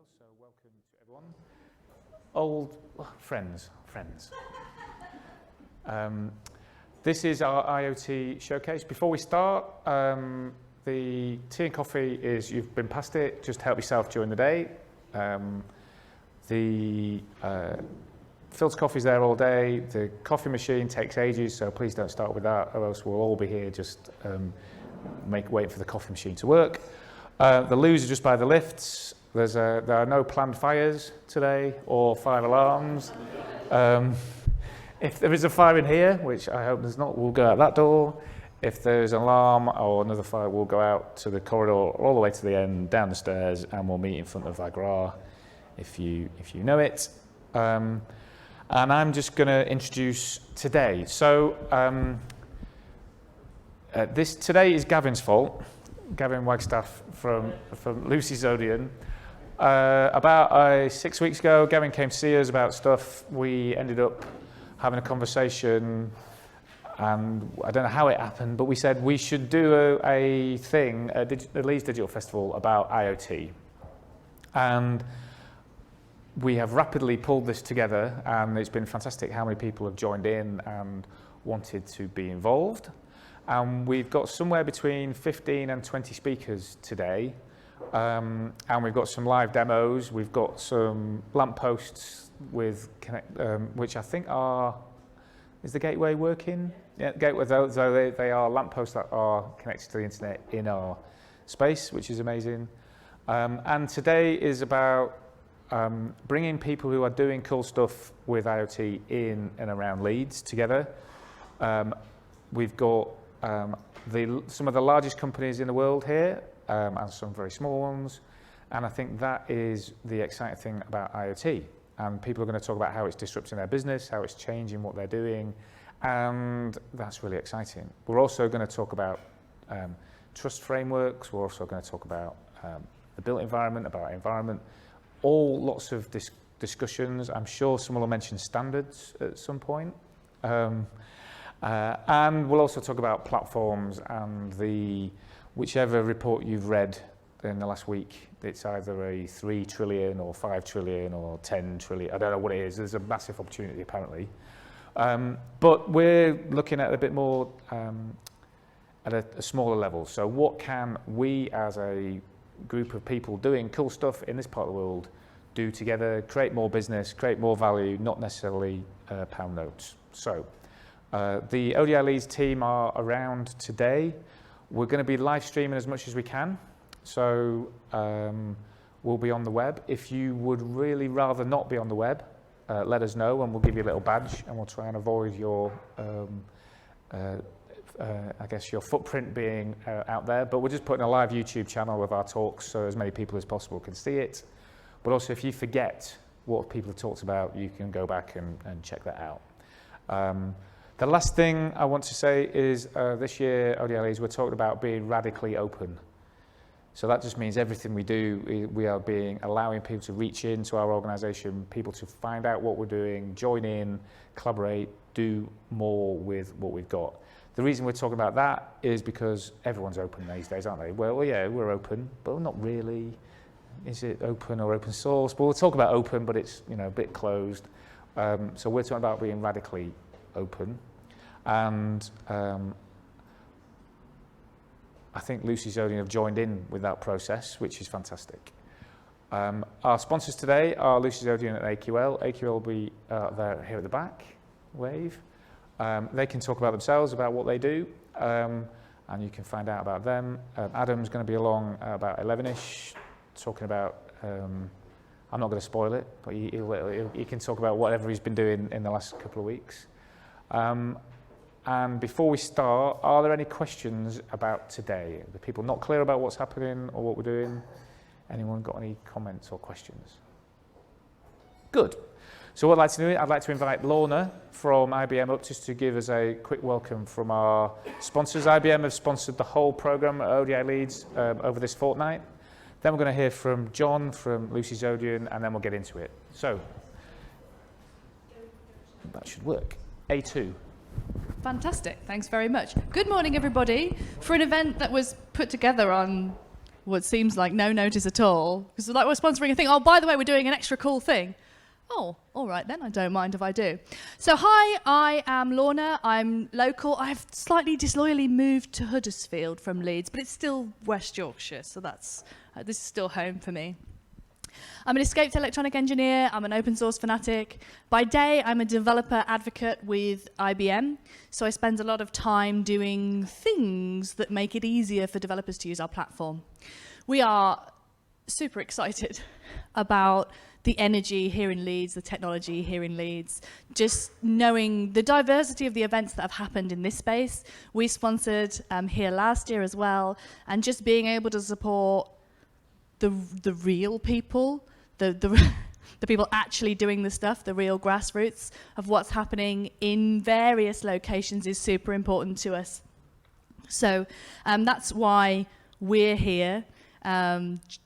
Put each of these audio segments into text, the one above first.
well, so welcome to everyone. Old friends. This is our IoT Showcase. Before we start, the tea and coffee you've been past it, just help yourself during the day. The filter coffee's there all day. The coffee machine takes ages, so please don't start with that, or else we'll all be here just waiting for the coffee machine to work. The loos are just by the lifts. There are no planned fires today or fire alarms. If there is a fire in here, which I hope there's not, we'll go out that door. If there's an alarm or another fire, we'll go out to the corridor all the way to the end, down the stairs, and we'll meet in front of Agra if you know it. And I'm just going to introduce today. So today is Gavin's fault. Gavin Wagstaff from Lucy's Odeon. About 6 weeks ago, Gavin came to see us about stuff. We ended up having a conversation, and I don't know how it happened, but we said we should do a thing at the Leeds Digital Festival about IoT. And we have rapidly pulled this together, and it's been fantastic how many people have joined in and wanted to be involved. And we've got somewhere between 15 and 20 speakers today. And we've got some live demos. We've got some lampposts with which I think is the gateway working? Yeah, gateway. So they are lampposts that are connected to the internet in our space, which is amazing. And today is about bringing people who are doing cool stuff with IoT in and around Leeds together. We've got some of the largest companies in the world here, and some very small ones, and I think that is the exciting thing about IoT. And people are going to talk about how it's disrupting their business, how it's changing what they're doing, and that's really exciting. We're also going to talk about trust frameworks. We're also going to talk about the built environment, about environment, all lots of discussions. I'm sure someone will mention standards at some point. And we'll also talk about platforms and whichever report you've read in the last week. It's either a 3 trillion or 5 trillion or 10 trillion. I don't know what it is. There's a massive opportunity apparently. But we're looking at a bit more at a smaller level. So what can we as a group of people doing cool stuff in this part of the world do together, create more business, create more value, not necessarily pound notes. So the ODI Leeds team are around today. We're going to be live streaming as much as we can. So we'll be on the web. If you would really rather not be on the web, let us know and we'll give you a little badge and we'll try and avoid your, I guess, your footprint being out there. But we're just putting a live YouTube channel with our talks so as many people as possible can see it. But also if you forget what people have talked about, you can go back and check that out. The last thing I want to say is this year, ODI Leeds, we're talking about being radically open. So that just means everything we do, we are allowing people to reach into our organisation, people to find out what we're doing, join in, collaborate, do more with what we've got. The reason we're talking about that is because everyone's open these days, aren't they? Well, yeah, we're open, but we're not really. Is it open or open source? But we'll talk about open, but it's a bit closed. So we're talking about being radically open. And I think Lucy's Odeon have joined in with that process, which is fantastic. Our sponsors today are Lucy's Odeon and AQL. AQL will be there here at the back, wave. They can talk about themselves, about what they do, and you can find out about them. Adam's going to be along about 11ish, talking about, I'm not going to spoil it, but he can talk about whatever he's been doing in the last couple of weeks. And before we start, are there any questions about today? Are the people not clear about what's happening or what we're doing? Anyone got any comments or questions? Good. So what I'd like to do, I'd like to invite Lorna from IBM up just to give us a quick welcome from our sponsors. IBM have sponsored the whole programme at ODI Leeds over this fortnight. Then we're going to hear from John from Lucy's Odeon, and then we'll get into it. So that should work. A2. Fantastic, thanks very much. Good morning, everybody. For an event that was put together on what seems like no notice at all. Because like we're sponsoring a thing. Oh, by the way, we're doing an extra cool thing. Oh, all right then, I don't mind if I do. So hi, I am Lorna, I'm local. I've slightly disloyally moved to Huddersfield from Leeds, but it's still West Yorkshire, so that's this is still home for me. I'm an escaped electronic engineer, I'm an open source fanatic. By day, I'm a developer advocate with IBM, so I spend a lot of time doing things that make it easier for developers to use our platform. We are super excited about the energy here in Leeds, the technology here in Leeds, just knowing the diversity of the events that have happened in this space. We sponsored here last year as well, and just being able to support the real people, the people actually doing the stuff, the real grassroots of what's happening in various locations is super important to us. So that's why we're here.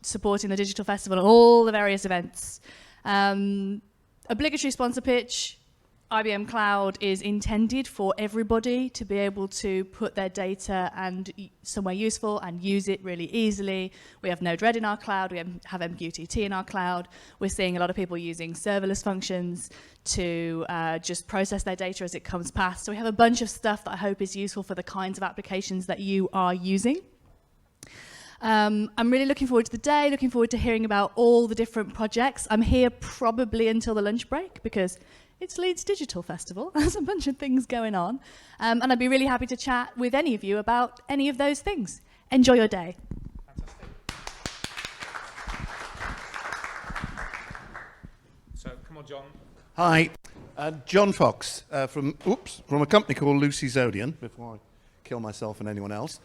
Supporting the Digital Festival and all the various events. Obligatory sponsor pitch. IBM Cloud is intended for everybody to be able to put their data and somewhere useful and use it really easily. We have Node-RED in our cloud, we have MQTT in our cloud. We're seeing a lot of people using serverless functions to just process their data as it comes past. So we have a bunch of stuff that I hope is useful for the kinds of applications that you are using. I'm really looking forward to the day, looking forward to hearing about all the different projects. I'm here probably until the lunch break because it's Leeds Digital Festival. There's a bunch of things going on. And I'd be really happy to chat with any of you about any of those things. Enjoy your day. Fantastic. So, come on, John. Hi, John Fox from a company called Lucy Zodian, before I kill myself and anyone else.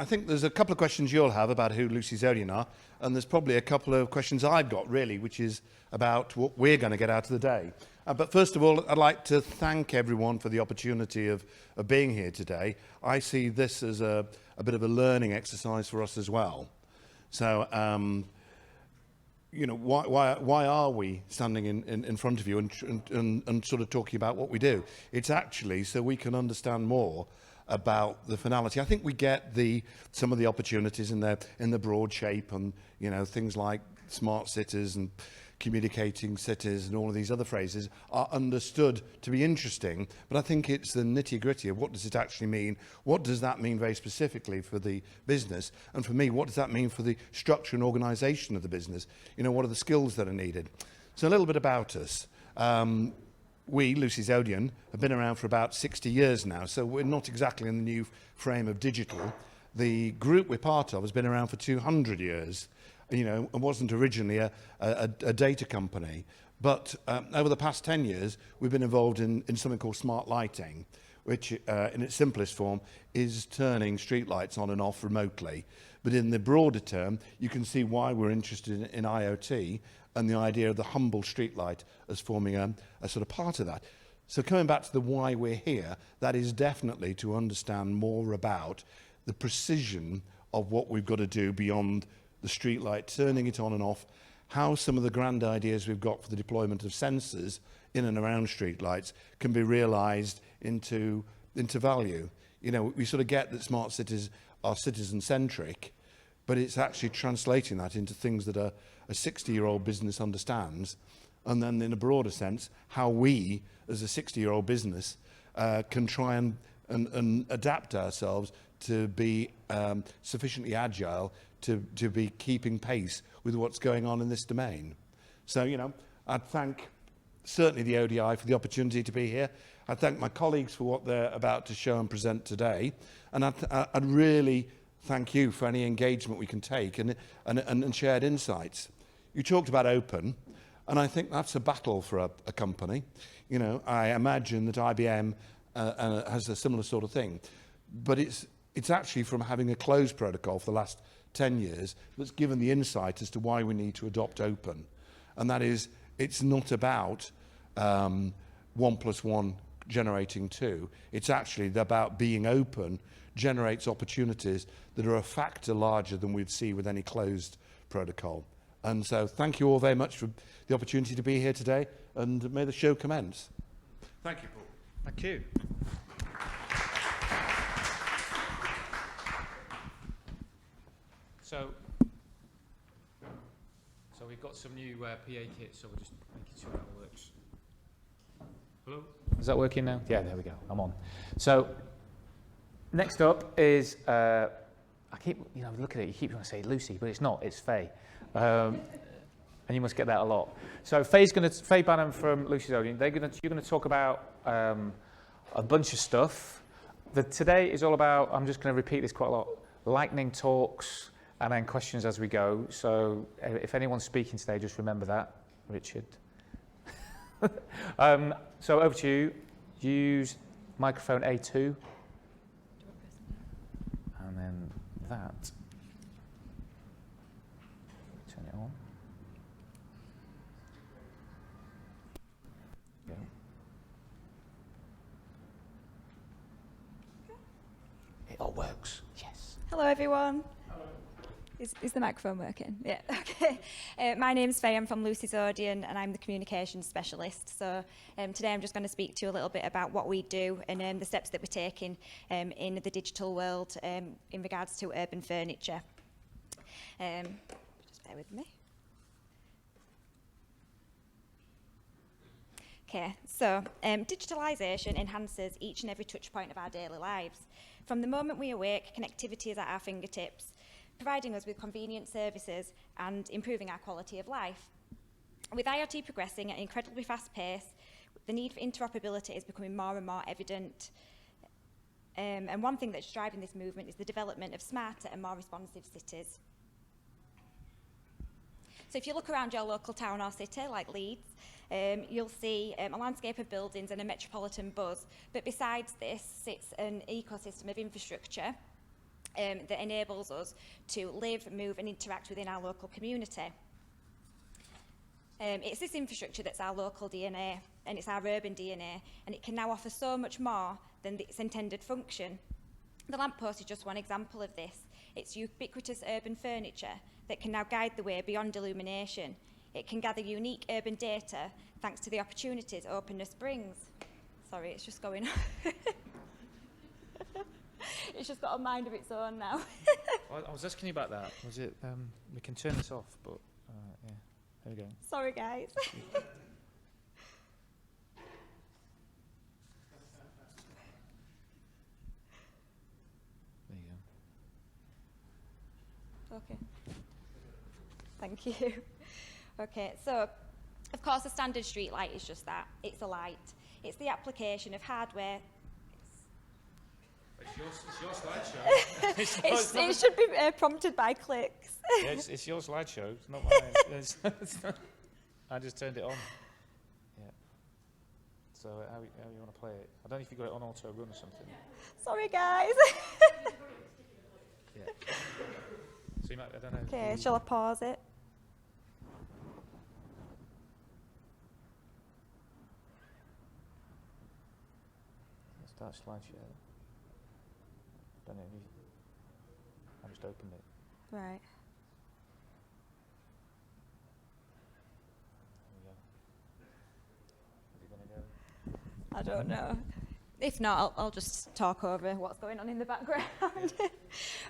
I think there's a couple of questions you'll have about who Lucy Zodian are, and there's probably a couple of questions I've got, really, which is about what we're going to get out of the day. But first of all, I'd like to thank everyone for the opportunity of being here today. I see this as a bit of a learning exercise for us as well. So, you know, why are we standing in front of you and sort of talking about what we do? It's actually so we can understand more about the finality. I think we get some of the opportunities in the broad shape, and you know, things like smart cities and communicating cities and all of these other phrases are understood to be interesting, but I think it's the nitty-gritty of what does it actually mean, what does that mean very specifically for the business, and for me, what does that mean for the structure and organisation of the business? You know, what are the skills that are needed? So a little bit about us. We, Lucy Zodian, have been around for about 60 years now, so we're not exactly in the new frame of digital. The group we're part of has been around for 200 years. You know, it wasn't originally a data company, but over the past 10 years, we've been involved in something called smart lighting, which in its simplest form is turning streetlights on and off remotely. But in the broader term, you can see why we're interested in IoT and the idea of the humble streetlight as forming a sort of part of that. So coming back to the why we're here, that is definitely to understand more about the precision of what we've got to do beyond the streetlight, turning it on and off, how some of the grand ideas we've got for the deployment of sensors in and around streetlights can be realised into value. You know, we sort of get that smart cities are citizen-centric, but it's actually translating that into things that a 60-year-old business understands, and then in a broader sense, how we, as a 60-year-old business, can try and adapt ourselves to be sufficiently agile to be keeping pace with what's going on in this domain. So, you know, I'd thank certainly the ODI for the opportunity to be here. I thank my colleagues for what they're about to show and present today, and I'd really thank you for any engagement we can take and shared insights. You talked about open, and I think that's a battle for a company. You know, I imagine that IBM has a similar sort of thing, but it's actually from having a closed protocol for the last 10 years that's given the insight as to why we need to adopt open. And that is, it's not about 1 + 1 generating 2. It's actually about being open generates opportunities that are a factor larger than we'd see with any closed protocol. And so thank you all very much for the opportunity to be here today, and may the show commence. Thank you, Paul. Thank you. So we've got some new PA kits, so we're just making sure that works. Hello? Is that working now? Yeah, there we go. I'm on. So next up is, I keep, look at it, you keep trying to say Lucy, but it's not, it's Faye. And you must get that a lot. So Faye Banham from Lucy's Odeon, you're going to talk about a bunch of stuff. Today is all about, I'm just going to repeat this quite a lot, lightning talks and then questions as we go. So if anyone's speaking today, just remember that, Richard. So over to you. Use microphone A2. And then that. Turn it on. Yeah. It all works. Yes. Hello, everyone. Hello. Is the microphone working? Yeah, okay. My name's Faye, I'm from Lucy's Odeon, and I'm the communications specialist. So today I'm just going to speak to you a little bit about what we do and the steps that we're taking in the digital world in regards to urban furniture. Just bear with me. Okay, so digitalisation enhances each and every touch point of our daily lives. From the moment we awake, connectivity is at our fingertips, providing us with convenient services and improving our quality of life. With IoT progressing at an incredibly fast pace, the need for interoperability is becoming more and more evident. And one thing that's driving this movement is the development of smarter and more responsive cities. So if you look around your local town or city, like Leeds, you'll see a landscape of buildings and a metropolitan buzz. But besides this sits an ecosystem of infrastructure that enables us to live, move and interact within our local community. It's this infrastructure that's our local DNA and it's our urban DNA, and it can now offer so much more than its intended function. The lamppost is just one example of this. It's ubiquitous urban furniture that can now guide the way beyond illumination. It can gather unique urban data thanks to the opportunities openness brings. Sorry, it's just going on. It's just got a mind of its own now. I was asking you about that. Was it, we can turn this off, but yeah, there we go. Sorry, guys. There you go. Okay. Thank you. Okay, so of course a standard street light is just that. It's a light. It's the application of hardware. It's your slideshow. It should be prompted by clicks. Yeah, it's your slideshow, it's not mine. It's not, I just turned it on. Yeah. So how you want to play it? I don't know if you got it on auto run or something. Sorry, guys. Yeah. So you might, I don't know. Okay, shall I pause it? Start slideshow. Don't know if you, I just opened it. Right. There we go. Is it going to go? I don't know. If not, I'll just talk over what's going on in the background.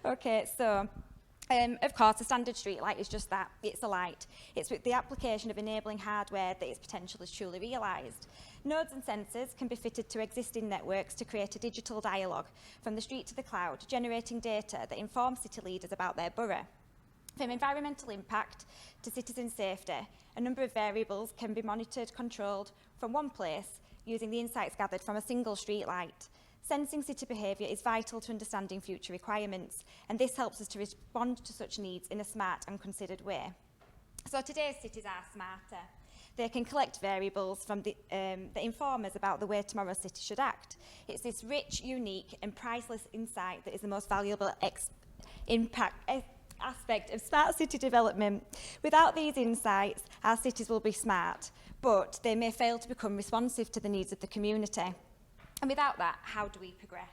Okay, so of course, a standard street light is just that. It's a light. It's with the application of enabling hardware that its potential is truly realised. Nodes and sensors can be fitted to existing networks to create a digital dialogue from the street to the cloud, generating data that informs city leaders about their borough. From environmental impact to citizen safety, a number of variables can be monitored, controlled from one place using the insights gathered from a single street light. Sensing city behaviour is vital to understanding future requirements, and this helps us to respond to such needs in a smart and considered way. So today's cities are smarter. They can collect variables from that inform us about the way tomorrow's city should act. It's this rich, unique and priceless insight that is the most valuable aspect of smart city development. Without these insights, our cities will be smart, but they may fail to become responsive to the needs of the community. And without that, how do we progress?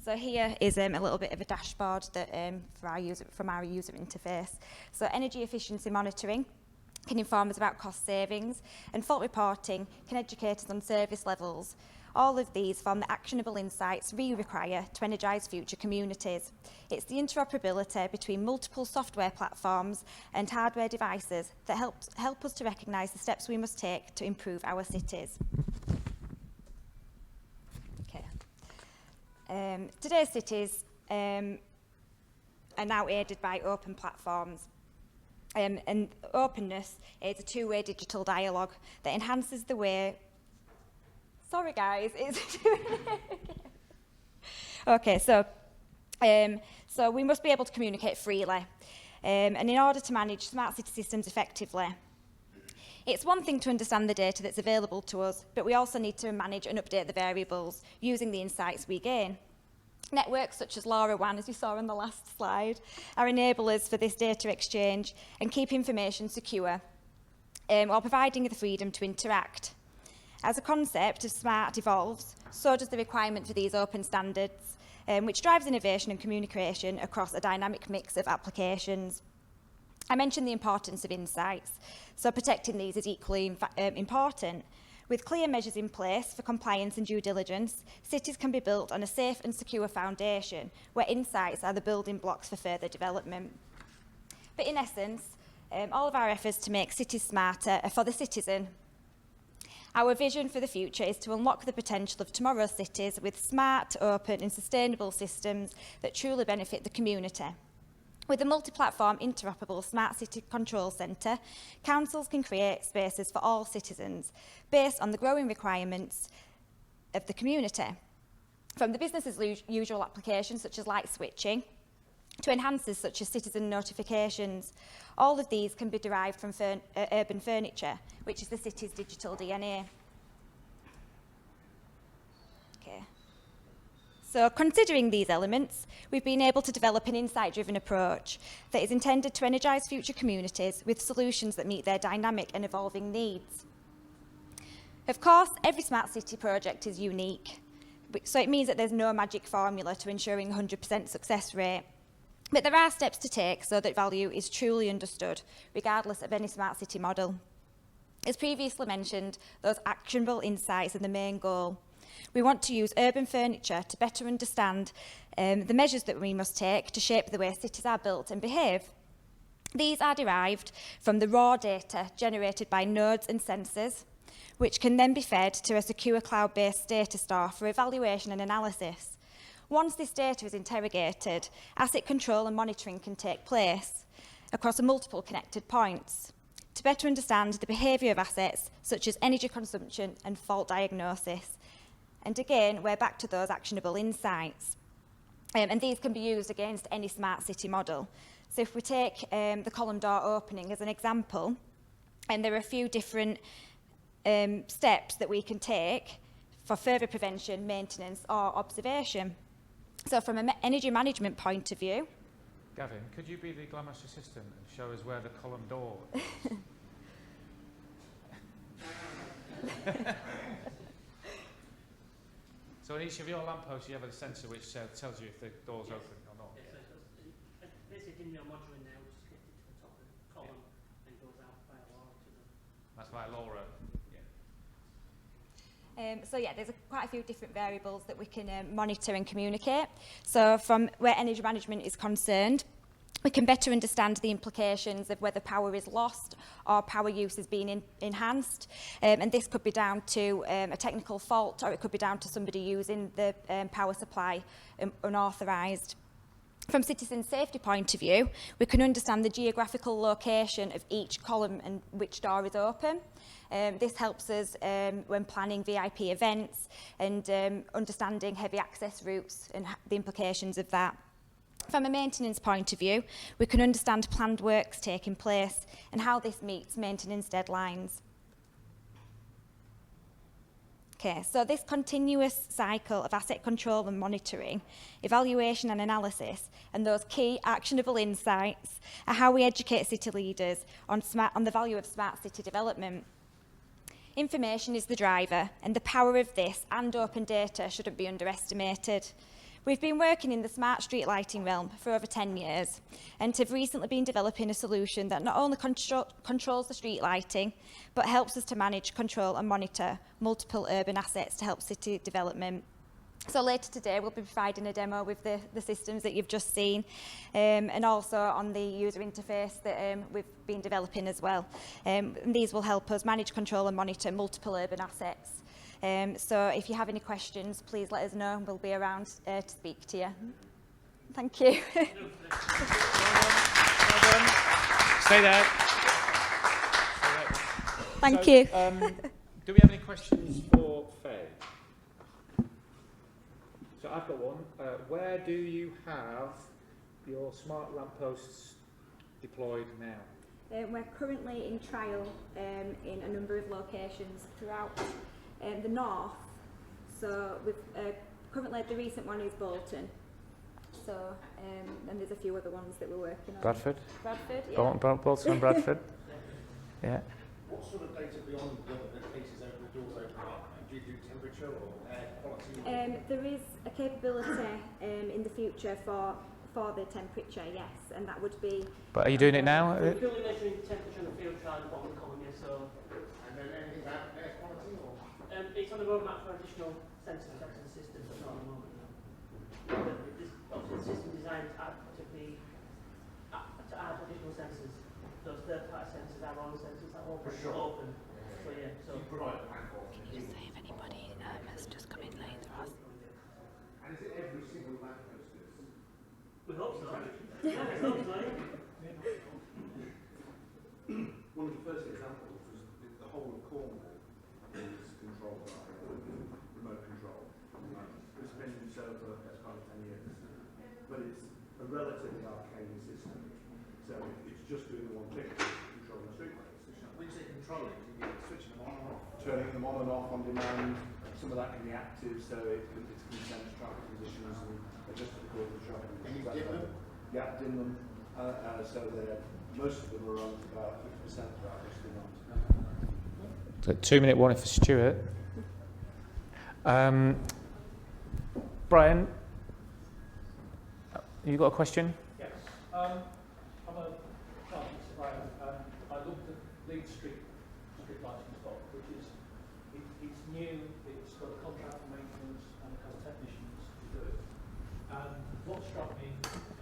So here is a little bit of a dashboard that from our user interface. So energy efficiency monitoring can inform us about cost savings, and fault reporting can educate us on service levels. All of these form the actionable insights we require to energise future communities. It's the interoperability between multiple software platforms and hardware devices that help us to recognise the steps we must take to improve our cities. Okay. Today's cities are now aided by open platforms. And openness is a two-way digital dialogue that enhances the way... Sorry guys, it's... Okay, so we must be able to communicate freely. And in order to manage smart city systems effectively, it's one thing to understand the data that's available to us, but we also need to manage and update the variables using the insights we gain. Networks such as LoRaWAN, as you saw on the last slide, are enablers for this data exchange and keep information secure while providing the freedom to interact. As a concept of smart evolves, so does the requirement for these open standards, which drives innovation and communication across a dynamic mix of applications. I mentioned the importance of insights, so protecting these is equally important. With clear measures in place for compliance and due diligence, cities can be built on a safe and secure foundation where insights are the building blocks for further development. But in essence, all of our efforts to make cities smarter are for the citizen. Our vision for the future is to unlock the potential of tomorrow's cities with smart, open and sustainable systems that truly benefit the community. With a multi-platform interoperable Smart City Control Centre, councils can create spaces for all citizens based on the growing requirements of the community. From the business as usual applications such as light switching to enhancers such as citizen notifications, all of these can be derived from urban furniture, which is the city's digital DNA. Okay. So considering these elements, we've been able to develop an insight-driven approach that is intended to energise future communities with solutions that meet their dynamic and evolving needs. Of course, every smart city project is unique, so it means that there's no magic formula to ensuring 100% success rate. But there are steps to take so that value is truly understood, regardless of any smart city model. As previously mentioned, those actionable insights are the main goal. We want to use urban furniture to better understand the measures that we must take to shape the way cities are built and behave. These are derived from the raw data generated by nodes and sensors, which can then be fed to a secure cloud-based data store for evaluation and analysis. Once this data is interrogated, asset control and monitoring can take place across multiple connected points to better understand the behaviour of assets such as energy consumption and fault diagnosis. And again, we're back to those actionable insights. And these can be used against any smart city model. So if we take the column door opening as an example, and there are a few different steps that we can take for further prevention, maintenance or observation. So from an energy management point of view... Gavin, could you be the glamorous assistant and show us where the column door is? So in each of your lampposts you have a sensor which tells you if the door's open or not? Yes, basically in your module in there, we just get it to the top of the column and goes out via LoRa to the... That's via LoRa, yeah. So yeah, there's quite a few different variables that we can monitor and communicate. So from where energy management is concerned, we can better understand the implications of whether power is lost or power use is being enhanced. And this could be down to a technical fault, or it could be down to somebody using the power supply unauthorised. From citizen safety point of view, we can understand the geographical location of each column and which door is open. This helps us when planning VIP events and understanding heavy access routes and the implications of that. From a maintenance point of view, we can understand planned works taking place and how this meets maintenance deadlines. Okay, so this continuous cycle of asset control and monitoring, evaluation and analysis, and those key actionable insights are how we educate city leaders on the value of smart city development. Information is the driver, and the power of this and open data shouldn't be underestimated. We've been working in the smart street lighting realm for over 10 years and have recently been developing a solution that not only controls the street lighting, but helps us to manage, control and monitor multiple urban assets to help city development. So later today we'll be providing a demo with the systems that you've just seen and also on the user interface that we've been developing as well. And these will help us manage, control and monitor multiple urban assets. So if you have any questions, please let us know and we'll be around to speak to you. Thank you. Stay there. Thank you. Do we have any questions for Faye? So I've got one. Where do you have your smart lampposts deployed now? We're currently in trial in a number of locations throughout the north. So we've currently the recent one is Bolton. So and there's a few other ones that we're working on. Bradford? Bradford, yeah. Bolton and Bradford? Yeah. What sort of data beyond the cases open, the doors open up? Do you do temperature or air quality? There is a capability in the future for the temperature, yes, and that would be. But are you doing it now? Purely measuring temperature on the field trial and what we're calling it, so. And then anything about air quality or? It's on the roadmap for additional sensors to the system, but not at the moment. No. Obviously, the system designed to add additional sensors. Those third-party sensors, our own sensors, that all open. So yeah, so. You provide a platform. Can you say if anybody has just come in late or us? And is it every single lamppost? We hope so. Yeah, we hope so. One of the first examples was the whole of Cornwall is controlled by remote control. It's been so for the best part of 10 years. But it's a relatively arcane system. So it's just doing the one thing, controlling the streetlights. When you say controlling, you mean switching them on and off? Turning them on and off on demand. Some of that can be active, so it can sense traffic conditions and adjust it according to traffic conditions. And you dim them? Yeah, dim them. So most of them are on about 50% of our demand. So 2-minute warning for Stuart. Brian, you got a question? Yes. I'm a chartered surveyor and I looked at Leeds street lighting stock, which is it's new, it's got a contract for maintenance and it has technicians to do it. And what struck me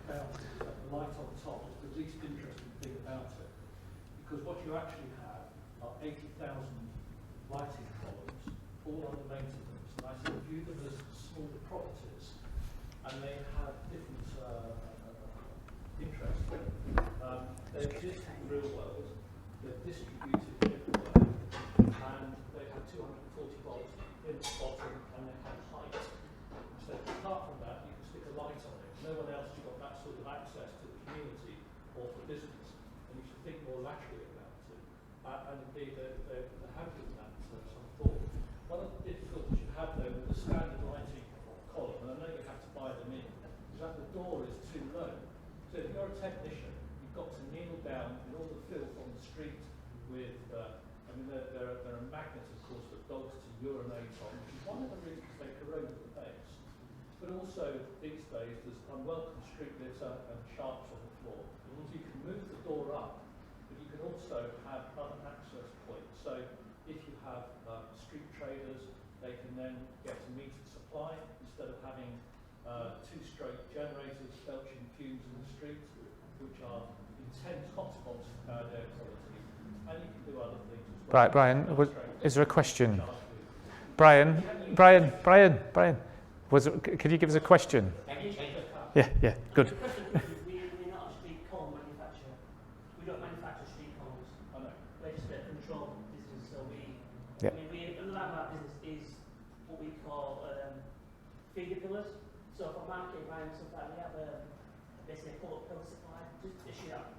about it is that the light on top is the least interesting thing about it. Because what you actually have are 80,000 lighting columns, all under maintenance. And I sort of view them as smaller properties and they have different interests. They exist in the real world, they're distributed everywhere, and they have 240 volts in the bottom and they have height. So apart from that, you can stick a light on it. No one else has got that sort of access to the community or for business, and you should think more laterally about it. And indeed, there have been that some thought. One of the difficulties you have though with the standard lighting column, and I know you have to buy them in, is that the door is too low. So if you're a technician, you've got to kneel down in all the filth on the street with, I mean, there are magnets, of course, for dogs to urinate on, which is one of the reasons they corrode the base. But also, these days, there's unwelcome street litter and sharps on the floor. So you can move the door up, but you can also have other access points. So if you have street traders, they can then get a metered supply instead of having 2 straight generators belching fumes in the street, which are intense hotspots for bad air quality. And you can do other things as well. Right, Brian, is there a question? Brian, could you give us a question? Yeah, good. We're not a street column manufacturer. We don't manufacture street columns. I know. We're just a control business. So Yeah. I mean, a lot of our business is what we call feeder pillars. So for market environment, sometimes we have basically a pillar supply, just to dish it up.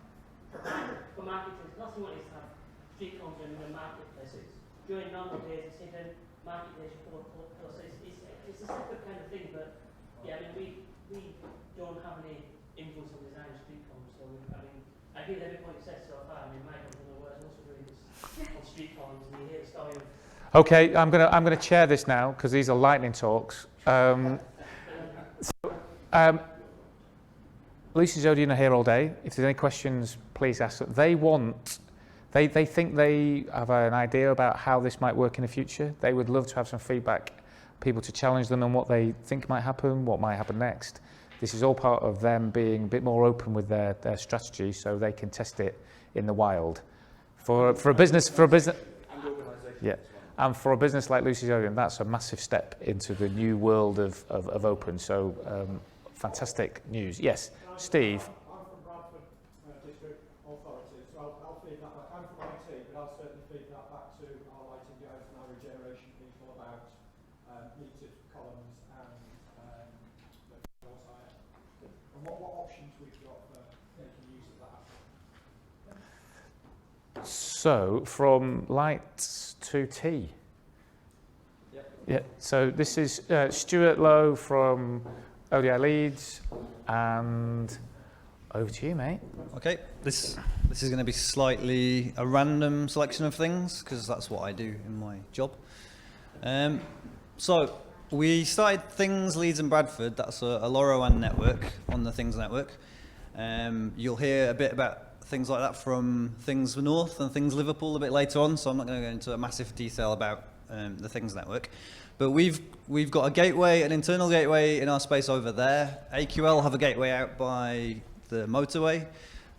For marketers, last thing we want is to have street columns in the marketplaces. During normal days, it's hidden. Market days, you pull up. So it's a separate kind of thing, but yeah, I mean, we don't have any influence on design of street columns. So I mean, I hear every point you said so far. I mean, my company was also doing this on street columns, and you hear the story of. Okay, I'm gonna chair this now because these are lightning talks. So Lucy's Odeon are here all day. If there's any questions, please ask them. They think they have an idea about how this might work in the future. They would love to have some feedback, people to challenge them on what they think might happen, what might happen next. This is all part of them being a bit more open with their strategy so they can test it in the wild. For a business, yeah. And for a business like Lucy's Odeon, that's a massive step into the new world of open. So fantastic news. Yes, Steve. I'm from Bradford District Authority, so I'll feed that back. I'm from IT, but I'll certainly feed that back to our lighting guys and our regeneration people about metered columns and what options we've got for making use of that. So from lights to tea. Yep. Yeah. So this is Stuart Lowe from ODI Leeds, and over to you, mate. Okay, this is going to be slightly a random selection of things because that's what I do in my job. So we started Things Leeds and Bradford. That's a LoRaWAN network on the Things network. You'll hear a bit about things like that from Things North and Things Liverpool a bit later on. So I'm not going to go into a massive detail about the Things network. But we've got a gateway, an internal gateway in our space over there. AQL have a gateway out by the motorway.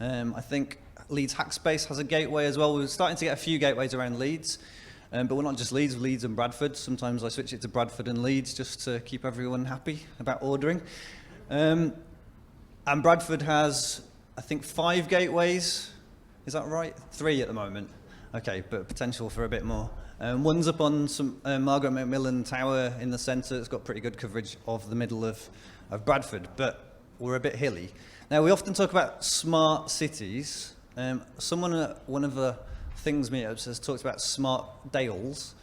I think Leeds Hackspace has a gateway as well. We're starting to get a few gateways around Leeds, but we're not just Leeds, we're Leeds and Bradford. Sometimes I switch it to Bradford and Leeds just to keep everyone happy about ordering. And Bradford has, I think, 5 gateways. Is that right? 3 at the moment. Okay, but potential for a bit more. One's up on some Margaret Macmillan Tower in the centre. It's got pretty good coverage of the middle of Bradford, but we're a bit hilly. Now, we often talk about smart cities. Someone at one of the Things meetups has talked about smart dales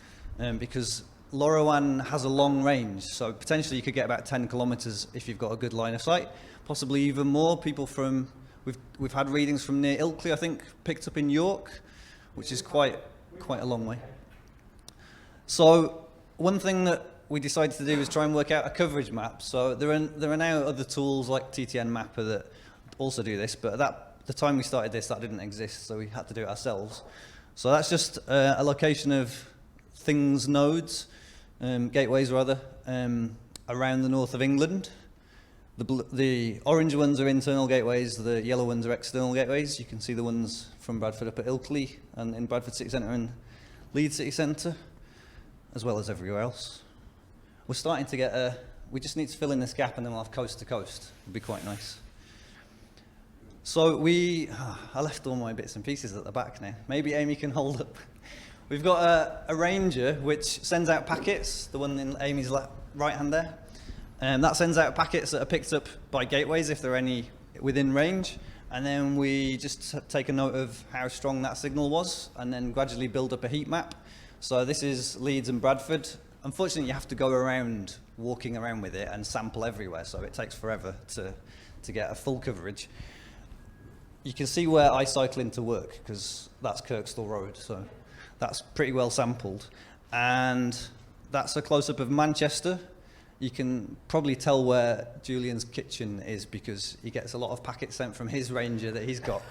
because LoRaWAN has a long range, so potentially you could get about 10 kilometres if you've got a good line of sight, possibly even more. People from, we've had readings from near Ilkley, I think, picked up in York, which is quite a long way. So one thing that we decided to do was try and work out a coverage map. So there are now other tools like TTN Mapper that also do this, but at the time we started this, that didn't exist, so we had to do it ourselves. So that's just a location of Things nodes, gateways rather, around the north of England. The orange ones are internal gateways, the yellow ones are external gateways. You can see the ones from Bradford up at Ilkley and in Bradford City Centre and Leeds City Centre, as well as everywhere else. We're starting to get we just need to fill in this gap and then we'll have coast to coast. It'd be quite nice. So I left all my bits and pieces at the back now. Maybe Amy can hold up. We've got a ranger which sends out packets, the one in Amy's right hand there. That sends out packets that are picked up by gateways if there are any within range. And then we just take a note of how strong that signal was and then gradually build up a heat map. So this is Leeds and Bradford. Unfortunately, you have to go around, walking around with it and sample everywhere, so it takes forever to get a full coverage. You can see where I cycle into work, because that's Kirkstall Road, so that's pretty well sampled. And that's a close-up of Manchester. You can probably tell where Julian's kitchen is, because he gets a lot of packets sent from his ranger that he's got.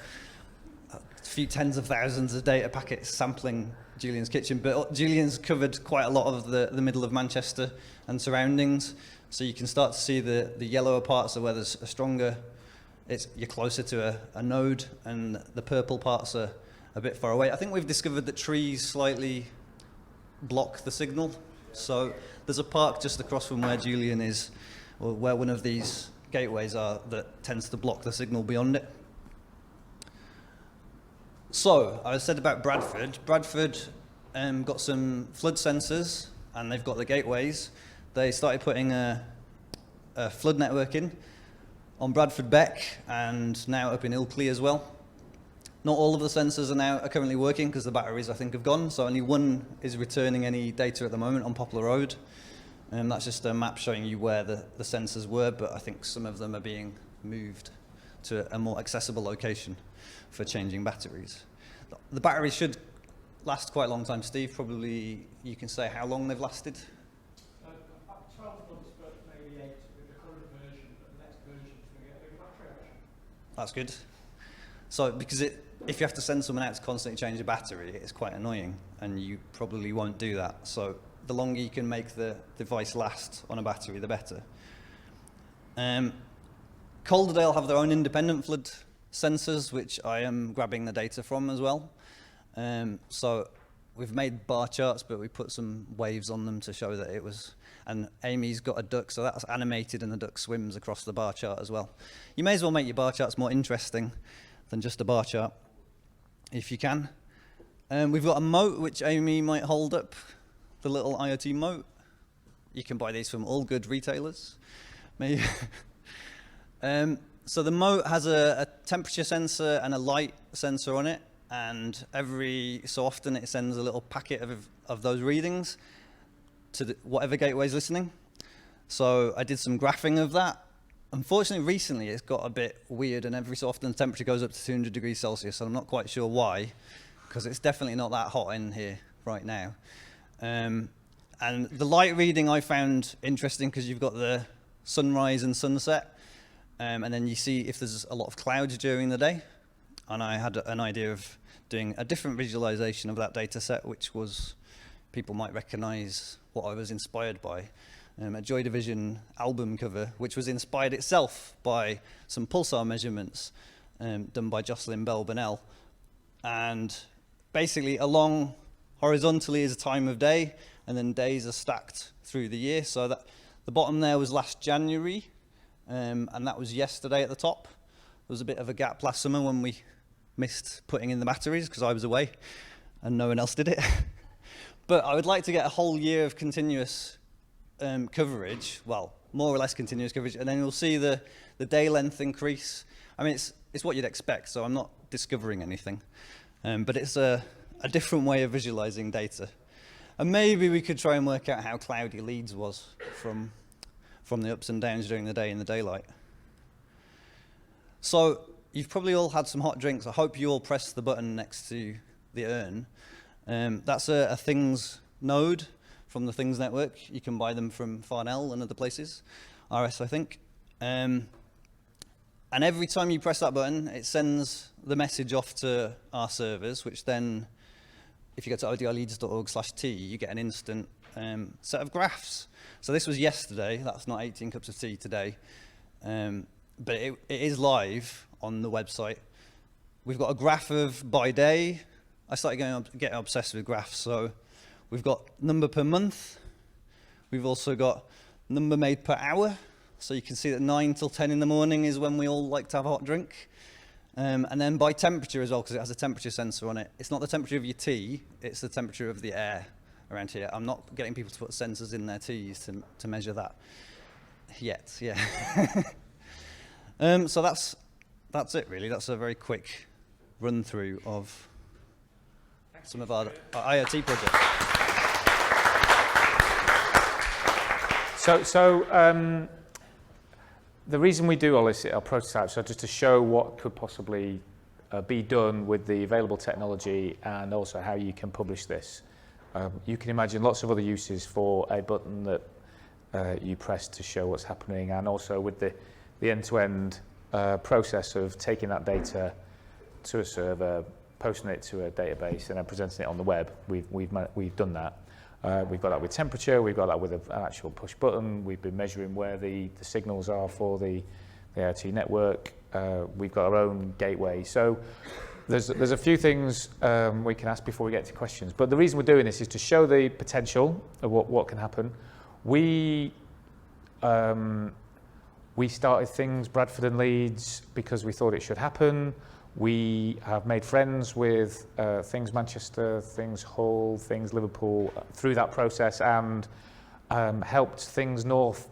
A few tens of thousands of data packets sampling Julian's kitchen, but Julian's covered quite a lot of the middle of Manchester and surroundings, so you can start to see the yellower parts are where there's a stronger, you're closer to a node, and the purple parts are a bit far away. I think we've discovered that trees slightly block the signal, so there's a park just across from where Julian is, or where one of these gateways are, that tends to block the signal beyond it. So, I said about Bradford. Bradford got some flood sensors, and they've got the gateways. They started putting a flood network in on Bradford Beck, and now up in Ilkley as well. Not all of the sensors are currently working, because the batteries, I think, have gone, so only one is returning any data at the moment on Poplar Road. And that's just a map showing you where the sensors were, but I think some of them are being moved to a more accessible location for changing batteries. The batteries should last quite a long time. Steve, probably you can say how long they've lasted. About 12 months, but maybe 8 with the current version, but the next That's good. So, because if you have to send someone out to constantly change a battery, it's quite annoying, and you probably won't do that. So, the longer you can make the device last on a battery, the better. Calderdale have their own independent flood sensors, which I am grabbing the data from as well. So, we've made bar charts, but we put some waves on them to show that it was. And Amy's got a duck, so that's animated, and the duck swims across the bar chart as well. You may as well make your bar charts more interesting than just a bar chart, if you can. We've got a moat, which Amy might hold up, the little IoT moat. You can buy these from all good retailers. Maybe. So the moat has a temperature sensor and a light sensor on it, and every so often it sends a little packet of those readings to whatever gateway is listening. So I did some graphing of that. Unfortunately, recently it's got a bit weird, and every so often the temperature goes up to 200 degrees Celsius, and I'm not quite sure why, because it's definitely not that hot in here right now. And the light reading I found interesting because you've got the sunrise and sunset, and then you see if there's a lot of clouds during the day. And I had an idea of doing a different visualization of that data set, which was, people might recognize what I was inspired by. A Joy Division album cover, which was inspired itself by some pulsar measurements done by Jocelyn Bell-Burnell. And basically along horizontally is a time of day, and then days are stacked through the year. So that the bottom there was last January, and that was yesterday at the top. There was a bit of a gap last summer when we missed putting in the batteries because I was away and no one else did it. But I would like to get a whole year of continuous coverage, well, more or less continuous coverage, and then you'll see the day length increase. I mean, it's what you'd expect, so I'm not discovering anything. But it's a different way of visualizing data. And maybe we could try and work out how cloudy Leeds was from the ups and downs during the day in the daylight. So you've probably all had some hot drinks. I hope you all pressed the button next to the urn. That's a Things node from the Things network. You can buy them from Farnell and other places, RS I think. And every time you press that button, it sends the message off to our servers, which then, if you go to odileeds.org/t, you get an instant set of graphs. So this was yesterday. That's not 18 cups of tea today. But it is live on the website. We've got a graph of by day. I started getting obsessed with graphs. So we've got number per month. We've also got number made per hour. So you can see that 9 till 10 in the morning is when we all like to have a hot drink. And then by temperature as well, because it has a temperature sensor on it. It's not the temperature of your tea, it's the temperature of the air around here. I'm not getting people to put sensors in their teas to measure that yet, yeah. So that's it really. That's a very quick run through of some of our IoT projects. So the reason we do all this, our prototypes, are just to show what could possibly be done with the available technology, and also how you can publish this. You can imagine lots of other uses for a button that you press to show what's happening, and also with the end-to-end process of taking that data to a server, posting it to a database, and then presenting it on the web. We've done that. We've got that with temperature, we've got that with an actual push button, we've been measuring where the signals are for the IoT network, we've got our own gateway. So there's a few things we can ask before we get to questions, but the reason we're doing this is to show the potential of what can happen. We started Things Bradford and Leeds because we thought it should happen. We have made friends with Things Manchester, Things Hull, Things Liverpool through that process, and helped Things North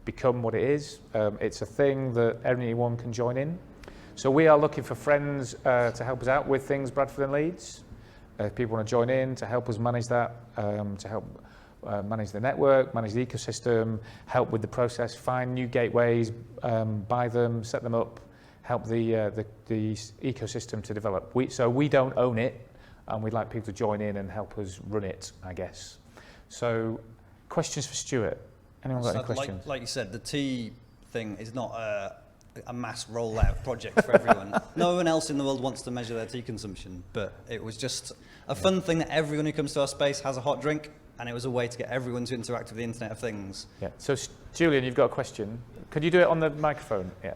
become what it is. It's a thing that anyone can join in. So we are looking for friends to help us out with Things Bradford and Leeds. If people want to join in to help us manage that, to help manage the network, manage the ecosystem, help with the process, find new gateways, buy them, set them up, help the ecosystem to develop. So we don't own it, and we'd like people to join in and help us run it, I guess. So questions for Stuart? Anyone got any questions? Like you said, the T thing is not a mass rollout project for everyone. No one else in the world wants to measure their tea consumption, but it was just a fun thing that everyone who comes to our space has a hot drink, and it was a way to get everyone to interact with the Internet of Things. Yeah. So, Julian, you've got a question. Could you do it on the microphone? Yeah.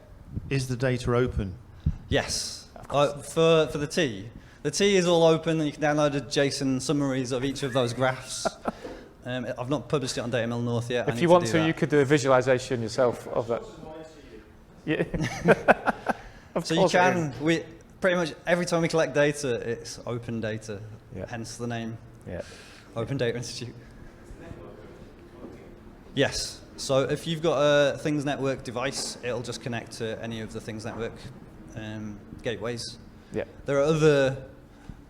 Is the data open? Yes. For the tea. The tea is all open, and you can download the JSON summaries of each of those graphs. I've not published it on DataMill North yet. If you want to, you could do a visualization yourself of that. Yeah. So you can, we pretty much every time we collect data, it's open data, hence the name. Yeah. Open Data Institute. Yes. So if you've got a Things Network device, it'll just connect to any of the Things Network gateways. Yeah. There are other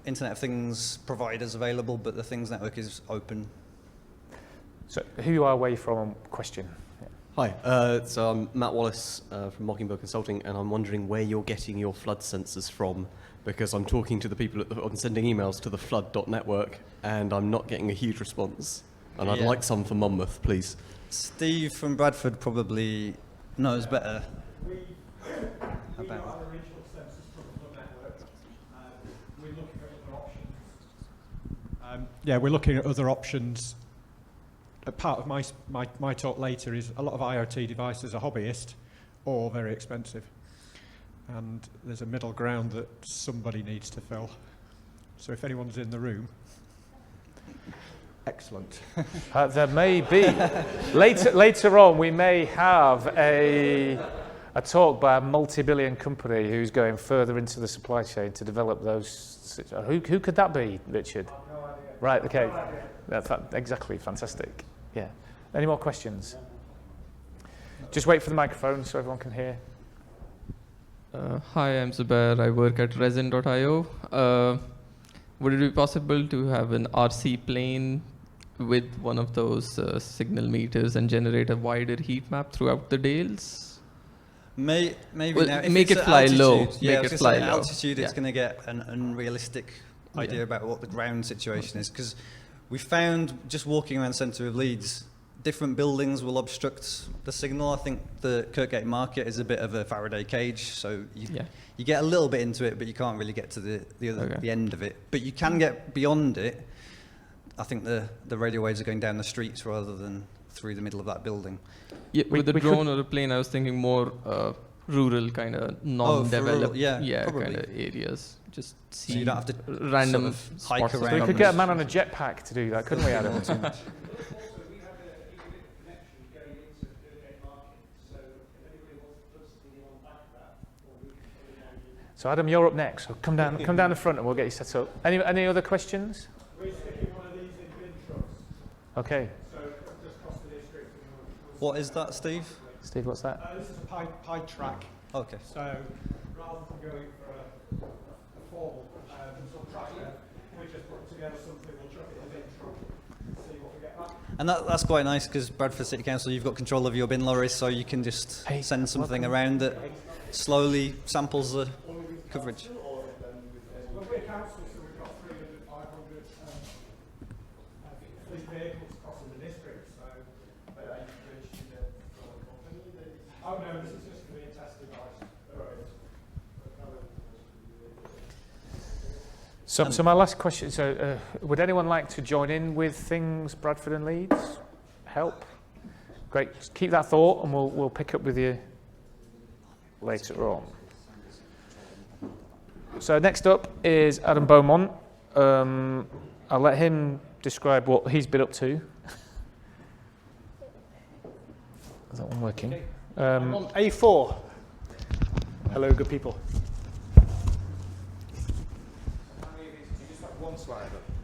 Internet of Things providers available, but the Things Network is open. So who you are away from question. Yeah. Hi, so I'm Matt Wallace from Mockingbird Consulting, and I'm wondering where you're getting your flood sensors from, because I'm talking to the people I'm sending emails to the flood.network, and I'm not getting a huge response. And I'd like some for Monmouth, please. Steve from Bradford probably knows better about that. Regional sensors from the flood network. We're looking at other options. We're looking at other options. A part of my talk later is a lot of IoT devices are hobbyist or very expensive. And there's a middle ground that somebody needs to fill. So if anyone's in the room, excellent. There may be. Later on, we may have a talk by a multi-billion company who's going further into the supply chain to develop those. Who could that be, Richard? I have no idea. Right, okay. That's exactly, fantastic. Yeah. Any more questions? Just wait for the microphone so everyone can hear. Hi, I'm Zubair. I work at resin.io. Would it be possible to have an RC plane with one of those signal meters and generate a wider heat map throughout the Dales? Maybe well, now. If make it's it fly altitude, low. Yeah, make it fly low. altitude, it's going to get an unrealistic idea about what the ground situation is, because we found just walking around the centre of Leeds, different buildings will obstruct the signal. I think the Kirkgate Market is a bit of a Faraday cage, so you get a little bit into it, but you can't really get to the end of it. But you can get beyond it. I think the radio waves are going down the streets rather than through the middle of that building. Yeah, with a drone or a plane, I was thinking more rural kind of non-developed kind of areas. Just see so you don't have to random sort of hike around. We could get a man on a jetpack to do that, couldn't we, Adam? So Adam, you're up next. So come down the front and we'll get you set up. Any other questions? We're sticking one of these in bin trucks. Okay. So just cross the district. What is that, Steve? Steve, what's that? This is a pie track. Okay. So rather than going for a formal tracker, we just put together something, we'll chuck it in a bin truck and see what we get back. And that's quite nice, because Bradford City Council, you've got control of your bin lorries, so you can just send something around that slowly samples the coverage. Well, we're council, so we've got 300, 500 fleet vehicles crossing the district, so oh no, this is just going to be a test device. So my last question, so would anyone like to join in with things Bradford and Leeds? Help? Great, just keep that thought and we'll pick up with you later on. So next up is Adam Beaumont. I'll let him describe what he's been up to. Is that one working? Okay. I'm on A4. Hello, good people.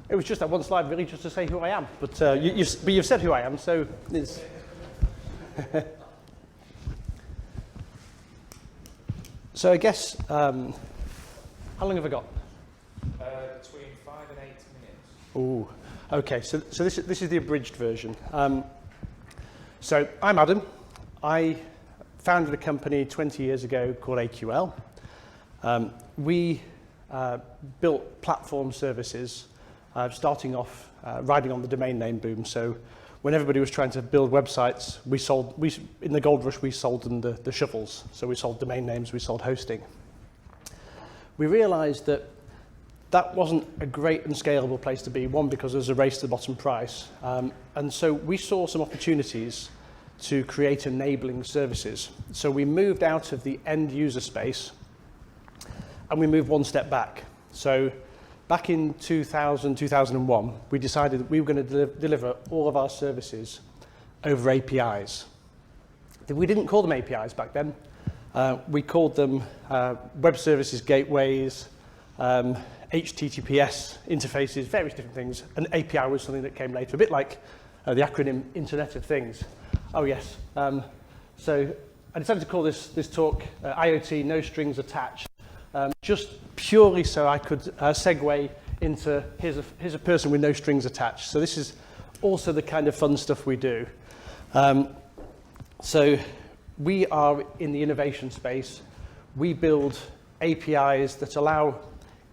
It was just that one slide, really, just to say who I am. But you've said who I am, so it's. So I guess, how long have I got? Between 5 and 8 minutes. Oh, okay. So this is the abridged version. So I'm Adam. I founded a company 20 years ago called AQL. We built platform services, starting off riding on the domain name boom. So when everybody was trying to build websites, in the gold rush, we sold them the shovels. So we sold domain names, we sold hosting. We realized that that wasn't a great and scalable place to be, one, because there was a race to the bottom price. And so we saw some opportunities to create enabling services. So we moved out of the end user space and we moved one step back. So back in 2001, we decided that we were going to deliver all of our services over APIs. We didn't call them APIs back then. We called them web services gateways, HTTPS interfaces, various different things. And API was something that came later, a bit like the acronym Internet of Things. Oh, yes. So I decided to call this talk IoT, No Strings Attached, just purely so I could segue into here's a person with no strings attached. So this is also the kind of fun stuff we do. So we are in the innovation space. We build APIs that allow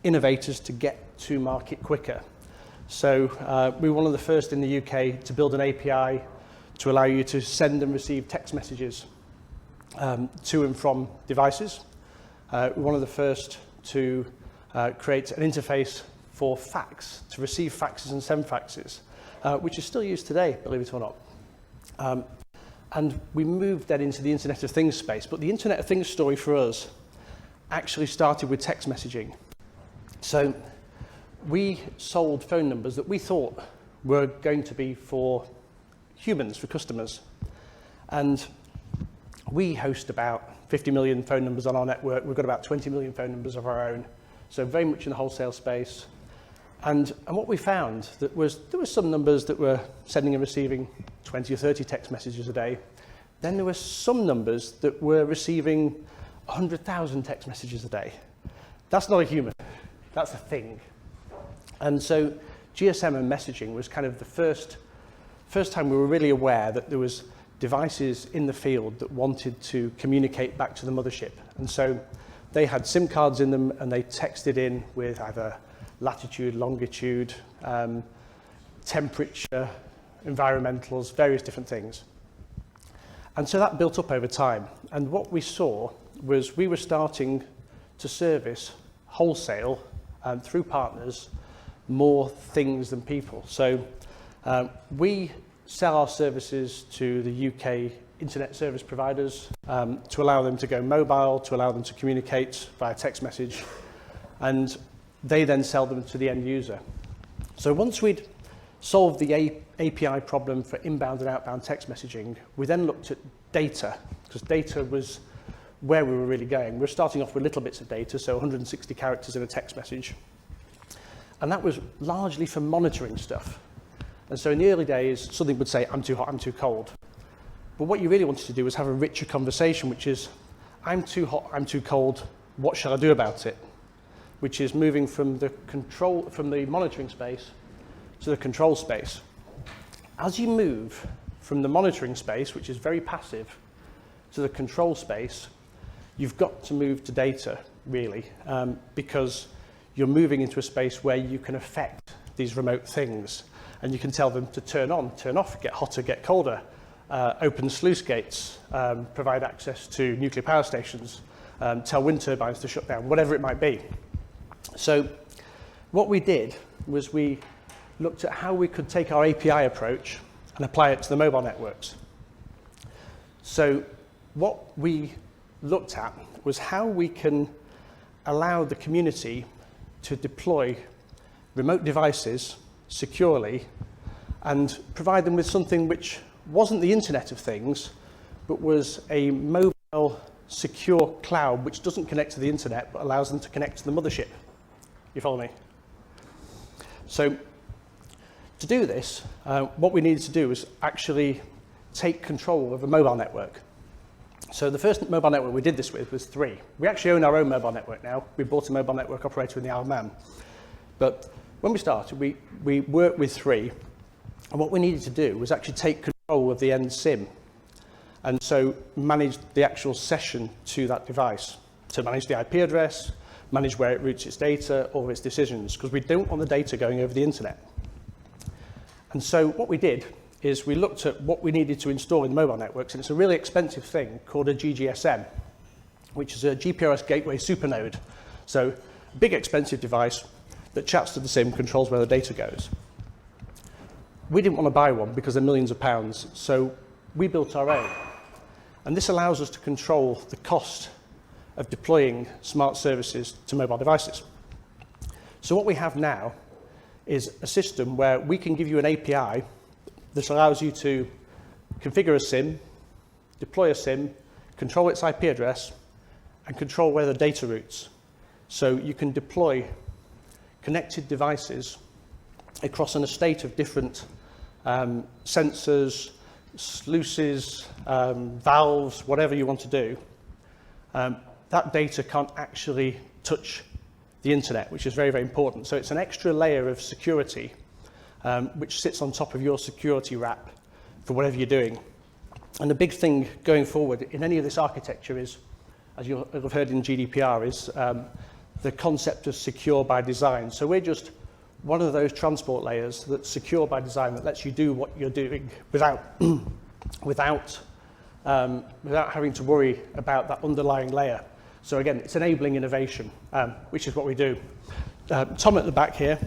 innovators to get to market quicker. So we were one of the first in the UK to build an API to allow you to send and receive text messages to and from devices. We're one of the first to create an interface for fax, to receive faxes and send faxes, which is still used today, believe it or not. And we moved then into the Internet of Things space. But the Internet of Things story for us actually started with text messaging. So we sold phone numbers that we thought were going to be for humans, for customers. And we host about 50 million phone numbers on our network. We've got about 20 million phone numbers of our own. So very much in the wholesale space. And what we found that was there were some numbers that were sending and receiving 20 or 30 text messages a day. Then there were some numbers that were receiving 100,000 text messages a day. That's not a human. That's a thing. And so GSM and messaging was kind of the first time we were really aware that there was devices in the field that wanted to communicate back to the mothership. And so they had SIM cards in them and they texted in with either latitude, longitude, temperature, environmentals, various different things. And so that built up over time. And what we saw was we were starting to service wholesale through partners more things than people. So we sell our services to the UK internet service providers to allow them to go mobile, to allow them to communicate via text message, and they then sell them to the end user. So once we'd solved the API problem for inbound and outbound text messaging, we then looked at data, because data was where we were really going. We're starting off with little bits of data, so 160 characters in a text message. And that was largely for monitoring stuff. And so in the early days, something would say, I'm too hot, I'm too cold. But what you really wanted to do was have a richer conversation, which is, I'm too hot, I'm too cold, what shall I do about it? Which is moving from the monitoring space to the control space. As you move from the monitoring space, which is very passive, to the control space, you've got to move to data, really, because you're moving into a space where you can affect these remote things. And you can tell them to turn on, turn off, get hotter, get colder, open sluice gates, provide access to nuclear power stations, tell wind turbines to shut down, whatever it might be. So what we did was we looked at how we could take our API approach and apply it to the mobile networks. So what we looked at was how we can allow the community to deploy remote devices securely and provide them with something which wasn't the Internet of Things, but was a mobile secure cloud which doesn't connect to the internet but allows them to connect to the mothership. You follow me? So to do this, what we needed to do was actually take control of a mobile network. So the first mobile network we did this with was 3. We actually own our own mobile network now. We bought a mobile network operator in the Isle of Man. But when we started, we worked with 3. And what we needed to do was actually take control of the end SIM. And so manage the actual session to that device. So manage the IP address, manage where it routes its data, all of its decisions, because we don't want the data going over the internet. And so what we did is we looked at what we needed to install in the mobile networks, and it's a really expensive thing called a GGSM, which is a GPRS Gateway Supernode. So a big expensive device that chats to the SIM, controls where the data goes. We didn't want to buy one because they're millions of pounds, so we built our own. And this allows us to control the cost of deploying smart services to mobile devices. So what we have now is a system where we can give you an API that allows you to configure a SIM, deploy a SIM, control its IP address, and control where the data routes. So you can deploy connected devices across an estate of different sensors, sluices, valves, whatever you want to do. That data can't actually touch the internet, which is very, very important. So it's an extra layer of security which sits on top of your security wrap for whatever you're doing. And the big thing going forward in any of this architecture is, as you'll have heard in GDPR, is the concept of secure by design. So we're just one of those transport layers that's secure by design, that lets you do what you're doing without having to worry about that underlying layer. So again, it's enabling innovation, which is what we do. Tom at the back here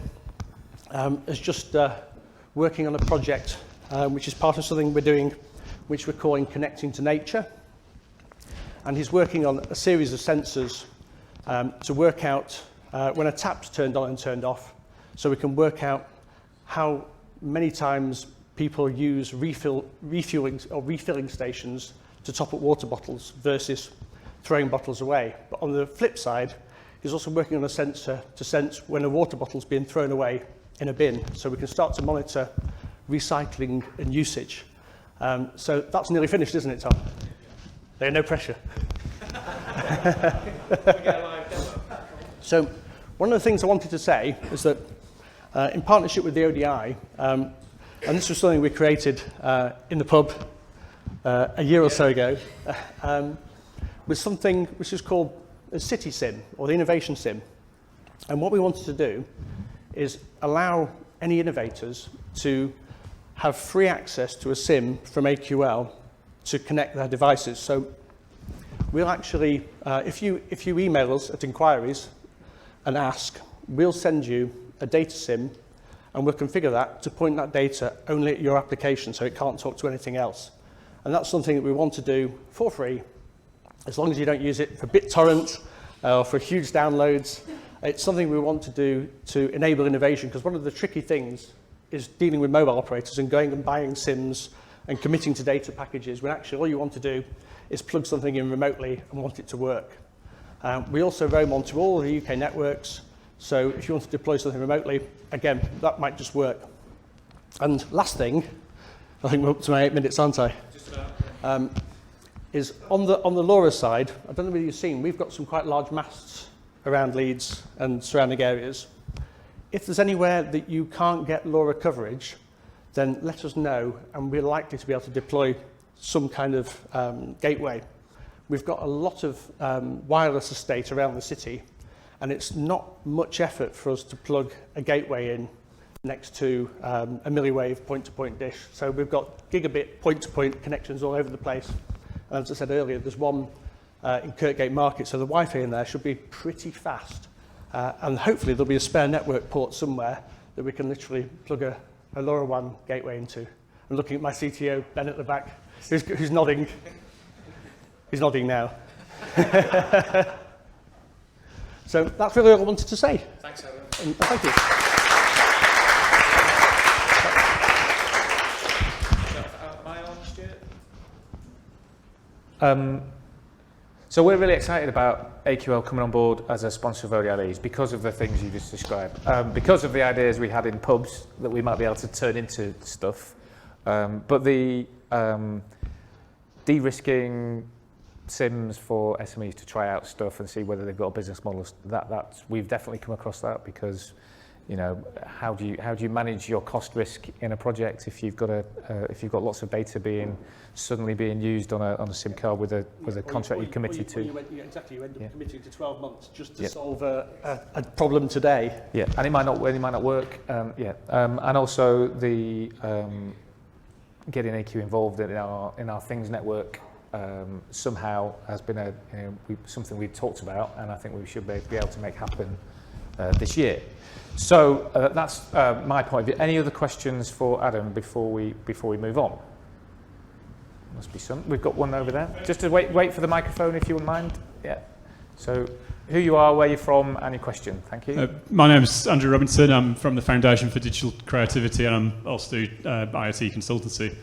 is just working on a project which is part of something we're doing, which we're calling Connecting to Nature. And he's working on a series of sensors to work out when a tap's turned on and turned off, so we can work out how many times people use refilling stations to top up water bottles versus throwing bottles away. But on the flip side, he's also working on a sensor to sense when a water bottle's being thrown away in a bin, so we can start to monitor recycling and usage. So that's nearly finished, isn't it, Tom? There's no pressure. So one of the things I wanted to say is that in partnership with the ODI, and this was something we created in the pub a year or so ago, was something which is called a City SIM, or the Innovation SIM. And what we wanted to do is allow any innovators to have free access to a SIM from AQL to connect their devices. So we'll actually, if you email us at inquiries and ask, we'll send you a data SIM, and we'll configure that to point that data only at your application, so it can't talk to anything else. And that's something that we want to do for free, as long as you don't use it for BitTorrent or for huge downloads. It's something we want to do to enable innovation, because one of the tricky things is dealing with mobile operators and going and buying SIMs and committing to data packages when actually all you want to do is plug something in remotely and want it to work. We also roam onto all the UK networks, so if you want to deploy something remotely, again, that might just work. And last thing, I think we're up to my 8 minutes, aren't I? Just about. Is on the LoRa side, I don't know whether you've seen, we've got some quite large masts around Leeds and surrounding areas. If there's anywhere that you can't get LoRa coverage, then let us know, and we're likely to be able to deploy some kind of gateway. We've got a lot of wireless estate around the city, and it's not much effort for us to plug a gateway in next to a milliwave point-to-point dish. So we've got gigabit point-to-point connections all over the place. And as I said earlier, there's one in Kirkgate Market, so the Wi-Fi in there should be pretty fast. And hopefully there'll be a spare network port somewhere that we can literally plug a LoRaWAN gateway into. I'm looking at my CTO, Ben at the back, who's nodding. He's nodding now. So that's really all I wanted to say. Thanks, Evan. Thank you. Am I on, Stuart? So we're really excited about AQL coming on board as a sponsor of ODI Leeds because of the things you just described. Because of the ideas we had in pubs that we might be able to turn into stuff. But the de-risking SIMs for SMEs to try out stuff and see whether they've got a business model, that's we've definitely come across that, because you know, how do you manage your cost risk in a project if you've got lots of data suddenly being used on a SIM card with a contract you committed to. You end up committing to 12 months just to solve a problem today. Yeah, and it might not work. And also the getting AQ involved in our Things network somehow has been something we've talked about, and I think we should be able to make happen this year. So that's my point of view. Any other questions for Adam before we move on? Must be some. We've got one over there. Just to wait for the microphone, if you wouldn't mind. Yeah. So who you are, where you're from, and your question. Thank you. My name is Andrew Robinson. I'm from the Foundation for Digital Creativity, and I'm also do IoT consultancy.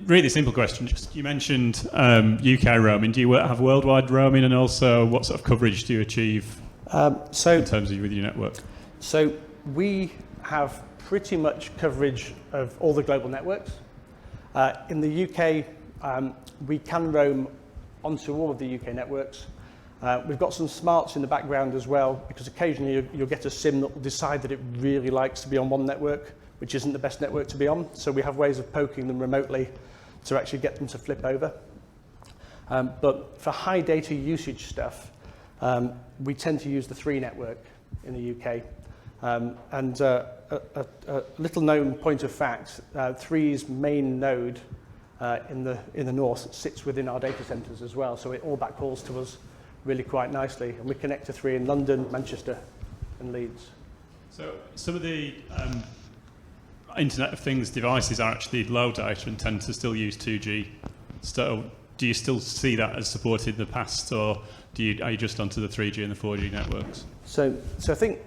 Really simple question. Just you mentioned UK roaming. Do you have worldwide roaming, and also what sort of coverage do you achieve in terms of with your network? So we have pretty much coverage of all the global networks. In the UK, we can roam onto all of the UK networks. We've got some smarts in the background as well, because occasionally you'll get a SIM that will decide that it really likes to be on one network, which isn't the best network to be on. So we have ways of poking them remotely to actually get them to flip over. But for high data usage stuff, we tend to use the 3 network in the UK. And a little known point of fact, 3's main node in the north sits within our data centres as well, so it all backhauls to us really quite nicely, and we connect to 3 in London, Manchester and Leeds. So some of the Internet of Things devices are actually low data and tend to still use 2G. So do you still see that as supported in the past, or are you just onto the 3G and the 4G networks? So I think,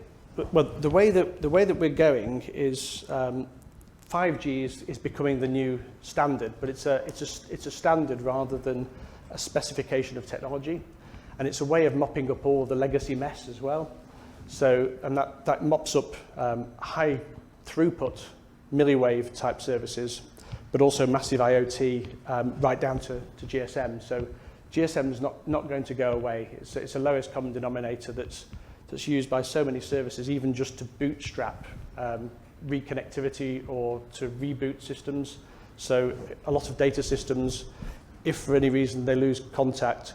well, the way that we're going is 5G is becoming the new standard, but it's a standard rather than a specification of technology, and it's a way of mopping up all the legacy mess as well. So, and that mops up high throughput milliwave type services, but also massive IoT right down to GSM. So GSM is not going to go away. It's a lowest common denominator that's used by so many services, even just to bootstrap reconnectivity or to reboot systems. So a lot of data systems, if for any reason they lose contact,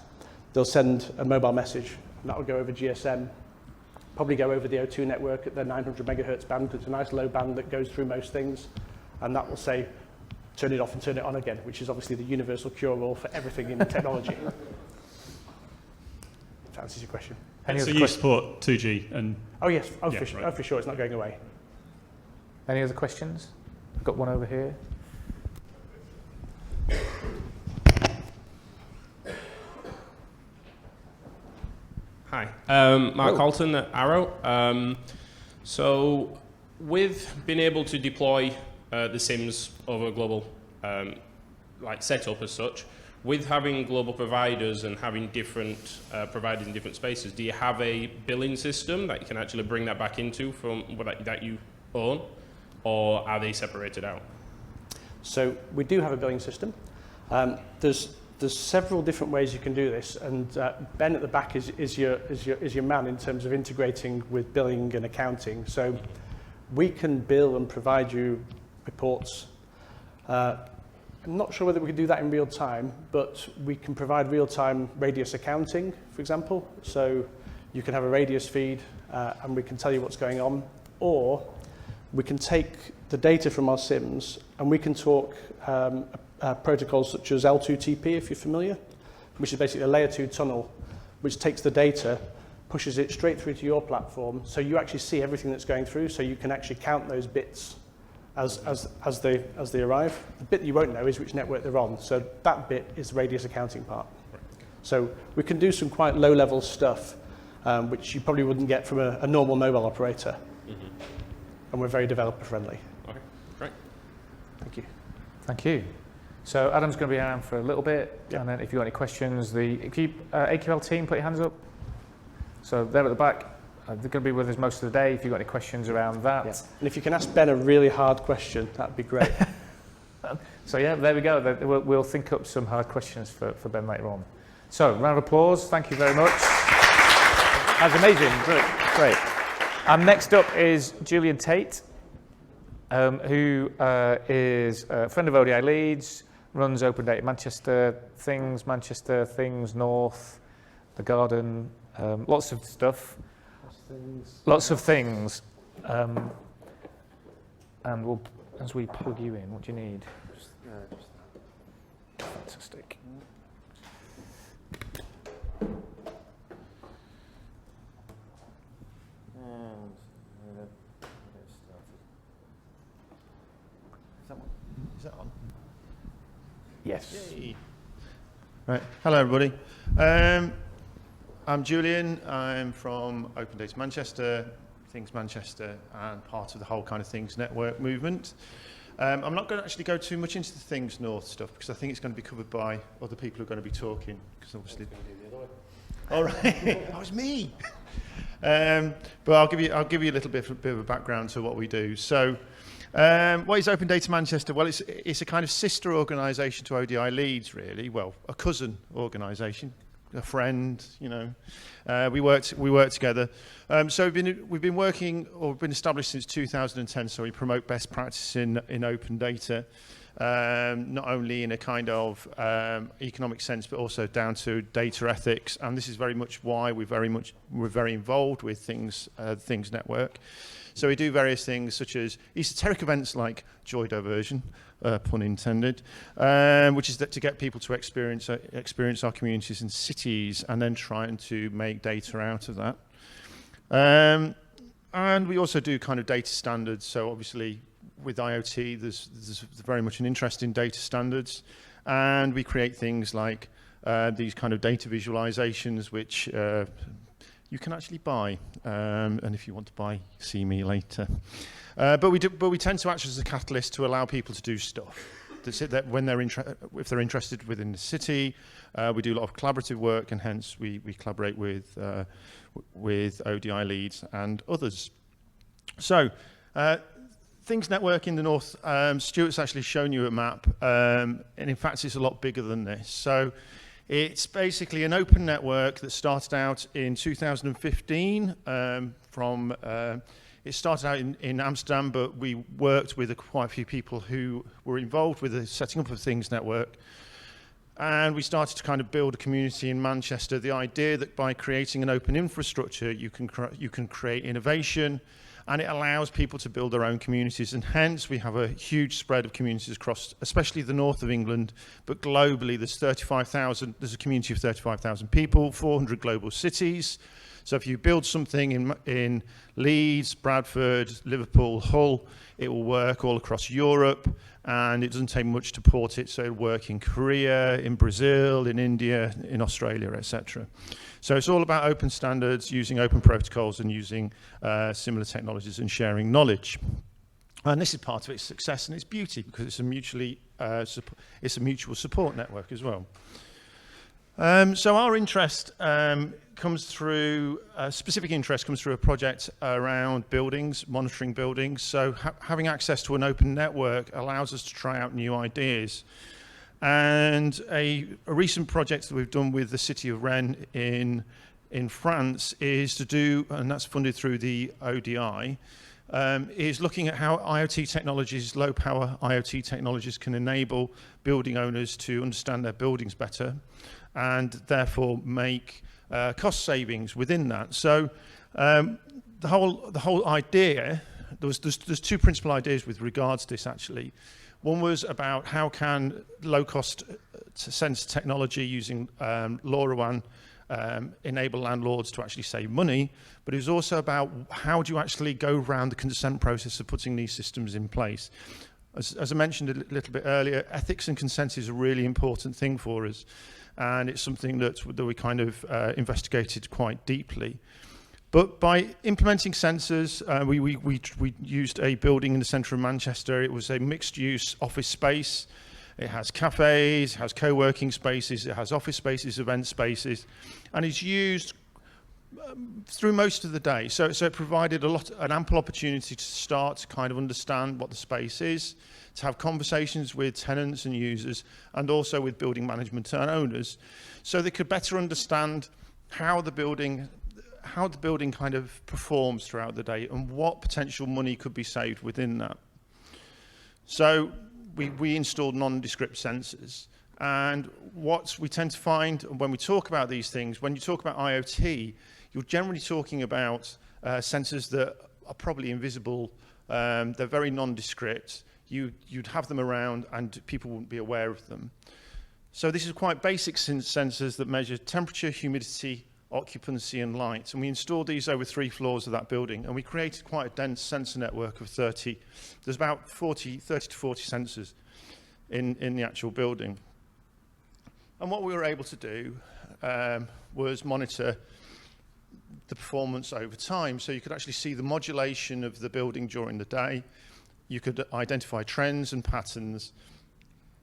they'll send a mobile message, and that will go over GSM, probably go over the O2 network at the 900 megahertz band. It's a nice low band that goes through most things, and that will say, turn it off and turn it on again, which is obviously the universal cure-all for everything in technology. If that answers your question. So you support 2G and... Oh yes, yeah, for sure, it's not going away. Any other questions? I've got one over here. Hi, Mark Halton at Arrow. So with being able to deploy the SIMs over a global setup as such, with having global providers and having different providers in different spaces, do you have a billing system that you can actually bring that back into from that you own, or are they separated out? So we do have a billing system. There's several different ways you can do this, and Ben at the back is your man in terms of integrating with billing and accounting. So we can bill and provide you reports. I'm not sure whether we can do that in real time, but we can provide real-time radius accounting, for example. So you can have a radius feed, and we can tell you what's going on, or we can take the data from our SIMs and we can talk protocols such as L2TP, if you're familiar, which is basically a layer 2 tunnel, which takes the data, pushes it straight through to your platform, so you actually see everything that's going through, so you can actually count those bits as they arrive. The bit that you won't know is which network they're on, so that bit is the radius accounting part. So we can do some quite low-level stuff, which you probably wouldn't get from a normal mobile operator. And we're very developer-friendly. Okay, great. Thank you. Thank you. So Adam's going to be around for a little bit, and then if you've got any questions, the AQL team, put your hands up. So they're at the back. They're going to be with us most of the day. If you've got any questions around that. Yeah. And if you can ask Ben a really hard question, that'd be great. So yeah, there we go. We'll think up some hard questions for Ben later on. So round of applause. Thank you very much. That's amazing. Great. And next up is Julian Tate, who is a friend of ODI Leeds, runs Open Data Manchester, Things North, The Garden, lots of stuff. Lots of things. And as we plug you in, what do you need? Fantastic. And get started. Is that on? Yes. Yay. Right. Hello, everybody. I'm Julian. I'm from Open Data Manchester, Things Manchester, and part of the whole kind of Things Network movement. I'm not going to actually go too much into the Things North stuff because I think it's going to be covered by other people who are going to be talking. Because obviously, all right, that was me. But I'll give you a little bit of a background to what we do. So, what is Open Data Manchester? Well, it's a kind of sister organisation to ODI Leeds, really. Well, a cousin organisation, a friend. You know, we work together. So we've been working, or been established since 2010. So we promote best practice in open data, not only in a kind of economic sense, but also down to data ethics. And this is very much why we're very involved with Things Network. So we do various things such as esoteric events like joy diversion, pun intended, which is to get people to experience our communities and cities, and then trying to make data out of that. And we also do kind of data standards. So obviously with IoT, there's very much an interest in data standards, and we create things like these kind of data visualizations, which you can actually buy, and if you want to buy, see me later. But we tend to act as a catalyst to allow people to do stuff. That when if they're interested within the city, we do a lot of collaborative work, and hence we collaborate with ODI Leeds and others. So, Things Network in the north. Stuart's actually shown you a map, and in fact, it's a lot bigger than this. So. It's basically an open network that started out in 2015 it started out in Amsterdam, but we worked with quite a few people who were involved with the setting up of Things Network. And we started to kind of build a community in Manchester. The idea that by creating an open infrastructure, you can create innovation, and it allows people to build their own communities. And hence, we have a huge spread of communities across, especially the north of England, but globally, there's a community of 35,000 people, 400 global cities. So if you build something in Leeds, Bradford, Liverpool, Hull, it will work all across Europe, and it doesn't take much to port it, so it'll work in Korea, in Brazil, in India, in Australia, etc. So it's all about open standards, using open protocols, and using similar technologies and sharing knowledge. And this is part of its success and its beauty, because it's a mutual support network as well. So our interest comes through, specific interest comes through a project around buildings, monitoring buildings. So having access to an open network allows us to try out new ideas. And a recent project that we've done with the city of Rennes in France is to do, and that's funded through the ODI, is looking at how IoT technologies, low power IoT technologies, can enable building owners to understand their buildings better, and therefore make cost savings within that. So the whole idea, there's two principal ideas with regards to this actually. One was about how can low-cost sensor technology using LoRaWAN enable landlords to actually save money, but it was also about how do you actually go around the consent process of putting these systems in place. As I mentioned a little bit earlier, ethics and consent is a really important thing for us, and it's something that we kind of investigated quite deeply. But by implementing sensors, we used a building in the centre of Manchester. It was a mixed-use office space. It has cafes, it has co-working spaces, it has office spaces, event spaces, and it's used through most of the day. So it provided an ample opportunity to start to kind of understand what the space is, to have conversations with tenants and users, and also with building management and owners, so they could better understand how the building kind of performs throughout the day and what potential money could be saved within that. So we installed nondescript sensors, and what we tend to find when we talk about these things, when you talk about IoT, you're generally talking about sensors that are probably invisible. They're very nondescript. you'd have them around and people wouldn't be aware of them. So this is quite basic sensors that measure temperature, humidity, occupancy and light. And we installed these over 3 floors of that building, and we created quite a dense sensor network of 30. There's about 30 to 40 sensors in the actual building. And what we were able to do was monitor the performance over time. So you could actually see the modulation of the building during the day. You could identify trends and patterns.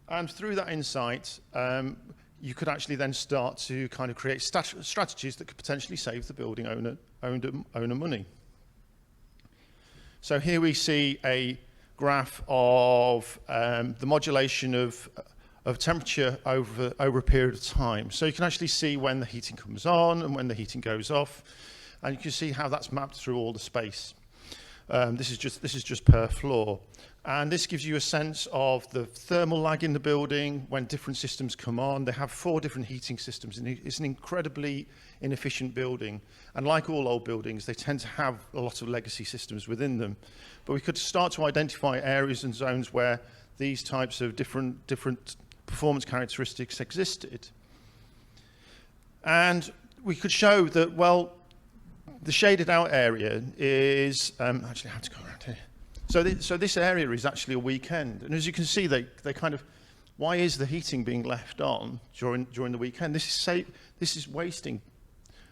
And through that insight, you could actually then start to kind of create strategies that could potentially save the building owner money. So here we see a graph of the modulation of temperature over a period of time. So you can actually see when the heating comes on and when the heating goes off, and you can see how that's mapped through all the space. This is just per floor. And this gives you a sense of the thermal lag in the building when different systems come on. They have 4 different heating systems, and it's an incredibly inefficient building. And like all old buildings, they tend to have a lot of legacy systems within them. But we could start to identify areas and zones where these types of different performance characteristics existed. And we could show that, well, the shaded out area is, actually I have to go around here. So this area is actually a weekend. And as you can see, they kind of, why is the heating being left on during the weekend? This is wasting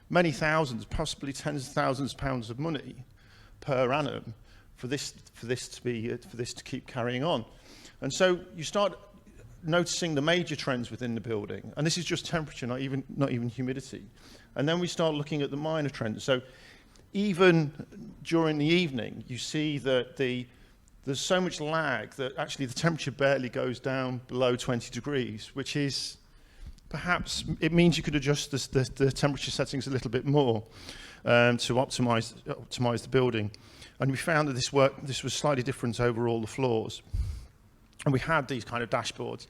many thousands, possibly tens of thousands of pounds of money per annum for this to keep carrying on. And so you start noticing the major trends within the building, and this is just temperature, not even humidity. And then we start looking at the minor trends. So even during the evening, you see that there's so much lag that actually the temperature barely goes down below 20 degrees, which is perhaps, it means you could adjust the temperature settings a little bit more to optimize the building. And we found that this was slightly different over all the floors. And we had these kind of dashboards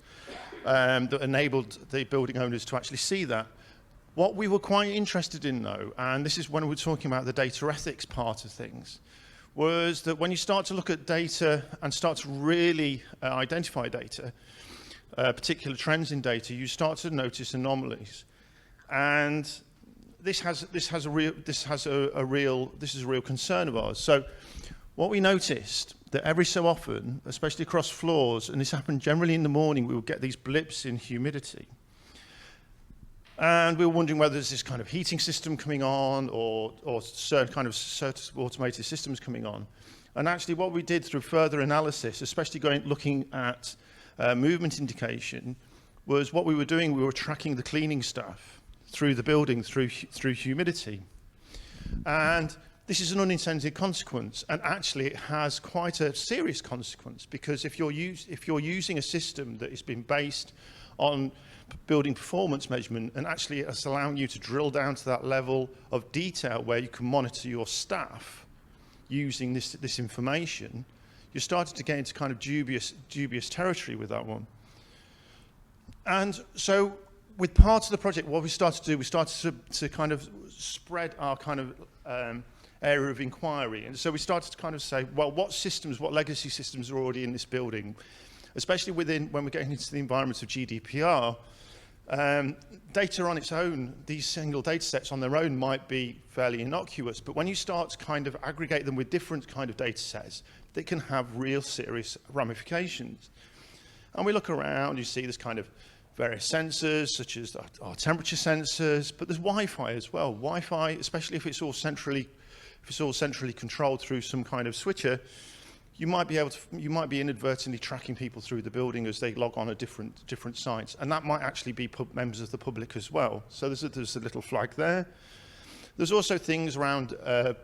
that enabled the building owners to actually see that. What we were quite interested in, though, and this is when we're talking about the data ethics part of things, was that when you start to look at data and start to really identify data, particular trends in data, you start to notice anomalies. And this is a real concern of ours. So what we noticed, that every so often, especially across floors, and this happened generally in the morning, we would get these blips in humidity. And we were wondering whether there's this kind of heating system coming on or certain automated systems coming on. And actually what we did through further analysis, especially looking at movement indication, was what we were doing, we were tracking the cleaning staff through the building through humidity. And this is an unintended consequence, and actually it has quite a serious consequence, because if you're using a system that has been based on building performance measurement, and actually it's allowing you to drill down to that level of detail where you can monitor your staff using this information, you're starting to get into kind of dubious territory with that one. And so with parts of the project, what we started to do, we started to kind of spread our kind of area of inquiry. And so we started to kind of say, well, what legacy systems are already in this building? Especially when we're getting into the environment of GDPR, data on its own, these single data sets on their own might be fairly innocuous, but when you start to kind of aggregate them with different kind of data sets, they can have real serious ramifications. And we look around, you see this kind of various sensors, such as our temperature sensors, but there's Wi-Fi as well. Wi-Fi, especially if it's all centrally controlled through some kind of switcher, you might be inadvertently tracking people through the building as they log on at different sites, and that might actually be members of the public as well. So there's a little flag there. There's also things around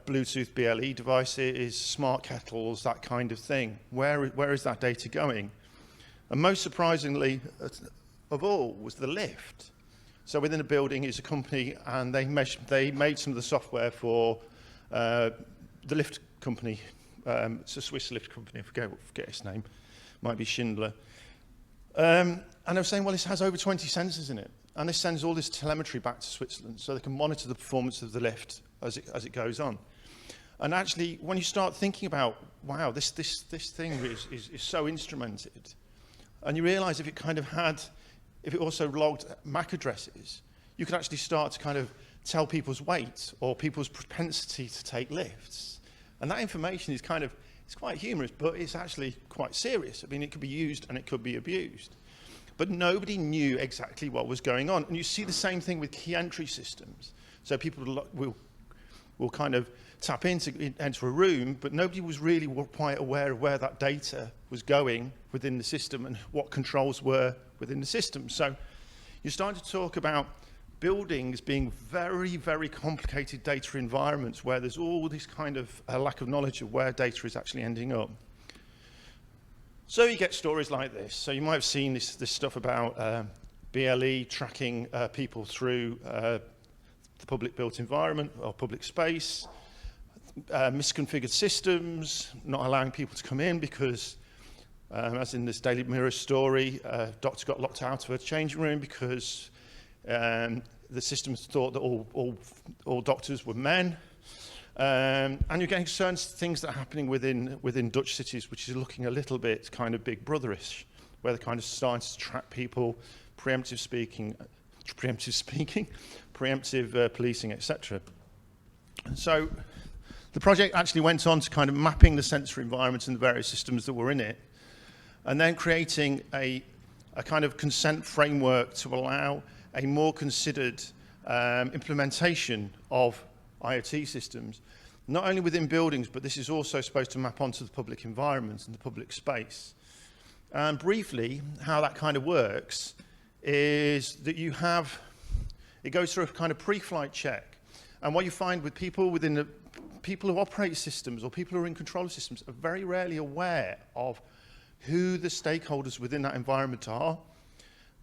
Bluetooth BLE devices, smart kettles, that kind of thing. Where is that data going? And most surprisingly of all was the lift. So within a building is a company, and they made some of the software for the lift company. It's a Swiss lift company, I forget its name, might be Schindler. And I was saying, well, this has over 20 sensors in it, and this sends all this telemetry back to Switzerland so they can monitor the performance of the lift as it goes on. And actually, when you start thinking about, wow, this thing is so instrumented, and you realize if it also logged MAC addresses, you could actually start to kind of tell people's weight or people's propensity to take lifts. And that information is it's quite humorous, but it's actually quite serious. I mean, it could be used and it could be abused. But nobody knew exactly what was going on. And you see the same thing with key entry systems. So people will kind of tap enter a room, but nobody was really quite aware of where that data was going within the system and what controls were within the system. So you're starting to talk about buildings being very, very complicated data environments where there's all this kind of lack of knowledge of where data is actually ending up. So you get stories like this. So you might have seen this stuff about BLE tracking people through the public built environment or public space, misconfigured systems, not allowing people to come in because, as in this Daily Mirror story, doctor got locked out of a changing room because the systems thought that all doctors were men. And you're getting certain things that are happening within Dutch cities, which is looking a little bit kind of Big Brotherish, where they're kind of starting to track people, preemptive policing, etc. So the project actually went on to kind of mapping the sensor environments and the various systems that were in it, and then creating a kind of consent framework to allow a more considered implementation of IoT systems, not only within buildings, but this is also supposed to map onto the public environment and the public space. And briefly, how that kind of works is that it goes through a kind of pre-flight check. And what you find with people who operate systems or people who are in control of systems are very rarely aware of who the stakeholders within that environment are.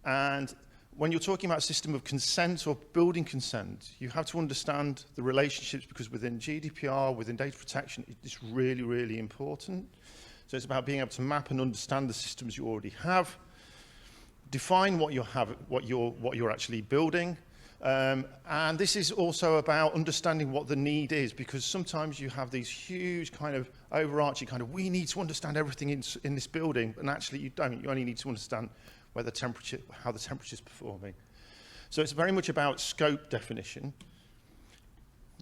And when you're talking about a system of consent or building consent, you have to understand the relationships, because within GDPR, within data protection, it's really, really important. So it's about being able to map and understand the systems you already have, define what you're actually building, and this is also about understanding what the need is, because sometimes you have these huge kind of overarching kind of, we need to understand everything in this building, and actually you don't. You only need to understand how the temperature is performing. So it's very much about scope definition.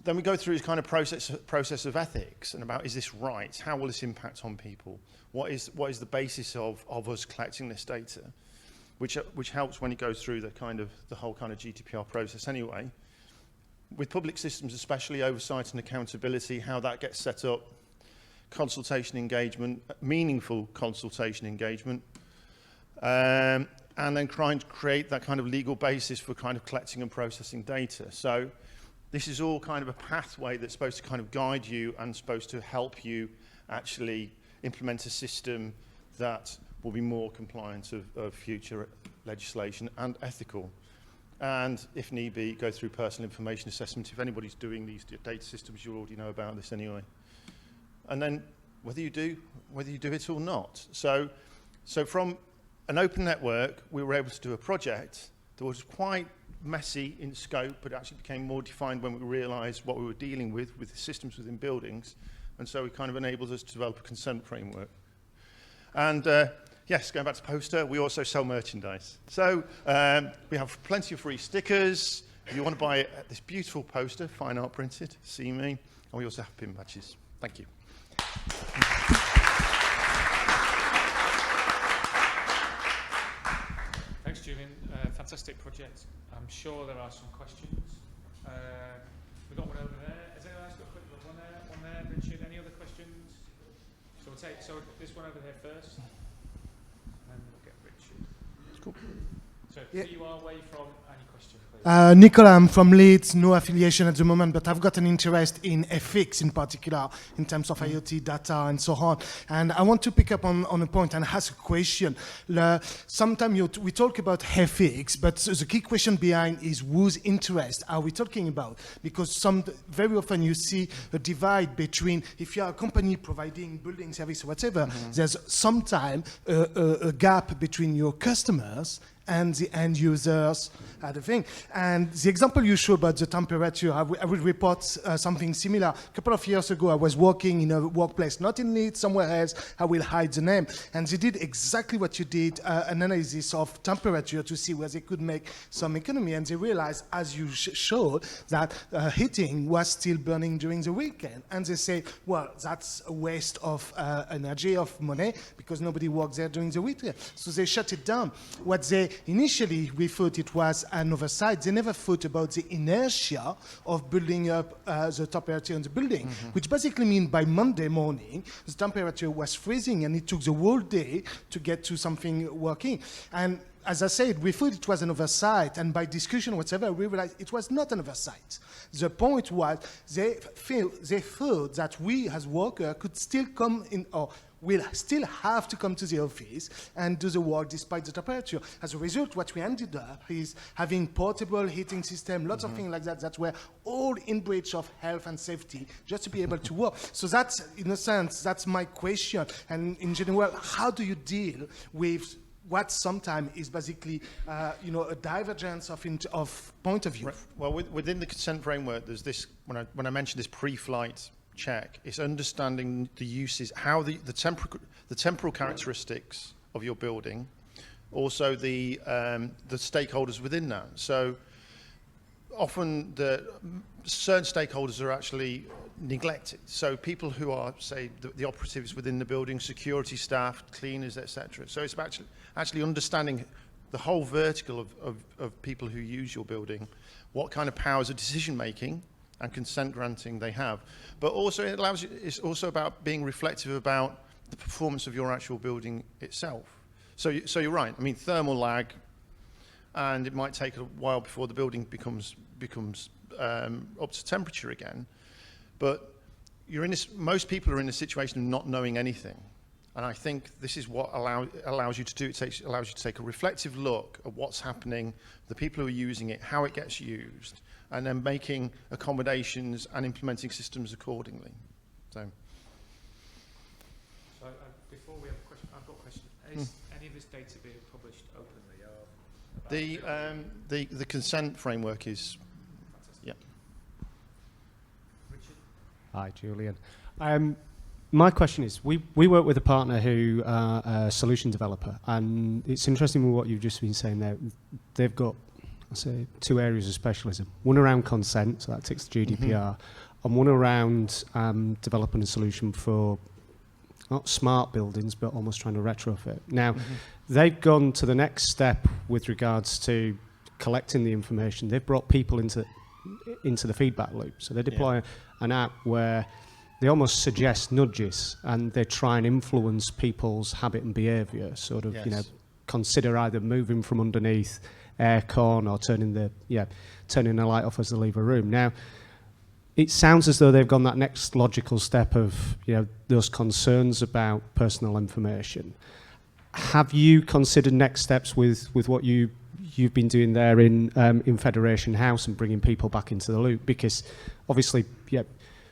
Then we go through this kind of process of ethics and about, is this right? How will this impact on people? What is the basis of us collecting this data? Which helps when it goes through the whole kind of GDPR process anyway. With public systems, especially oversight and accountability, how that gets set up, consultation engagement, meaningful consultation engagement, and then trying to create that kind of legal basis for kind of collecting and processing data. So this is all kind of a pathway that's supposed to kind of guide you and supposed to help you actually implement a system that will be more compliant of future legislation and ethical. And if need be, go through personal information assessment. If anybody's doing these data systems, you already know about this anyway. And then whether you do it or not. So from an open network, we were able to do a project that was quite messy in scope, but actually became more defined when we realized what we were dealing with the systems within buildings. And so it kind of enabled us to develop a consent framework. And yes, going back to poster, we also sell merchandise. So we have plenty of free stickers. If you want to buy this beautiful poster, fine art printed, see me. And we also have pin badges. Thank you. Thanks, Julian. Fantastic project. I'm sure there are some questions. We've got one over there. Has anyone else got a quick look? One there. Richard, any other questions? So we'll take this one over here first. And we'll get Richard. Cool. So who you are, where you from, any question, please? Nicola, I'm from Leeds, no affiliation at the moment, but I've got an interest in FX in particular, in terms of IoT data and so on. And I want to pick up on a point and ask a question. Sometimes we talk about FX, but the key question behind is whose interest are we talking about? Because very often you see a divide between, if you're a company providing building service or whatever, there's sometimes a gap between your customers and the end users the thing. And the example you showed about the temperature, I will report something similar. A couple of years ago, I was working in a workplace, not in Leeds, somewhere else. I will hide the name. And they did exactly what you did, an analysis of temperature to see where they could make some economy. And they realized, as you showed, that heating was still burning during the weekend. And they say, well, that's a waste of energy, of money, because nobody works there during the weekend. So they shut it down. What they initially, we thought it was an oversight. They never thought about the inertia of building up the temperature in the building, which basically means by Monday morning, the temperature was freezing and it took the whole day to get to something working. And as I said, we thought it was an oversight, and by discussion, whatever, we realized it was not an oversight. The point was they thought that we as workers could still come in, or will still have to come to the office and do the work despite the temperature. As a result, what we ended up is having portable heating system, lots of things like that, that were all in breach of health and safety, just to be able to work. So that's, in a sense, that's my question. And in general, how do you deal with what sometimes is basically, a divergence of point of view? Right. Well, within the consent framework, there's this, when I mentioned this pre-flight check, it's understanding the uses, how the temporal characteristics of your building, also the stakeholders within that. So often certain stakeholders are actually neglected. So people who are, say, the operatives within the building, security staff, cleaners, etc. So it's actually understanding the whole vertical of people who use your building, what kind of powers of decision making and consent granting they have. But also it allows you, it's also about being reflective about the performance of your actual building itself. So you're right. I mean, thermal lag, and it might take a while before the building becomes up to temperature again. But most people are in a situation of not knowing anything. And I think this is what allows you to do. It allows you to take a reflective look at what's happening, the people who are using it, how it gets used, and then making accommodations and implementing systems accordingly. So before we have a question, I've got a question. Is any of this data being published openly? The consent framework is, yeah. Richard? Hi, Julian. My question is, we work with a partner who are a solution developer, and it's interesting with what you've just been saying there. They've got, I say, two areas of specialism. One around consent, so that ticks the GDPR, and one around developing a solution for not smart buildings, but almost trying to retrofit. Now, they've gone to the next step with regards to collecting the information. They've brought people into the feedback loop. So they deploy an app where they almost suggest nudges, and they try and influence people's habit and behaviour, sort of, consider either moving from underneath aircon or turning the light off as they leave a room. Now, it sounds as though they've gone that next logical step of, those concerns about personal information. Have you considered next steps with what you've been doing there in Federation House and bringing people back into the loop? Because obviously,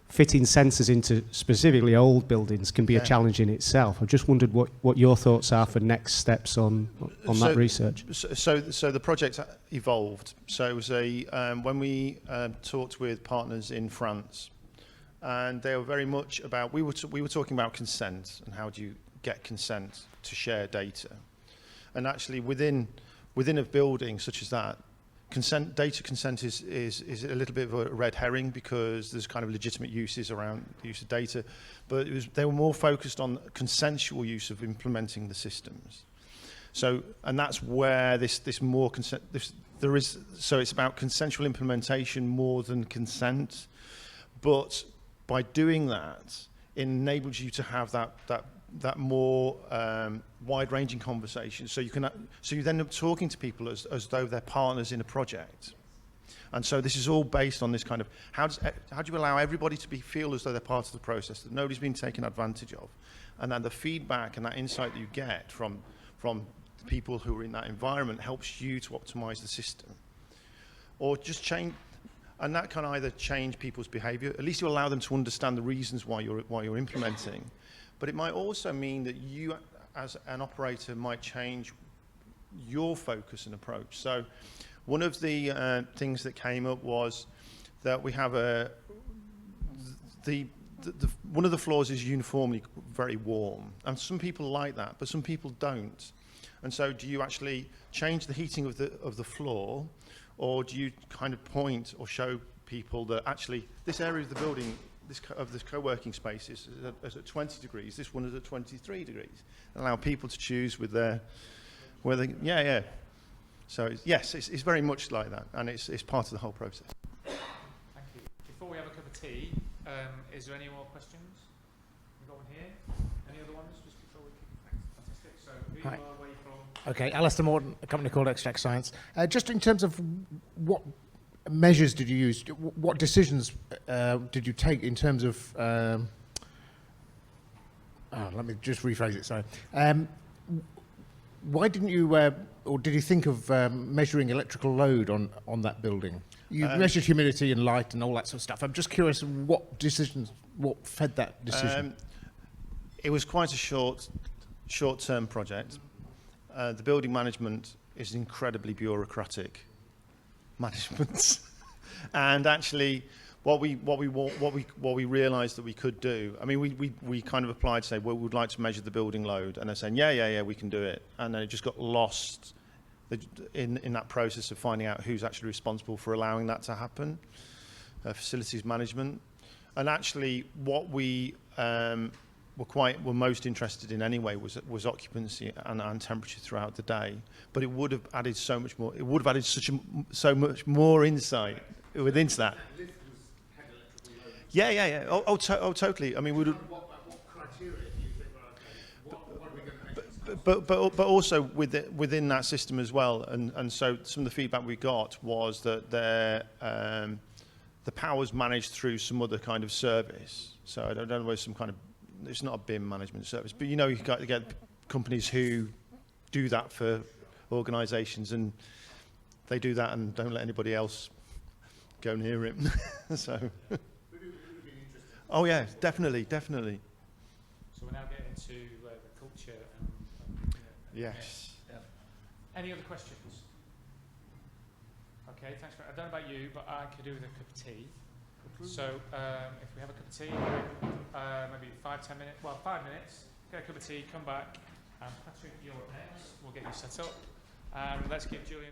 fitting sensors into specifically old buildings can be a challenge in itself. I just wondered what your thoughts are for next steps on that research. So the project evolved. So it was when we talked with partners in France, and they were very much about, we were talking about consent and how do you get consent to share data. And actually within a building such as that, data consent is a little bit of a red herring, because there's kind of legitimate uses around the use of data, but they were more focused on consensual use of implementing the systems. So, and that's where so it's about consensual implementation more than consent, but by doing that, it enables you to have that more wide-ranging conversation. So you then end up talking to people as though they're partners in a project. And so this is all based on this kind of, how do you allow everybody to feel as though they're part of the process, that nobody's been taken advantage of? And then the feedback and that insight that you get from the people who are in that environment helps you to optimize the system. Or just change, and that can either change people's behavior, at least you allow them to understand the reasons why you're implementing. But it might also mean that you, as an operator, might change your focus and approach. So one of the things that came up was that we have one of the floors is uniformly very warm, and some people like that, but some people don't. And so do you actually change the heating of the floor, or do you kind of point or show people that actually this area of the building, this co-working space is at 20 degrees, this one is at 23 degrees? Allow people to choose with their, yeah. So yes, it's very much like that, and it's part of the whole process. Thank you. Before we have a cup of tea, is there any more questions? We've got one here. Any other ones just before we kick? Fantastic. So who you are, where you from? Okay, Alistair Morton, a company called Extract Science. Just in terms of what measures did you use? What decisions did you take in terms of? Let me just rephrase it. Sorry. Why didn't you, or did you think of measuring electrical load on that building? You measured humidity and light and all that sort of stuff. I'm just curious what fed that decision? It was quite a short-term project. The building management is incredibly bureaucratic management, and actually, what we realised that we could do. I mean, we kind of applied to say, well, we'd like to measure the building load, and they're saying, yeah, we can do it, and then it just got lost in that process of finding out who's actually responsible for allowing that to happen, facilities management, and actually what we were most interested in anyway was occupancy and temperature throughout the day, but it would have added so much more. It would have added so much more insight within that. Yeah. Oh, totally. I mean, we would. What criteria do you think? What are we going to measure? But also within that system as well, and so some of the feedback we got was that the power's managed through some other kind of service. So I don't know whether some kind of, it's not a BIM management service, but you get companies who do that for organisations, and they do that and don't let anybody else go near it. So. Oh yeah, definitely. So we're now getting into the culture. Yes. Yeah. Any other questions? Okay, thanks. I don't know about you, but I could do with a cup of tea. So if we have a cup of tea, maybe 5 minutes, get a cup of tea, come back, and Patrick, you're up next. We'll get you set up, and let's give Julian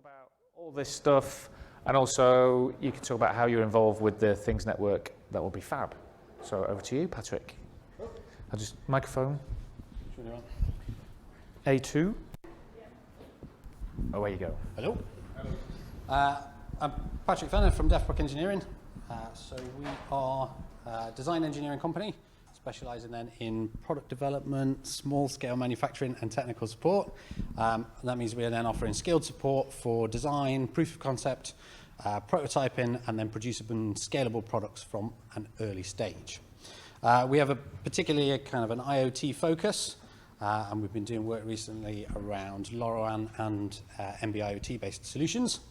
about all this stuff, and also you can talk about how you're involved with the Things Network. That will be fab. So over to you, Patrick. I'll just microphone. A2. Away you go. Hello. I'm Patrick Fenner from Defbrook Engineering. So we are a design engineering company specialising then in product development, small-scale manufacturing and technical support. And that means we are then offering skilled support for design, proof of concept, prototyping, and then producible and scalable products from an early stage. We have a particularly kind of an IoT focus, and we've been doing work recently around LoRaWAN and NB-IoT-based solutions.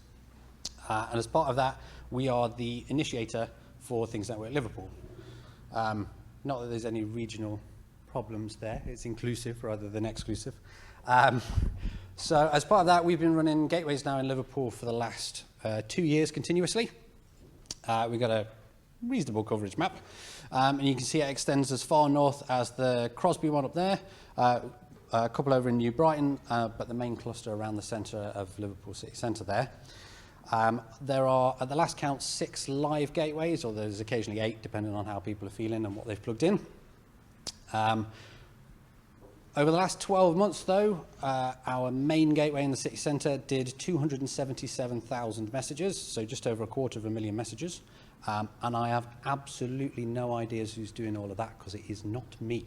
And as part of that, we are the initiator for Things Network Liverpool. Not that there's any regional problems there. It's inclusive rather than exclusive. So as part of that, we've been running gateways now in Liverpool for the last 2 years continuously. We've got a reasonable coverage map. And you can see it extends as far north as the Crosby one up there, a couple over in New Brighton, but the main cluster around the centre of Liverpool city centre there. There are, at the last count, 6 live gateways, or there's occasionally 8, depending on how people are feeling and what they've plugged in. Over the last 12 months, though, our main gateway in the city centre did 277,000 messages, so just over 250,000 messages. And I have absolutely no ideas who's doing all of that, because it is not me.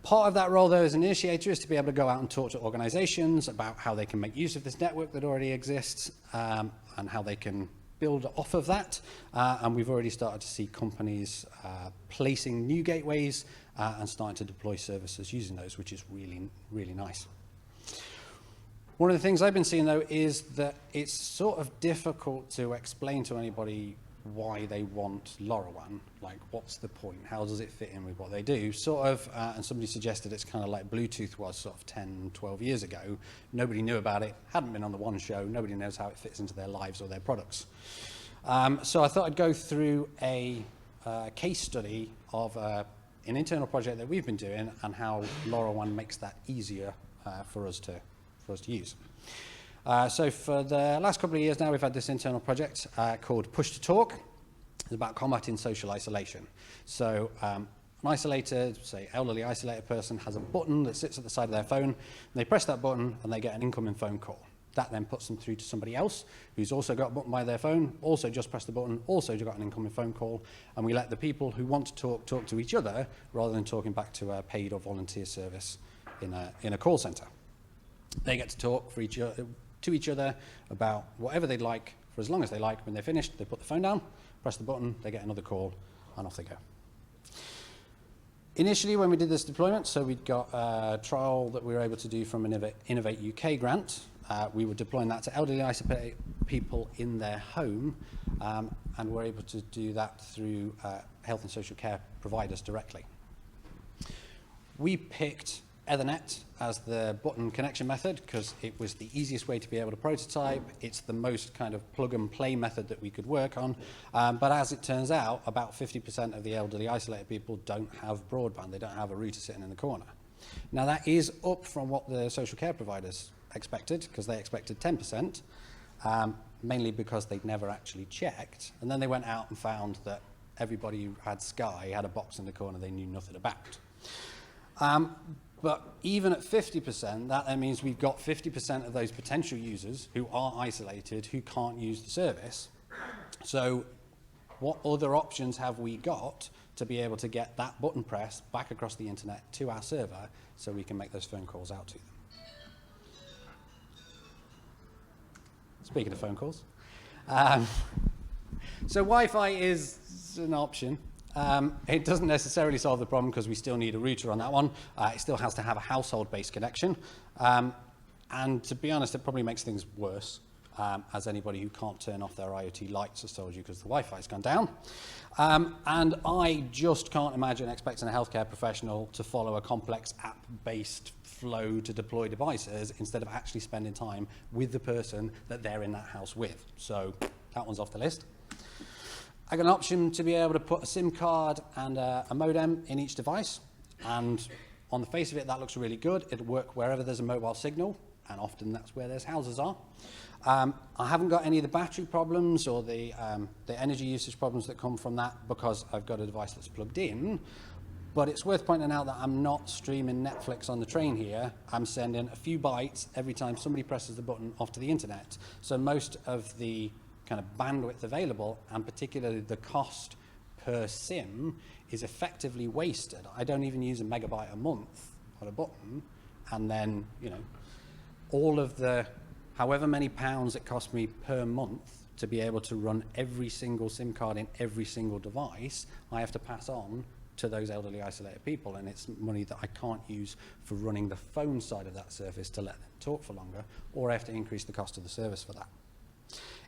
Part of that role, though, as an initiator is to be able to go out and talk to organisations about how they can make use of this network that already exists, and how they can build off of that. And we've already started to see companies placing new gateways and starting to deploy services using those, which is really, really nice. One of the things I've been seeing, though, is that it's sort of difficult to explain to anybody why they want LoRaWAN. Like, what's the point? How does it fit in with what they do? Sort of, and somebody suggested it's kind of like Bluetooth was sort of 10, 12 years ago. Nobody knew about it, hadn't been on the one show, nobody knows how it fits into their lives or their products. So I thought I'd go through a case study of an internal project that we've been doing and how LoRaWAN makes that easier for us to use. So for the last couple of years now, we've had this internal project called Push to Talk. It's about combating social isolation. So an isolated, say elderly isolated person has a button that sits at the side of their phone, and they press that button and they get an incoming phone call. That then puts them through to somebody else who's also got a button by their phone, also just pressed the button, also got an incoming phone call, and we let the people who want to talk to each other rather than talking back to a paid or volunteer service in a call centre. They get to talk to each other about whatever they'd like for as long as they like. When they're finished, they put the phone down, press the button, they get another call, and off they go. Initially, when we did this deployment, so we'd got a trial that we were able to do from an Innovate UK grant. We were deploying that to elderly isolated people in their home, and we're able to do that through health and social care providers directly. We picked Ethernet as the button connection method because it was the easiest way to be able to prototype. It's the most kind of plug and play method that we could work on. But as it turns out, about 50% of the elderly isolated people don't have broadband. They don't have a router sitting in the corner. Now that is up from what the social care providers expected, because they expected 10%, mainly because they'd never actually checked. And then they went out and found that everybody who had Sky had a box in the corner they knew nothing about. But even at 50%, that then means we've got 50% of those potential users who are isolated, who can't use the service. So what other options have we got to be able to get that button press back across the internet to our server so we can make those phone calls out to them? Speaking of phone calls. So Wi-Fi is an option. It doesn't necessarily solve the problem because we still need a router on that one. It still has to have a household-based connection. And to be honest, it probably makes things worse, as anybody who can't turn off their IoT lights has told you because the Wi-Fi's gone down. And I just can't imagine expecting a healthcare professional to follow a complex app-based flow to deploy devices instead of actually spending time with the person that they're in that house with. So that one's off the list. I got an option to be able to put a SIM card and a modem in each device, and on the face of it that looks really good. It'll work wherever there's a mobile signal, and often that's where those houses are. I haven't got any of the battery problems or the energy usage problems that come from that because I've got a device that's plugged in. But it's worth pointing out that I'm not streaming Netflix on the train here. I'm sending a few bytes every time somebody presses the button off to the internet. So most of the kind of bandwidth available, and particularly the cost per SIM, is effectively wasted. I don't even use a megabyte a month on a button, and then, you know, all of the however many pounds it costs me per month to be able to run every single SIM card in every single device, I have to pass on to those elderly isolated people, and it's money that I can't use for running the phone side of that service to let them talk for longer, or I have to increase the cost of the service for that.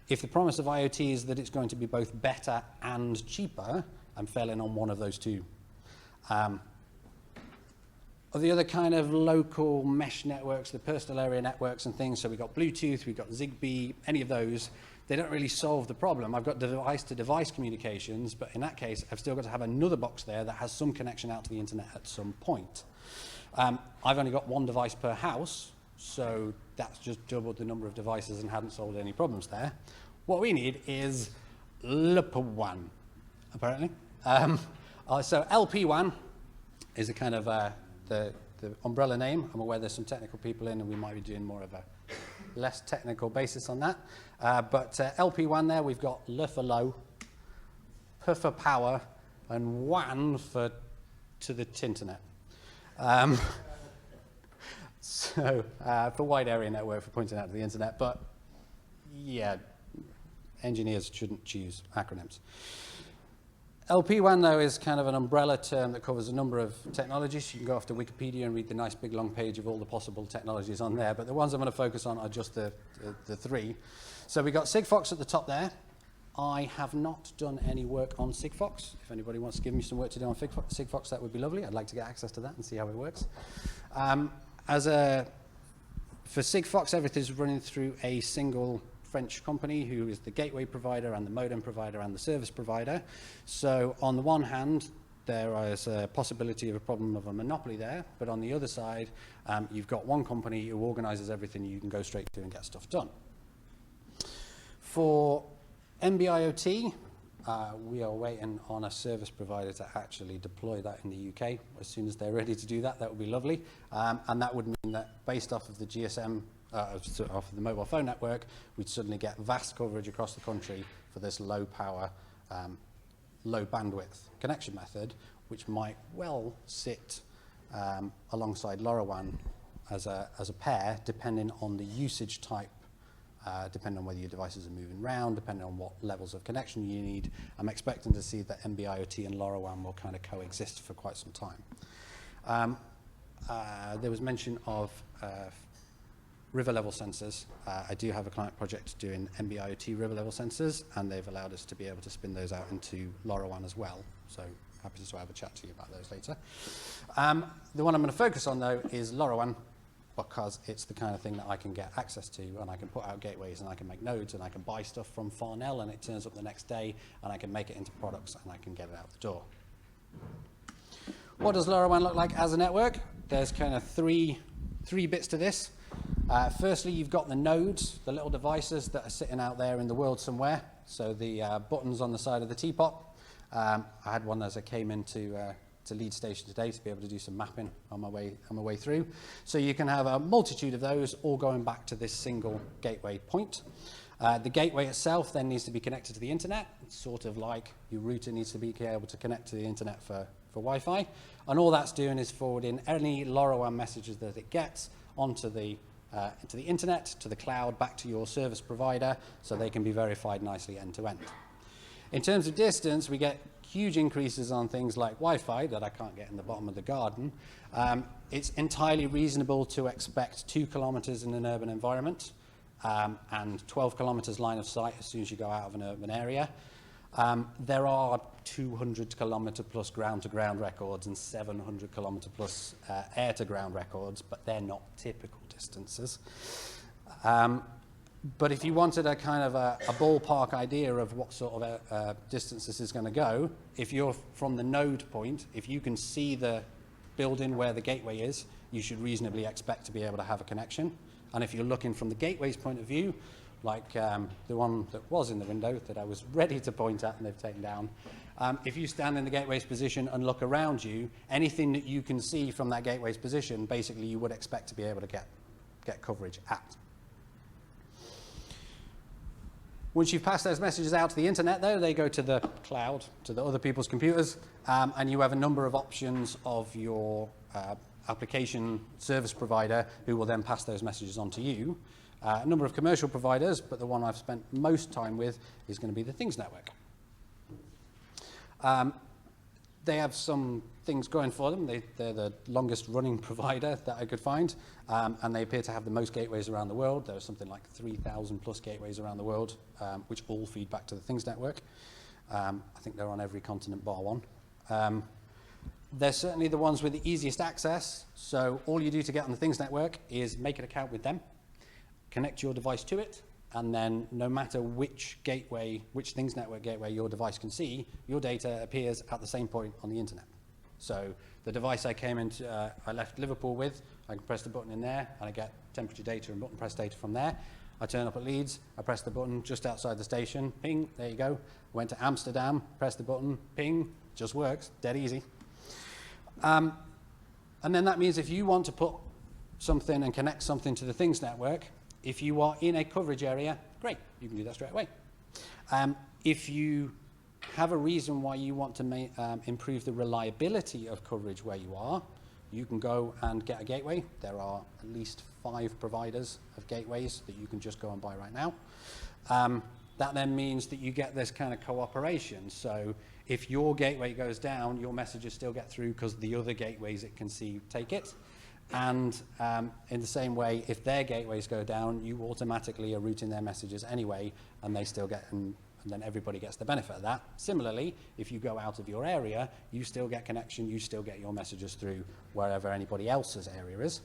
If the promise of IoT is that it's going to be both better and cheaper, I'm failing on one of those two. The other kind of local mesh networks, the personal area networks and things, so we've got Bluetooth, we've got Zigbee, any of those, they don't really solve the problem. I've got device-to-device communications, but in that case, I've still got to have another box there that has some connection out to the internet at some point. I've only got one device per house, so that's just doubled the number of devices and hadn't solved any problems there. What we need is LP1, apparently. So LP1 is a kind of the umbrella name. I'm aware there's some technical people in, and we might be doing more of a less technical basis on that. But LP1 there, we've got L for low, P for power, and WAN for to the tinternet. So for wide area network, for pointing out to the internet, but yeah, engineers shouldn't choose acronyms. LP1, though, is kind of an umbrella term that covers a number of technologies. You can go off to Wikipedia and read the nice big long page of all the possible technologies on there, but the ones I'm going to focus on are just the three. So we've got Sigfox at the top there. I have not done any work on Sigfox. If anybody wants to give me some work to do on Sigfox, that would be lovely. I'd like to get access to that and see how it works. For Sigfox, everything's running through a single French company who is the gateway provider and the modem provider and the service provider. So on the one hand, there is a possibility of a problem of a monopoly there, but on the other side, you've got one company who organizes everything you can go straight to and get stuff done. For NB-IoT, we are waiting on a service provider to actually deploy that in the UK. As soon as they're ready to do that, that would be lovely. And that would mean that based off of the GSM, off of the mobile phone network, we'd suddenly get vast coverage across the country for this low power, low bandwidth connection method, which might well sit alongside LoRaWAN as a pair, depending on the usage type, depending on whether your devices are moving around, depending on what levels of connection you need. I'm expecting to see that NB-IoT and LoRaWAN will kind of coexist for quite some time. There was mention of river level sensors. I do have a client project doing NB-IoT river level sensors, and they've allowed us to be able to spin those out into LoRaWAN as well. So happy to have a chat to you about those later. The one I'm going to focus on, though, is LoRaWAN, because it's the kind of thing that I can get access to, and I can put out gateways, and I can make nodes, and I can buy stuff from Farnell, and it turns up the next day, and I can make it into products, and I can get it out the door. What does LoRaWAN look like as a network? There's kind of three bits to this. Firstly, you've got the nodes, the little devices that are sitting out there in the world somewhere. So the buttons on the side of the teapot. I had one as I came into Leeds Station today to be able to do some mapping on my way through. So you can have a multitude of those all going back to this single gateway point. The gateway itself then needs to be connected to the internet. It's sort of like your router needs to be able to connect to the internet for Wi-Fi. And all that's doing is forwarding any LoRaWAN messages that it gets onto the into the internet, to the cloud, back to your service provider, so they can be verified nicely end to end. In terms of distance, we get huge increases on things like Wi-Fi that I can't get in the bottom of the garden. It's entirely reasonable to expect 2 kilometers in an urban environment and 12 kilometers line of sight as soon as you go out of an urban area. There are 200 kilometer plus ground-to-ground records and 700 kilometer plus air-to-ground records, but they're not typical distances. But if you wanted a kind of a ballpark idea of what sort of distance this is going to go, if you're from the node point, if you can see the building where the gateway is, you should reasonably expect to be able to have a connection. And if you're looking from the gateway's point of view, like the one that was in the window that I was ready to point at and they've taken down, if you stand in the gateway's position and look around you, anything that you can see from that gateway's position, basically you would expect to be able to get coverage at. Once you've passed those messages out to the internet, though, they go to the cloud, to the other people's computers, and you have a number of options of your application service provider who will then pass those messages on to you. A number of commercial providers, but the one I've spent most time with is going to be the Things Network. They have some things going for them. They're the longest running provider that I could find, and they appear to have the most gateways around the world. There are something like 3,000 plus gateways around the world, which all feed back to the Things Network. I think they're on every continent bar one. They're certainly the ones with the easiest access, so all you do to get on the Things Network is make an account with them, connect your device to it, and then no matter which gateway, which Things Network gateway your device can see, your data appears at the same point on the internet. So the device I came into, I left Liverpool with, I can press the button in there and I get temperature data and button press data from there. I turn up at Leeds, I press the button just outside the station, ping, there you go. Went to Amsterdam, press the button, ping, just works, dead easy. And then that means if you want to put something and connect something to the Things Network, if you are in a coverage area, great, you can do that straight away. If you have a reason why you want to improve the reliability of coverage where you are, you can go and get a gateway. There are at least 5 providers of gateways that you can just go and buy right now. That then means that you get this kind of cooperation. So if your gateway goes down, your messages still get through because the other gateways it can see take it. And in the same way, if their gateways go down, you automatically are routing their messages anyway, and they still get, and then everybody gets the benefit of that. Similarly, if you go out of your area, you still get connection, you still get your messages through wherever anybody else's area is.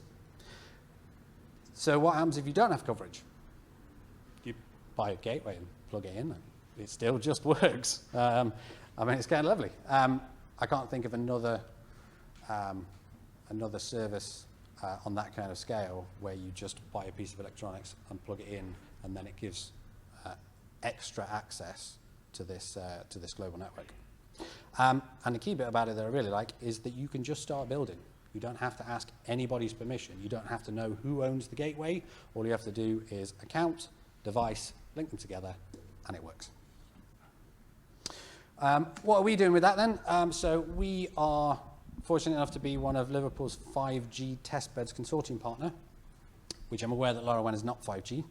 So what happens if you don't have coverage? You buy a gateway and plug it in, and it still just works. I mean, it's kind of lovely. I can't think of another service on that kind of scale where you just buy a piece of electronics and plug it in, and then it gives extra access to this global network. And the key bit about it that I really like is that you can just start building. You don't have to ask anybody's permission. You don't have to know who owns the gateway. All you have to do is account, device, link them together, and it works. What are we doing with that then? So we are fortunate enough to be one of Liverpool's 5G testbeds consortium partner, which I'm aware that LoRaWAN is not 5G,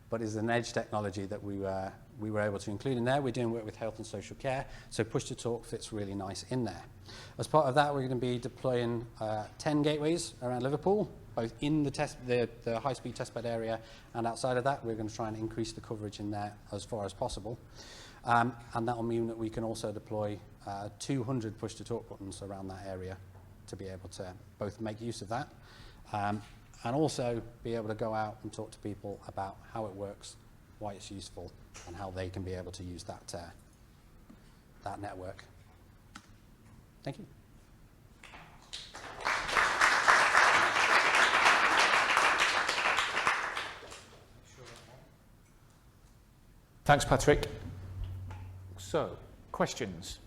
but is an edge technology that we were able to include in there. We're doing work with health and social care, so push-to-talk fits really nice in there. As part of that, we're going to be deploying 10 gateways around Liverpool, both in the high-speed testbed area and outside of that. We're going to try and increase the coverage in there as far as possible. And that will mean that we can also deploy 200 push-to-talk buttons around that area to be able to both make use of that and also be able to go out and talk to people about how it works, why it's useful, and how they can be able to use that network. Thank you. Thanks, Patrick. So, questions?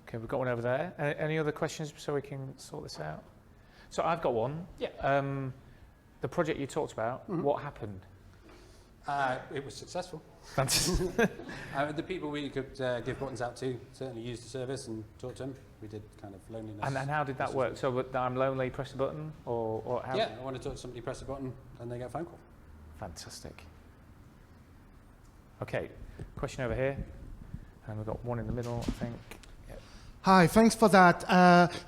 Okay, we've got one over there. Any other questions so we can sort this out? So I've got one. Yeah. The project you talked about, what happened? It was successful. Fantastic. The people we could give buttons out to certainly used the service and talked to them. We did kind of loneliness. And how did that work? So I'm lonely, press the button? Or how? Yeah, I want to talk to somebody, press the button, and they get a phone call. Fantastic. Okay, question over here. And we've got one in the middle, I think. Yep. Hi, thanks for that.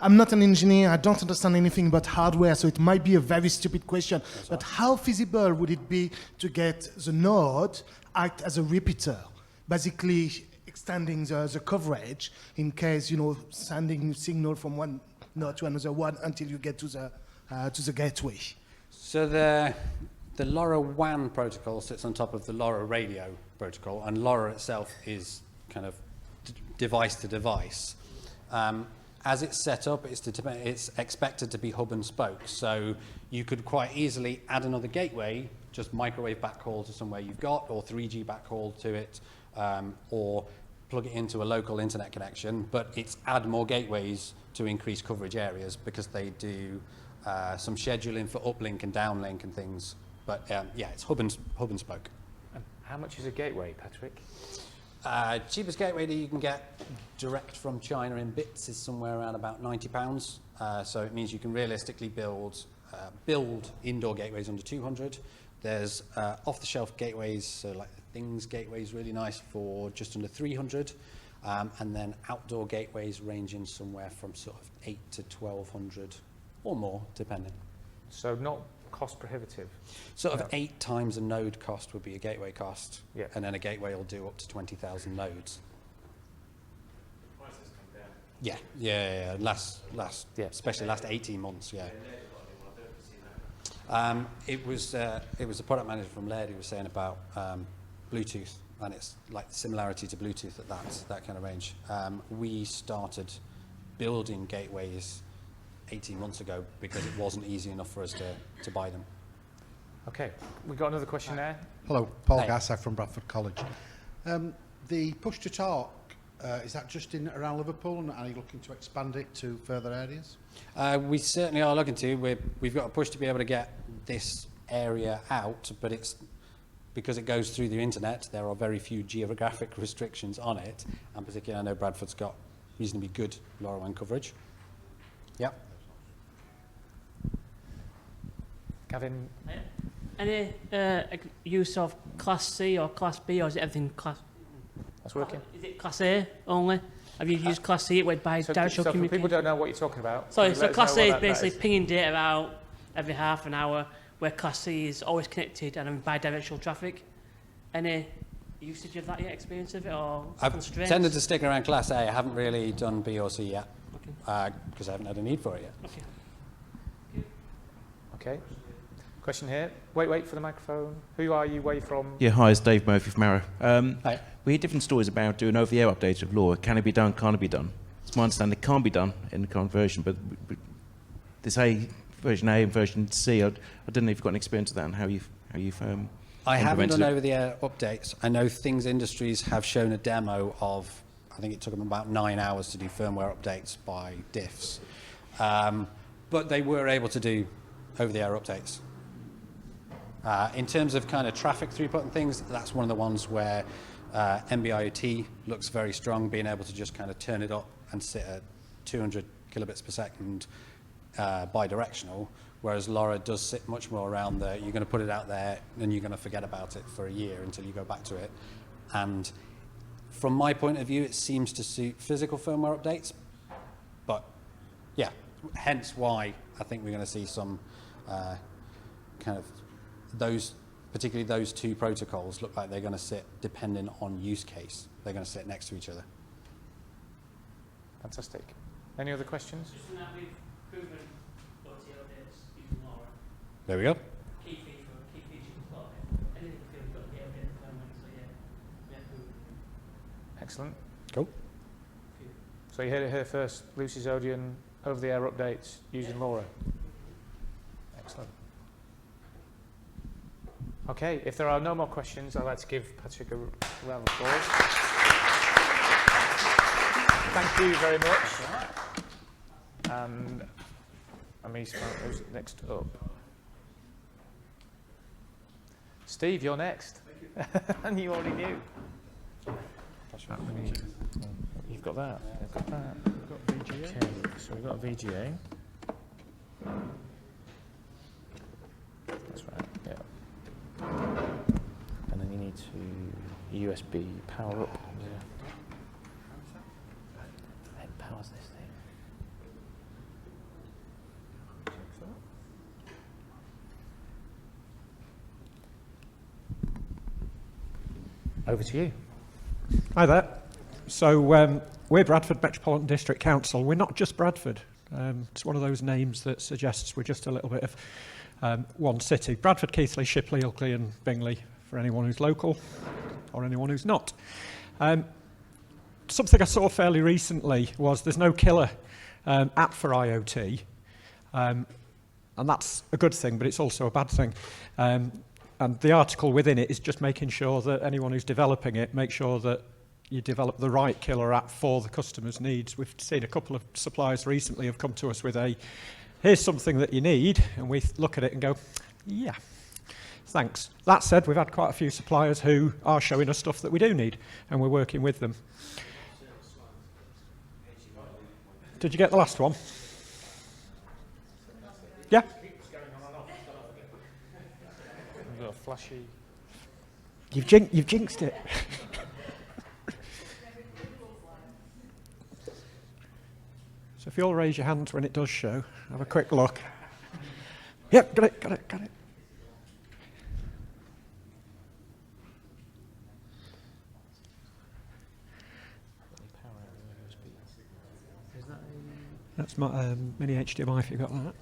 I'm not an engineer. I don't understand anything about hardware, so it might be a very stupid question. But how feasible would it be to get the node act as a repeater, basically extending the coverage in case, sending signal from one node to another one until you get to the gateway? So the LoRaWAN protocol sits on top of the LoRa radio protocol, and LoRa itself is kind of device to device. As it's set up, it's expected to be hub and spoke. So you could quite easily add another gateway, just microwave backhaul to somewhere you've got, or 3G backhaul to it, or plug it into a local internet connection. But it's add more gateways to increase coverage areas because they do some scheduling for uplink and downlink and things. But yeah, it's hub and spoke. And how much is a gateway, Patrick? Cheapest gateway that you can get direct from China in bits is somewhere around about £90. So it means you can realistically build indoor gateways under 200. There's off-the-shelf gateways, so like the Things gateway is really nice for just under 300. And then outdoor gateways ranging somewhere from sort of 8 to 1200 or more, depending. So not cost prohibitive? Sort of 8 times a node cost would be a gateway cost. Yeah. And then a gateway will do up to 20,000 nodes. Prices come down. Yeah. Especially last 18 months, yeah. It was the product manager from Laird who was saying about Bluetooth, and it's like similarity to Bluetooth at that kind of range. We started building gateways 18 months ago because it wasn't easy enough for us to buy them. Okay, we got another question there. Hello, Paul Hey. Gasser from Bradford College. The push to talk, is that just in around Liverpool, and are you looking to expand it to further areas? We certainly are looking to. We've got a push to be able to get this area out, but it's because it goes through the internet, there are very few geographic restrictions on it, and particularly I know Bradford's got reasonably good LoRaWAN coverage. Yep. Gavin? Any use of Class C or Class B, or is it everything Class... That's working. Is it Class A only? Have you used Class C by directional So for communication? people who don't know what you're talking about... Sorry, can you so let us Class know A what is that basically pinging data out every half an hour, where Class C is always connected and bi-directional traffic. Any usage of that yet, experience of it, or I've constraints? tended to stick around Class A. I haven't really done B or C yet, because I haven't had a need for it yet. Okay. Okay. Question here. Wait for the microphone. Who are you? Where are you from? Yeah, hi, it's Dave Murphy from Arrow. Hi. We hear different stories about doing over-the-air updates of law. Can it be done? Can't it be done? It's my understanding it can't be done in the current version, but this version A and version C, I don't know if you've got an experience of that and how you've I haven't implemented done it. over-the-air updates. I know Things Industries have shown a demo of, I think it took them about 9 hours to do firmware updates by diffs. But they were able to do over-the-air updates. In terms of kind of traffic throughput and things, that's one of the ones where NB-IoT looks very strong, being able to just kind of turn it up and sit at 200 kilobits per second bi-directional, whereas LoRa does sit much more around there. You're going to put it out there and you're going to forget about it for a year until you go back to it. And from my point of view, it seems to suit physical firmware updates. But yeah, hence why I think we're going to see some kind of particularly those two protocols look like they're going to sit, depending on use case, they're going to sit next to each other. Fantastic. Any other questions? Just in that we've proven ODI updates using LoRa. There we go. Key feature as well. Anything you feel you've got the update firmware, so yeah, proven. Excellent. Cool. So you heard it here first. Lucy Zodian, over-the-air updates using LoRa. Excellent. Okay, if there are no more questions, I'd like to give Patrick a round of applause. Thank you very much. And Amis, who's next up? Steve, you're next. And you already knew. You've got that. You've got that. We've got VGA. Okay, so we've got a VGA. That's right, yeah. And then you need to USB power up. Yeah. It powers this thing. Over to you. Hi there. So we're Bradford Metropolitan District Council. We're not just Bradford. It's one of those names that suggests we're just a little bit of one city. Bradford, Keighley, Shipley, Ilkley and Bingley for anyone who's local or anyone who's not. Something I saw fairly recently was there's no killer app for IoT. And that's a good thing, but it's also a bad thing. And the article within it is just making sure that anyone who's developing it, make sure that you develop the right killer app for the customer's needs. We've seen a couple of suppliers recently have come to us with here's something that you need, and we look at it and go, yeah, thanks. That said, we've had quite a few suppliers who are showing us stuff that we do need, and we're working with them. Did you get the last one? Yeah? Got a flashy. You've jinxed it. So if you all raise your hands when it does show, have a quick look. Yep, got it. That's my mini HDMI if you got that.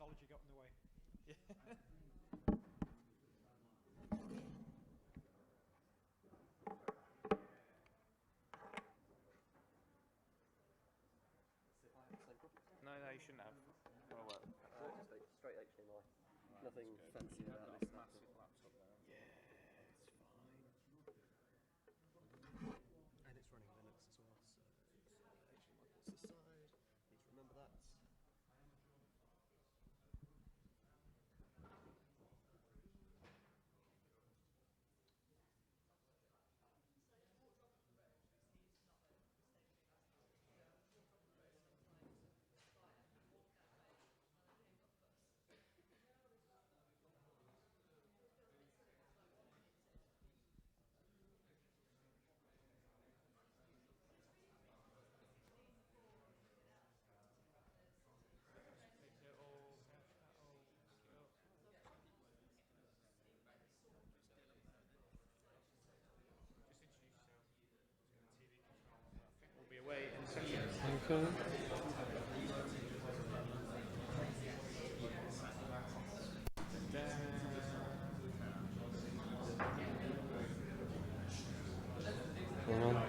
Technology got in the way. No, you shouldn't have. Oh, well. Straight HDMI. Nothing fancy about this. Massive laptop there. Yeah, it's fine. And it's running Linux as well, so HDMI ports this side. Need to remember that. Okay. Hang on.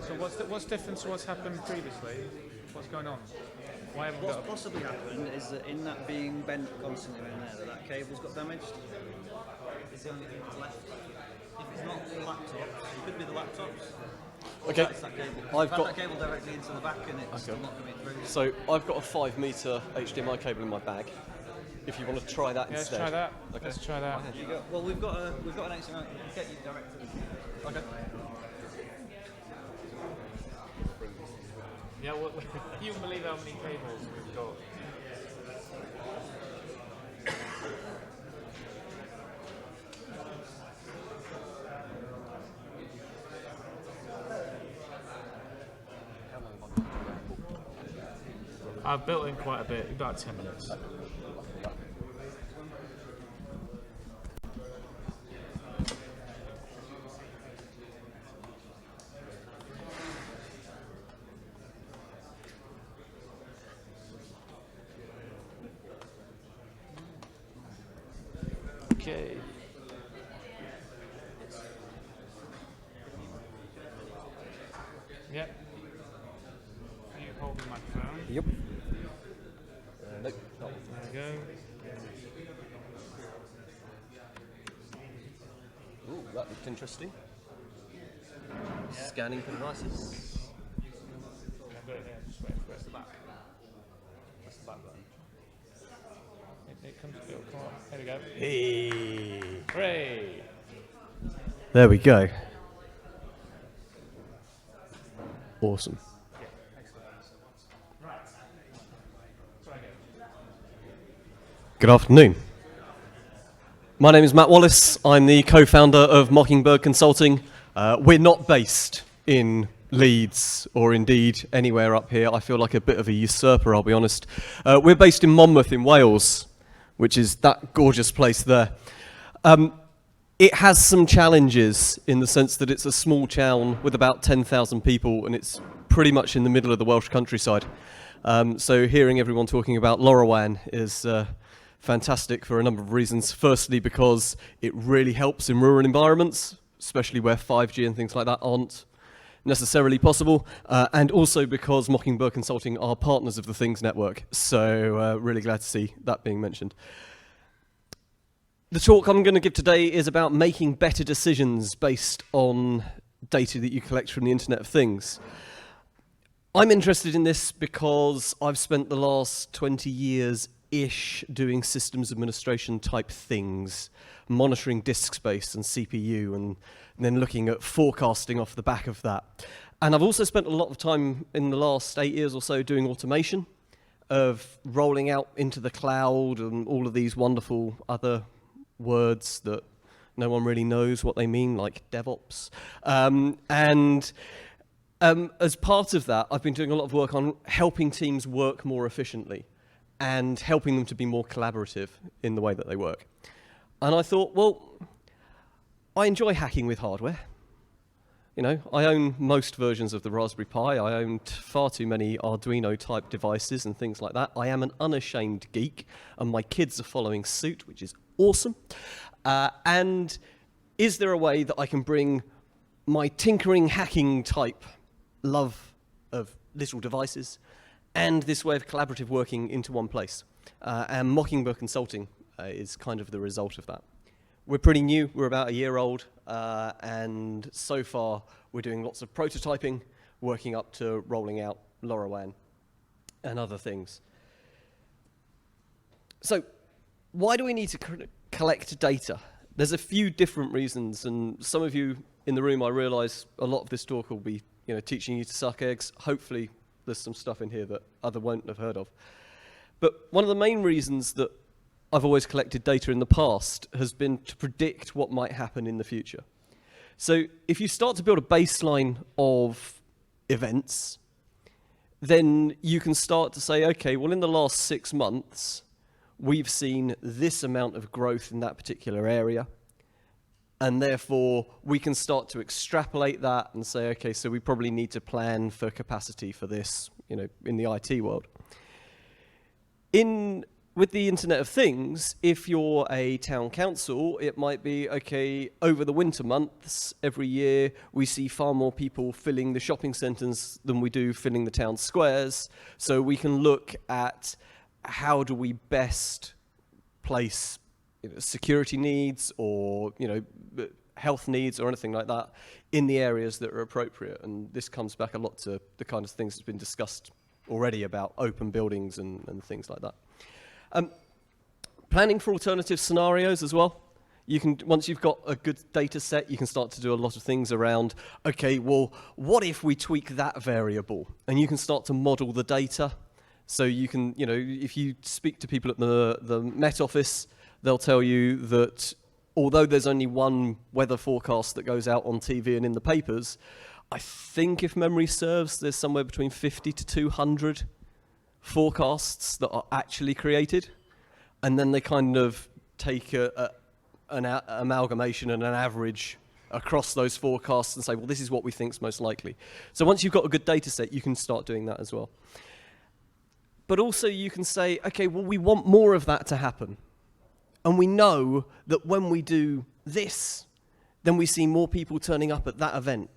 So what's different to what's happened previously? What's going on? Why haven't we What's got a- possibly happened is that in that being bent constantly around there, that cable's got damaged. It's the only thing that's left. If it's not the laptops, it could be the laptops. Okay. That's that cable. I've I've got that cable directly into the back and it's still not coming through. So I've got a 5-meter HDMI cable in my bag. If you want to try that Yeah, let's instead. try that. Okay. Let's try that. Well, we've got an HDMI. We'll get you directly. Okay. Yeah, well, you wouldn't believe how many cables we've got. I've built in quite a bit, about 10 minutes. Okay. Yep. Are you holding the microphone? Yep. Nope. There we go. Ooh, that looked interesting. Scanning for devices. I've got it here. Just wait. Where's the back? Where's the back button? It'll come up. There we go. Hey. Hooray! There we go. Awesome. Good afternoon. My name is Matt Wallace. I'm the co-founder of Mockingbird Consulting. We're not based in Leeds or indeed anywhere up here. I feel like a bit of a usurper, I'll be honest. We're based in Monmouth in Wales, which is that gorgeous place there. It has some challenges in the sense that it's a small town with about 10,000 people and it's pretty much in the middle of the Welsh countryside. So hearing everyone talking about LoRaWAN is fantastic for a number of reasons. Firstly, because it really helps in rural environments, especially where 5G and things like that aren't necessarily possible, and also because Mockingbird Consulting are partners of the Things Network. So really glad to see that being mentioned. The talk I'm going to give today is about making better decisions based on data that you collect from the Internet of Things. I'm interested in this because I've spent the last 20 years-ish doing systems administration type things, monitoring disk space and CPU, and then looking at forecasting off the back of that. And I've also spent a lot of time in the last 8 years or so doing automation of rolling out into the cloud and all of these wonderful other words that no one really knows what they mean, like DevOps. As part of that, I've been doing a lot of work on helping teams work more efficiently and helping them to be more collaborative in the way that they work. And I thought, well, I enjoy hacking with hardware. You know, I own most versions of the Raspberry Pi. I own far too many Arduino-type devices and things like that. I am an unashamed geek, and my kids are following suit, which is awesome. And is there a way that I can bring my tinkering, hacking type love of little devices and this way of collaborative working into one place? And Mockingbird Consulting is kind of the result of that. We're pretty new, we're about a year old, and so far we're doing lots of prototyping, working up to rolling out LoRaWAN and other things. So, why do we need to collect data? There's a few different reasons, and some of you in the room, I realise a lot of this talk will be, teaching you to suck eggs. Hopefully there's some stuff in here that other won't have heard of. But one of the main reasons that I've always collected data in the past has been to predict what might happen in the future. So if you start to build a baseline of events, then you can start to say, okay, well, in the last 6 months, we've seen this amount of growth in that particular area. And therefore, we can start to extrapolate that and say, okay, so we probably need to plan for capacity for this, in the IT world. With the Internet of Things, if you're a town council, it might be, okay, over the winter months, every year, we see far more people filling the shopping centres than we do filling the town squares. So we can look at how do we best place security needs or, health needs or anything like that in the areas that are appropriate. And this comes back a lot to the kind of things that's been discussed already about open buildings and things like that. Planning for alternative scenarios as well. You can, once you've got a good data set, you can start to do a lot of things around, okay, well, what if we tweak that variable? And you can start to model the data. So you can, if you speak to people at the Met Office, they'll tell you that although there's only one weather forecast that goes out on TV and in the papers, I think if memory serves, there's somewhere between 50 to 200 forecasts that are actually created, and then they kind of take an amalgamation and an average across those forecasts and say, well, this is what we think is most likely. So once you've got a good data set, you can start doing that as well. But also you can say, okay, well, we want more of that to happen. And we know that when we do this, then we see more people turning up at that event.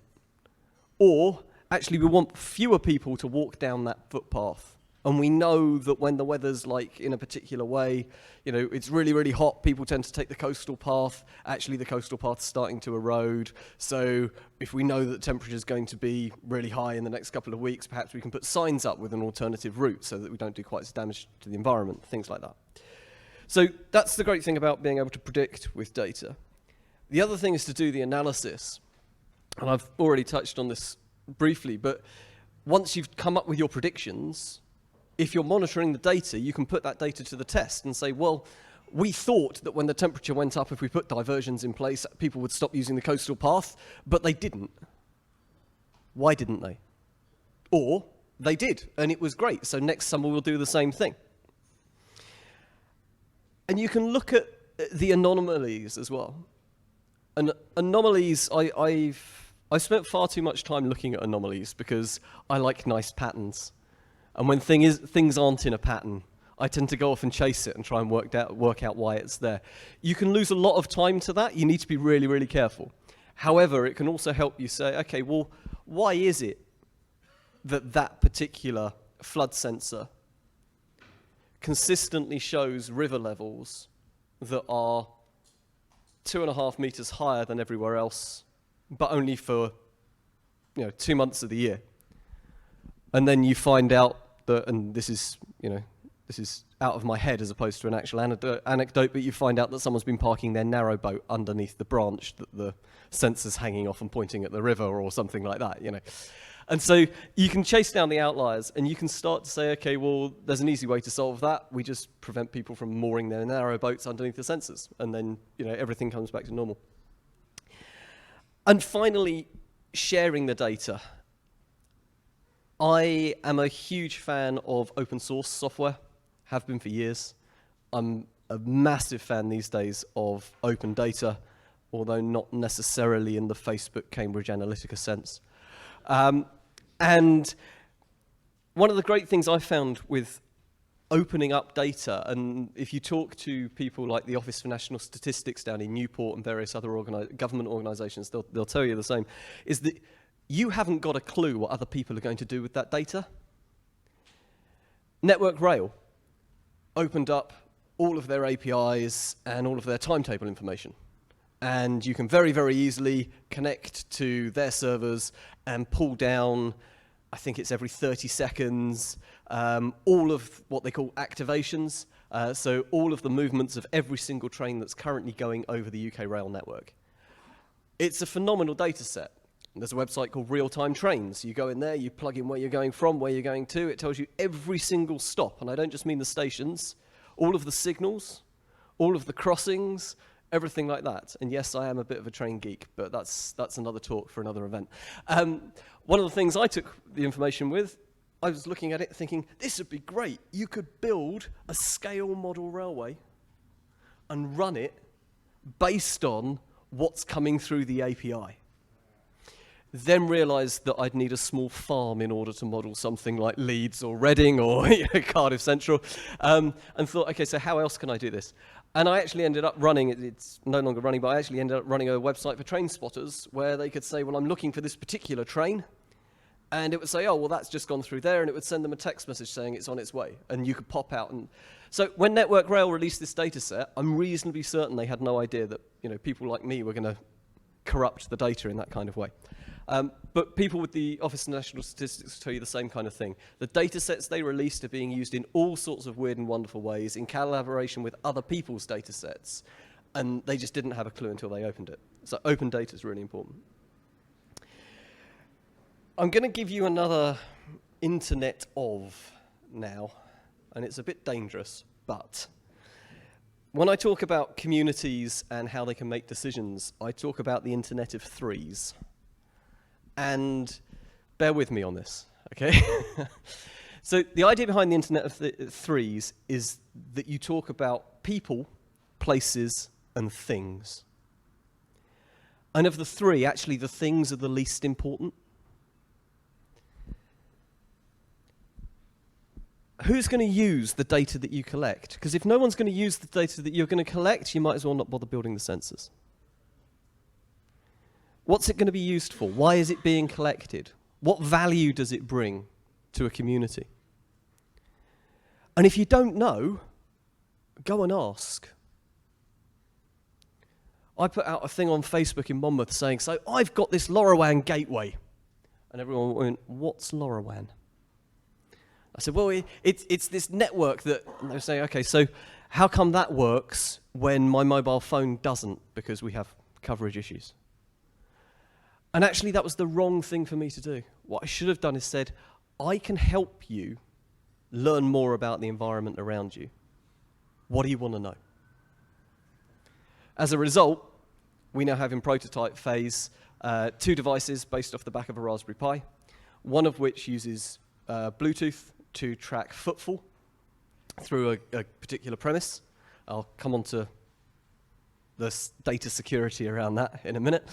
Or actually we want fewer people to walk down that footpath. And we know that when the weather's like in a particular way, it's really, really hot, people tend to take the coastal path. Actually, the coastal path's starting to erode. So if we know that the temperature's going to be really high in the next couple of weeks, perhaps we can put signs up with an alternative route so that we don't do quite as damage to the environment, things like that. So that's the great thing about being able to predict with data. The other thing is to do the analysis. And I've already touched on this briefly, but once you've come up with your predictions, if you're monitoring the data, you can put that data to the test and say, well, we thought that when the temperature went up, if we put diversions in place, people would stop using the coastal path, but they didn't. Why didn't they? Or they did, and it was great, so next summer we'll do the same thing. And you can look at the anomalies as well. And anomalies, I've spent far too much time looking at anomalies because I like nice patterns. And when things aren't in a pattern, I tend to go off and chase it and try and work out why it's there. You can lose a lot of time to that. You need to be really, really careful. However, it can also help you say, okay, well, why is it that that particular flood sensor consistently shows river levels that are 2.5 meters higher than everywhere else, but only for 2 months of the year? And then you find out that, and this is out of my head as opposed to an actual anecdote, but you find out that someone's been parking their narrowboat underneath the branch that the sensor's hanging off and pointing at the river or something like that, And so you can chase down the outliers and you can start to say, okay, well, there's an easy way to solve that. We just prevent people from mooring their narrowboats underneath the sensors, and then, everything comes back to normal. And finally, sharing the data. I am a huge fan of open source software, have been for years. I'm a massive fan these days of open data, although not necessarily in the Facebook Cambridge Analytica sense. And one of the great things I found with opening up data, and if you talk to people like the Office for National Statistics down in Newport and various other government organisations, they'll tell you the same, is that you haven't got a clue what other people are going to do with that data. Network Rail opened up all of their APIs and all of their timetable information. And you can very, very easily connect to their servers and pull down, I think it's every 30 seconds, all of what they call activations. So all of the movements of every single train that's currently going over the UK rail network. It's a phenomenal data set. There's a website called Real Time Trains. You go in there, you plug in where you're going from, where you're going to. It tells you every single stop. And I don't just mean the stations, all of the signals, all of the crossings, everything like that. And yes, I am a bit of a train geek, but that's another talk for another event. One of the things I took the information with, I was looking at it thinking, this would be great. You could build a scale model railway and run it based on what's coming through the API. Then realised that I'd need a small farm in order to model something like Leeds or Reading or Cardiff Central, and thought, okay, so how else can I do this? And I actually ended up running, it's no longer running, but I actually ended up running a website for train spotters where they could say, well, I'm looking for this particular train, and it would say, oh, well, that's just gone through there, and it would send them a text message saying it's on its way, and you could pop out. And so when Network Rail released this data set, I'm reasonably certain they had no idea that people like me were going to corrupt the data in that kind of way. But people with the Office of National Statistics tell you the same kind of thing. The data sets they released are being used in all sorts of weird and wonderful ways in collaboration with other people's data sets, and they just didn't have a clue until they opened it. So open data is really important. I'm going to give you another internet of now, and it's a bit dangerous, but when I talk about communities and how they can make decisions, I talk about the internet of threes. And bear with me on this, okay? So the idea behind the internet of threes is that you talk about people, places, and things. And of the three, actually the things are the least important. Who's going to use the data that you collect? Because if no one's going to use the data that you're going to collect, you might as well not bother building the sensors. What's it going to be used for? Why is it being collected? What value does it bring to a community? And if you don't know, go and ask. I put out a thing on Facebook in Monmouth saying, so I've got this LoRaWAN gateway. And everyone went, what's LoRaWAN? I said, well, it's this network that, and they were saying, okay, so how come that works when my mobile phone doesn't because we have coverage issues? And actually, that was the wrong thing for me to do. What I should have done is said, I can help you learn more about the environment around you. What do you want to know? As a result, we now have in prototype phase 2 devices based off the back of a Raspberry Pi, one of which uses Bluetooth to track footfall through a particular premise. I'll come on to the data security around that in a minute.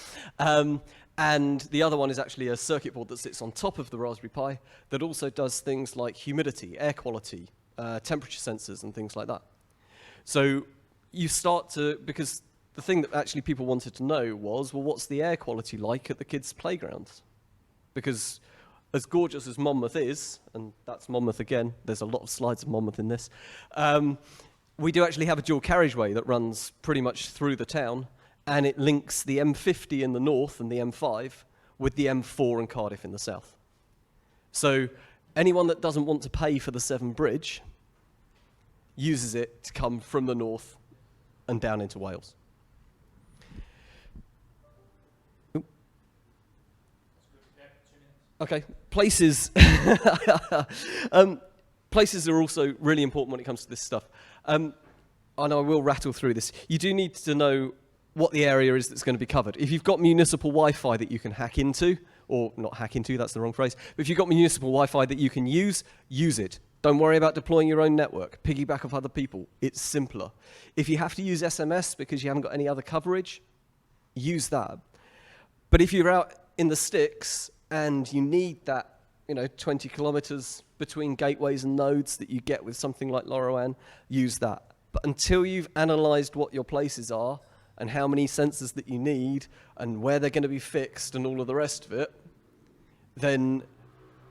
And the other one is actually a circuit board that sits on top of the Raspberry Pi that also does things like humidity, air quality, temperature sensors, and things like that. So you start to, because the thing that actually people wanted to know was, well, what's the air quality like at the kids' playgrounds? Because as gorgeous as Monmouth is, and that's Monmouth again, there's a lot of slides of Monmouth in this, we do actually have a dual carriageway that runs pretty much through the town, and it links the M50 in the north and the M5 with the M4 and Cardiff in the south. So anyone that doesn't want to pay for the Severn Bridge uses it to come from the north and down into Wales. Ooh. Okay, places. Places are also really important when it comes to this stuff. And I will rattle through this. You do need to know what the area is that's going to be covered. If you've got municipal Wi-Fi that you can hack into, or not hack into, that's the wrong phrase, but if you've got municipal Wi-Fi that you can use it. Don't worry about deploying your own network. Piggyback off other people. It's simpler. If you have to use SMS because you haven't got any other coverage, use that. But if you're out in the sticks and you need that 20 kilometers between gateways and nodes that you get with something like LoRaWAN, use that. But until you've analyzed what your places are and how many sensors that you need and where they're going to be fixed and all of the rest of it, then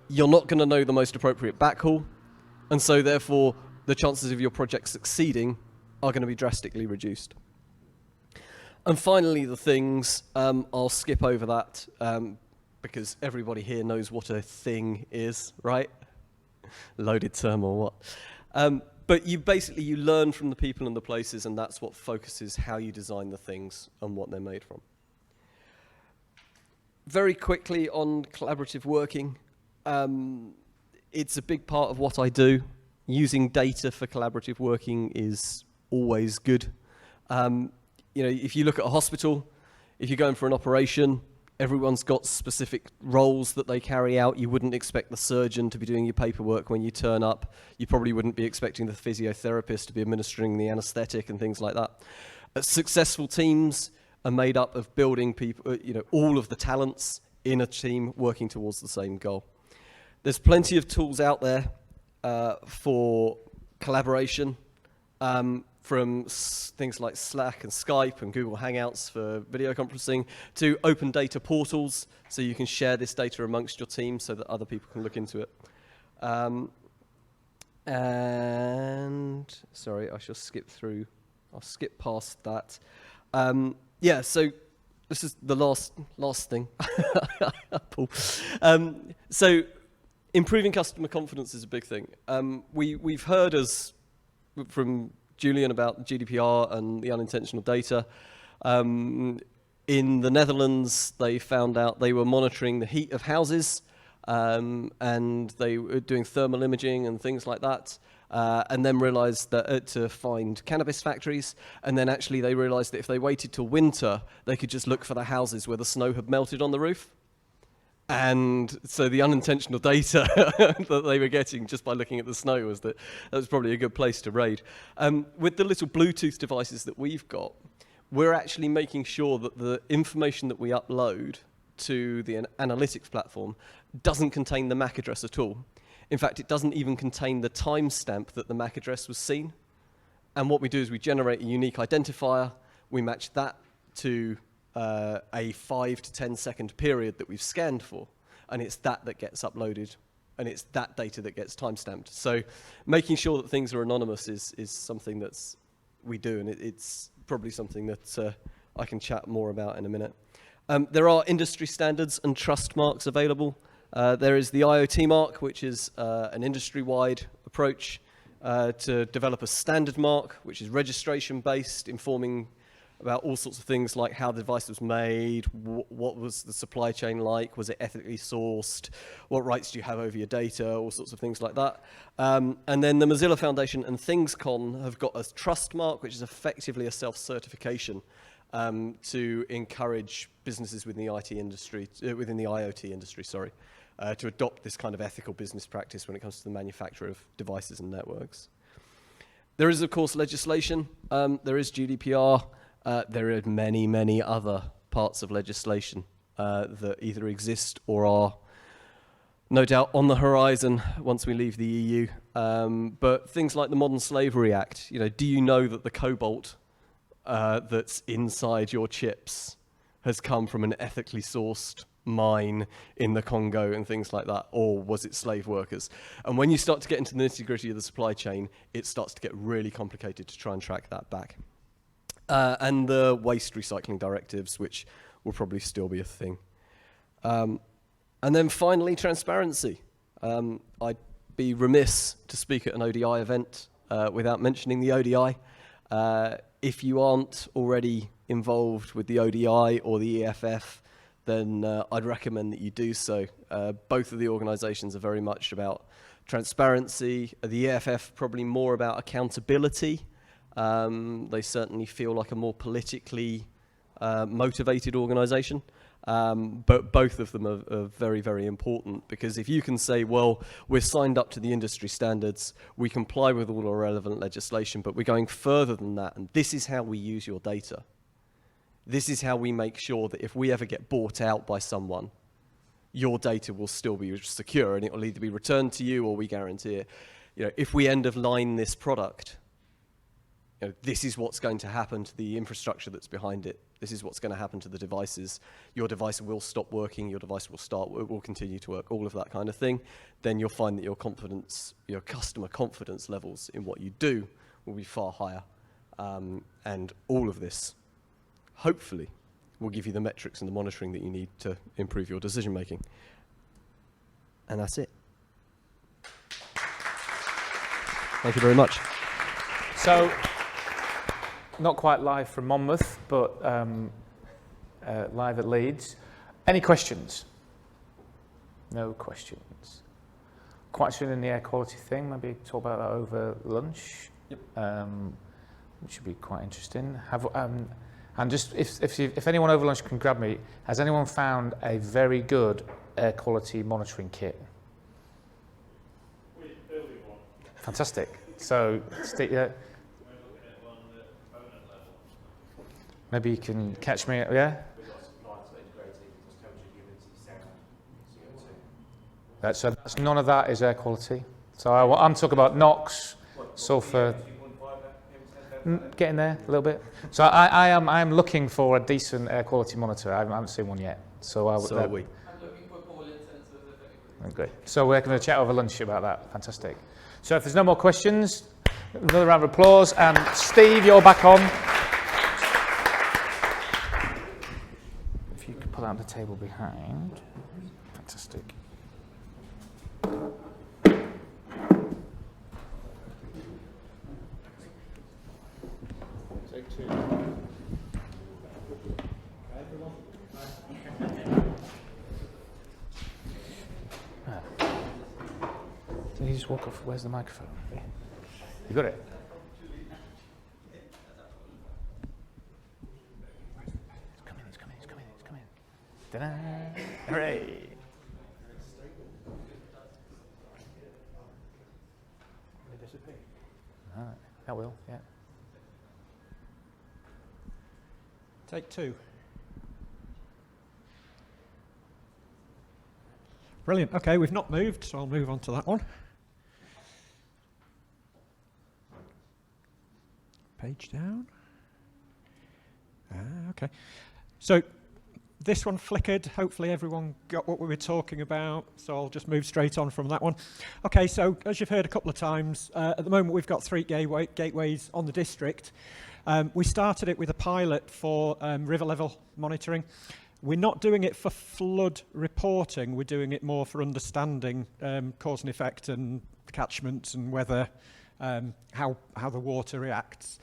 you're not going to know the most appropriate backhaul. And so therefore, the chances of your project succeeding are going to be drastically reduced. And finally, the things, I'll skip over that because everybody here knows what a thing is, right? Loaded term or what? But you learn from the people and the places, and that's what focuses how you design the things and what they're made from. Very quickly on collaborative working, it's a big part of what I do. Using data for collaborative working is always good. If you look at a hospital, if you're going for an operation, everyone's got specific roles that they carry out. You wouldn't expect the surgeon to be doing your paperwork when you turn up. You probably wouldn't be expecting the physiotherapist to be administering the anesthetic and things like that. Successful teams are made up of building people, all of the talents in a team working towards the same goal. There's plenty of tools out there for collaboration, from things like Slack and Skype and Google Hangouts for video conferencing to open data portals, so you can share this data amongst your team so that other people can look into it. And sorry, I shall skip through. I'll skip past that. So this is the last thing. Paul. So improving customer confidence is a big thing. We've heard from Julian about GDPR and the unintentional data. In the Netherlands, they found out they were monitoring the heat of houses, and they were doing thermal imaging and things like that, and then realized that to find cannabis factories, and then actually they realized that if they waited till winter, they could just look for the houses where the snow had melted on the roof. And so the unintentional data that they were getting just by looking at the snow was that was probably a good place to raid. With the little Bluetooth devices that we've got, we're actually making sure that the information that we upload to the analytics platform doesn't contain the MAC address at all. In fact, it doesn't even contain the timestamp that the MAC address was seen. And what we do is we generate a unique identifier, we match that to a 5 to 10 second period that we've scanned for, and it's that gets uploaded, and it's that data that gets timestamped. So making sure that things are anonymous is something that's we do, and it's probably something that I can chat more about in a minute. There are industry standards and trust marks available. There is the IoT mark, which is an industry-wide approach to develop a standard mark, which is registration-based, informing about all sorts of things like how the device was made, what was the supply chain like, was it ethically sourced, what rights do you have over your data, all sorts of things like that. And then the Mozilla Foundation and ThingsCon have got a trust mark, which is effectively a self-certification to encourage businesses within the IT industry, within the IoT industry, to adopt this kind of ethical business practice when it comes to the manufacture of devices and networks. There is, of course, legislation. There is GDPR. There are many, many other parts of legislation that either exist or are no doubt on the horizon once we leave the EU. But things like the Modern Slavery Act, do you know that the cobalt that's inside your chips has come from an ethically sourced mine in the Congo and things like that, or was it slave workers? And when you start to get into the nitty-gritty of the supply chain, it starts to get really complicated to try and track that back. And the waste recycling directives, which will probably still be a thing. And then finally, transparency. I'd be remiss to speak at an ODI event without mentioning the ODI. If you aren't already involved with the ODI or the EFF, then I'd recommend that you do so. Both of the organisations are very much about transparency. The EFF probably more about accountability. They certainly feel like a more politically motivated organisation. But both of them are very, very important, because if you can say, well, we're signed up to the industry standards, we comply with all our relevant legislation, but we're going further than that, and this is how we use your data. This is how we make sure that if we ever get bought out by someone, your data will still be secure, and it will either be returned to you or we guarantee it. If we end of line this product, this is what's going to happen to the infrastructure that's behind it. This is what's going to happen to the devices. Your device will stop working. Your device will continue to work. All of that kind of thing. Then you'll find that your customer confidence levels in what you do will be far higher. And all of this, hopefully will give you the metrics and the monitoring that you need to improve your decision making. And that's it. Thank you very much. So, not quite live from Monmouth, but live at Leeds. Any questions? No questions. Quite soon in the air quality thing, maybe talk about that over lunch. Yep. Which should be quite interesting. And just if anyone over lunch can grab me, has anyone found a very good air quality monitoring kit? We're building one. Fantastic. So, maybe you can catch me, yeah? So that's, none of that is air quality. So I'm talking about NOx, sulfur. Getting there a little bit. So I am looking for a decent air quality monitor. I haven't seen one yet. So are we. I'm looking for pollen sensors. Great. So we're going to chat over lunch about that. Fantastic. So if there's no more questions, another round of applause. And Steve, you're back on. If you could pull out the table behind. Fantastic. Take two. Did he just walk off? Where's the microphone? You got it? He's coming. Ta-da! Hooray! They disappear. All right. That will, yeah. Take two. Brilliant. Okay, we've not moved, so I'll move on to that one. Page down. Okay. So this one flickered. Hopefully everyone got what we were talking about, so I'll just move straight on from that one. Okay, so as you've heard a couple of times, at the moment we've got 3 gateways on the district. We started it with a pilot for river level monitoring. We're not doing it for flood reporting, we're doing it more for understanding cause and effect and catchments and whether, how the water reacts.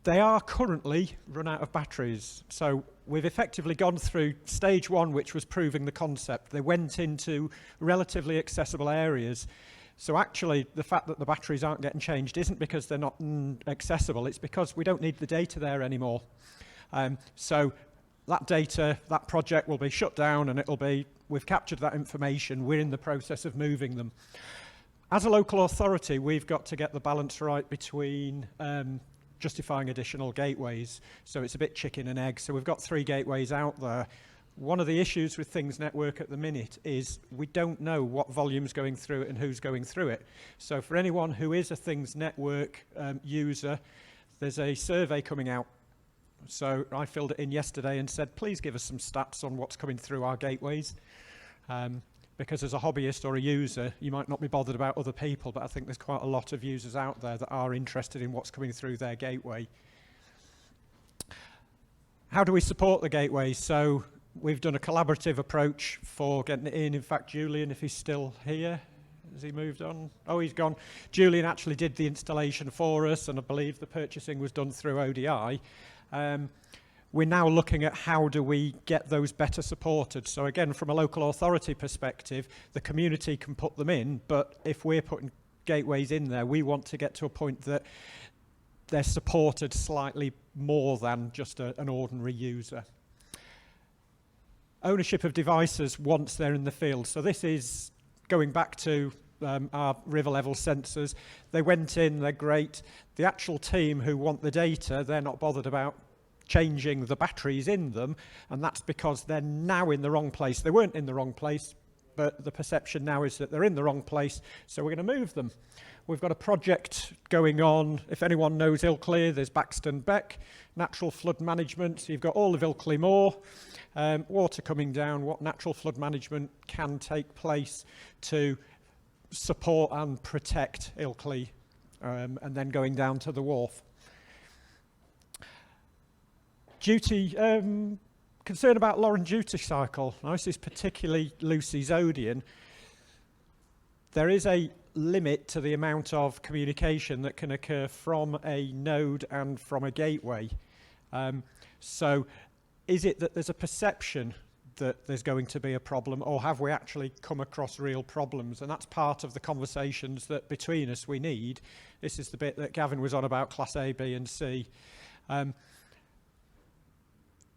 They are currently run out of batteries, so we've effectively gone through stage 1, which was proving the concept. They went into relatively accessible areas. So actually, the fact that the batteries aren't getting changed isn't because they're not accessible, it's because we don't need the data there anymore. So that data, that project will be shut down and it'll be, we've captured that information, we're in the process of moving them. As a local authority, we've got to get the balance right between justifying additional gateways. So it's a bit chicken and egg. So we've got 3 gateways out there. One of the issues with Things Network at the minute is we don't know what volume's going through it and who's going through it. So for anyone who is a Things Network user, there's a survey coming out. So I filled it in yesterday and said, please give us some stats on what's coming through our gateways. Because as a hobbyist or a user, you might not be bothered about other people, but I think there's quite a lot of users out there that are interested in what's coming through their gateway. How do we support the gateway? So we've done a collaborative approach for getting it in. In fact, Julian, if he's still here, has he moved on? Oh, he's gone. Julian actually did the installation for us, and I believe the purchasing was done through ODI. We're now looking at how do we get those better supported. So again, from a local authority perspective, the community can put them in, but if we're putting gateways in there, we want to get to a point that they're supported slightly more than just an ordinary user. Ownership of devices once they're in the field. So this is going back to our river level sensors. They went in, they're great. The actual team who want the data, they're not bothered about changing the batteries in them, and that's because they're now in the wrong place. They weren't in the wrong place, but the perception now is that they're in the wrong place, so we're going to move them. We've got a project going on. If anyone knows Ilkley, there's Baxton Beck, natural flood management. So you've got all of Ilkley Moor, water coming down, what natural flood management can take place to support and protect Ilkley, and then going down to the wharf. Duty, concern about Lauren duty cycle. Now, this is particularly Lucy's Odeon. There is a limit to the amount of communication that can occur from a node and from a gateway. So is it that there's a perception that there's going to be a problem, or have we actually come across real problems? And that's part of the conversations that between us we need. This is the bit that Gavin was on about Class A, B and C.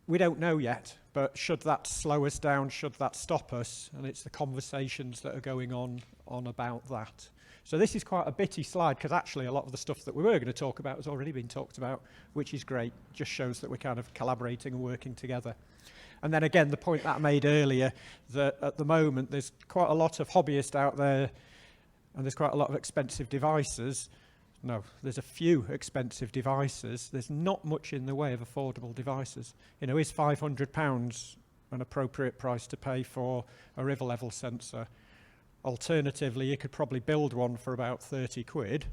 We don't know yet, but should that slow us down, should that stop us? And it's the conversations that are going on about that. So this is quite a bitty slide, because actually a lot of the stuff that we were going to talk about has already been talked about, which is great. Just shows that we're kind of collaborating and working together. And then again, the point that I made earlier, that at the moment there's quite a lot of hobbyists out there, and there's quite a lot of expensive devices. No, there's a few expensive devices. There's not much in the way of affordable devices. You know, is £500 an appropriate price to pay for a river level sensor? Alternatively, you could probably build one for about 30 quid.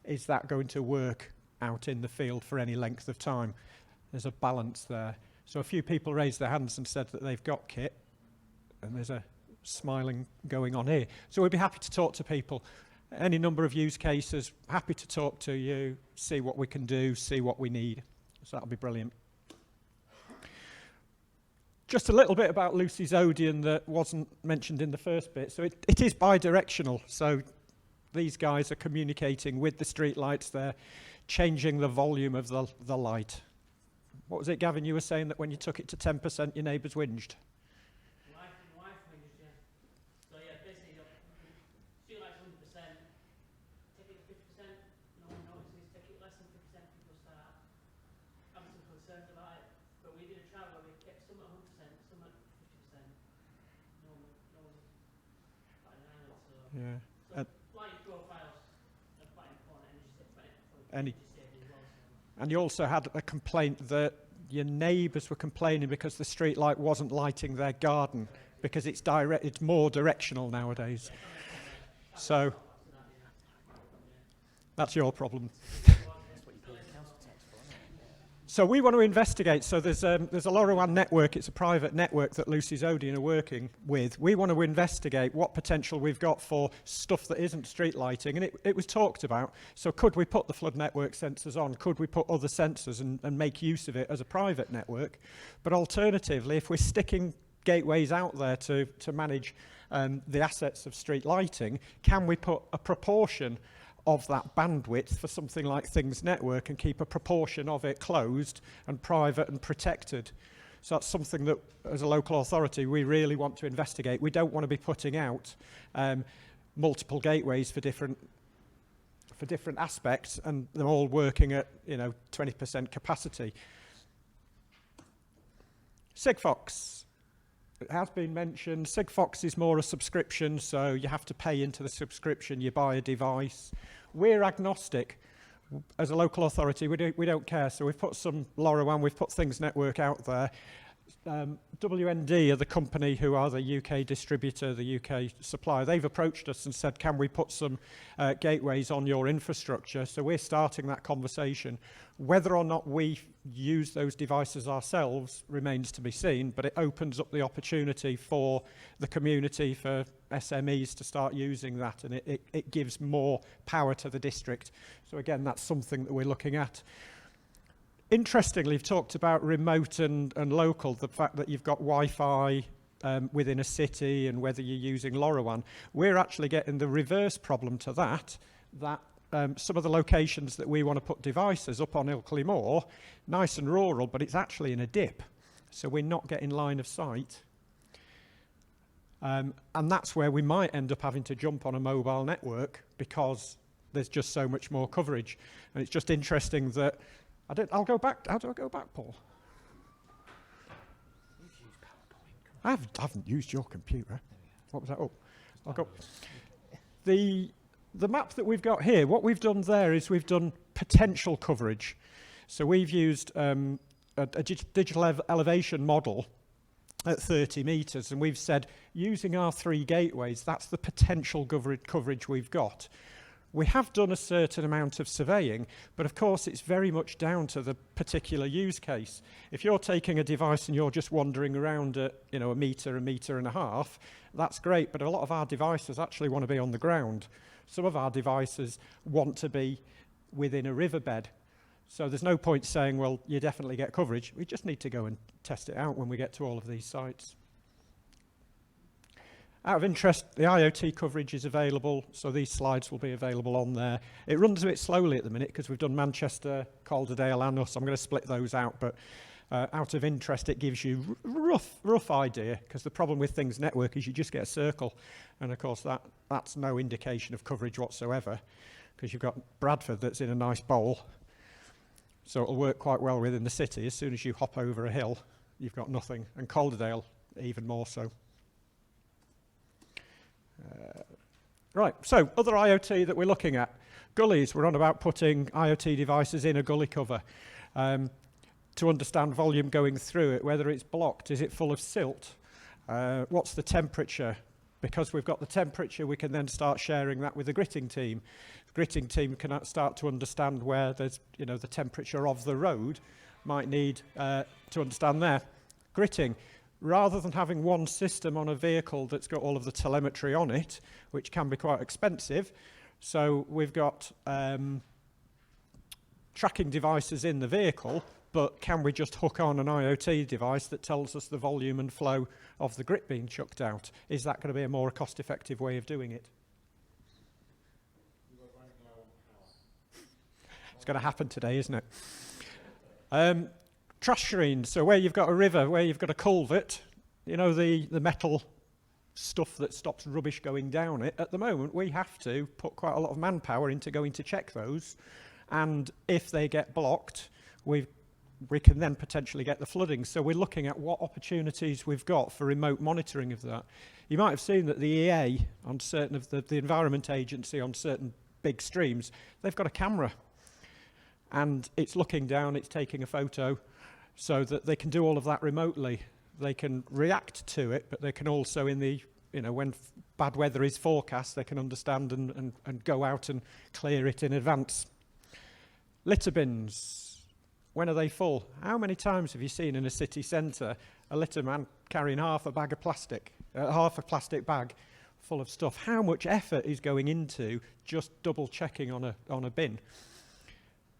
Is that going to work out in the field for any length of time? There's a balance there. So a few people raised their hands and said that they've got kit, and there's a smiling going on here. So we'd be happy to talk to people. Any number of use cases, happy to talk to you, see what we can do, see what we need. So that'll be brilliant. Just a little bit about Lucy's Odeon that wasn't mentioned in the first bit. So it is bi-directional. So these guys are communicating with the street lights. They're changing the volume of the light. What was it, Gavin, you were saying that when you took it to 10%, your neighbours whinged? Yeah. And you also had a complaint that your neighbours were complaining because the street light wasn't lighting their garden, because it's more directional nowadays. So that's your problem. So we want to investigate. So there's a LoRaWAN network. It's a private network that Lucy's Odeon are working with. We want to investigate what potential we've got for stuff that isn't street lighting. And it was talked about. So could we put the flood network sensors on? Could we put other sensors and make use of it as a private network? But alternatively, if we're sticking gateways out there to manage the assets of street lighting, can we put a proportion of that bandwidth for something like Things Network and keep a proportion of it closed and private and protected? So that's something that, as a local authority, we really want to investigate. We don't want to be putting out multiple gateways for different aspects, and they're all working at 20% capacity. Sigfox. It has been mentioned. Sigfox is more a subscription, so you have to pay into the subscription. You buy a device. We're agnostic. As a local authority, we don't care. So we've put some LoRaWAN, we've put Things Network out there. WND are the company who are the UK distributor, the UK supplier. They've approached us and said, can we put some gateways on your infrastructure? So we're starting that conversation. Whether or not we use those devices ourselves remains to be seen, but it opens up the opportunity for the community, for SMEs to start using that, and it gives more power to the district. So again, that's something that we're looking at. Interestingly, you've talked about remote and local, the fact that you've got Wi-Fi within a city and whether you're using LoRaWAN. We're actually getting the reverse problem to that some of the locations that we want to put devices up on Ilkley Moor, nice and rural, but it's actually in a dip. So we're not getting line of sight. And that's where we might end up having to jump on a mobile network because there's just so much more coverage. And it's just interesting that I'll go back. How do I go back, Paul? I haven't used your computer. What was that? Oh, I'll go. The map that we've got here, what we've done there is we've done potential coverage. So we've used a digital elevation model at 30 metres, and we've said, using our 3 gateways, that's the potential coverage we've got. We have done a certain amount of surveying, but of course it's very much down to the particular use case. If you're taking a device and you're just wandering around at, you know, a metre and a half, that's great, but a lot of our devices actually want to be on the ground. Some of our devices want to be within a riverbed. So there's no point saying, well, you definitely get coverage. We just need to go and test it out when we get to all of these sites. Out of interest, the IoT coverage is available, so these slides will be available on there. It runs a bit slowly at the minute because we've done Manchester, Calderdale and us. I'm going to split those out, but out of interest, it gives you rough idea, because the problem with things network is you just get a circle, and of course that's no indication of coverage whatsoever, because you've got Bradford that's in a nice bowl, so it'll work quite well within the city. As soon as you hop over a hill, you've got nothing, and Calderdale even more so. Right, so other IoT that we're looking at. Gullies, we're on about putting IoT devices in a gully cover to understand volume going through it, whether it's blocked, is it full of silt, what's the temperature. Because we've got the temperature, we can then start sharing that with the gritting team. The gritting team can start to understand where there's, you know, the temperature of the road might need to understand there. Gritting. Rather than having one system on a vehicle that's got all of the telemetry on it, which can be quite expensive, so we've got tracking devices in the vehicle, but can we just hook on an IoT device that tells us the volume and flow of the grit being chucked out? Is that going to be a more cost-effective way of doing it? It's going to happen today, isn't it? Trash screens, so where you've got a river, where you've got a culvert, you know, the metal stuff that stops rubbish going down it, at the moment we have to put quite a lot of manpower into going to check those, and if they get blocked, we can then potentially get the flooding. So we're looking at what opportunities we've got for remote monitoring of that. You might have seen that the EA, on certain of the Environment Agency, on certain big streams, they've got a camera, and it's looking down, it's taking a photo, so that they can do all of that remotely. They can react to it, but they can also, in the, you know, when bad weather is forecast, they can understand and go out and clear it in advance. Litter bins, when are they full? How many times have you seen in a city centre a litter man carrying half a plastic bag full of stuff? How much effort is going into just double checking on a bin?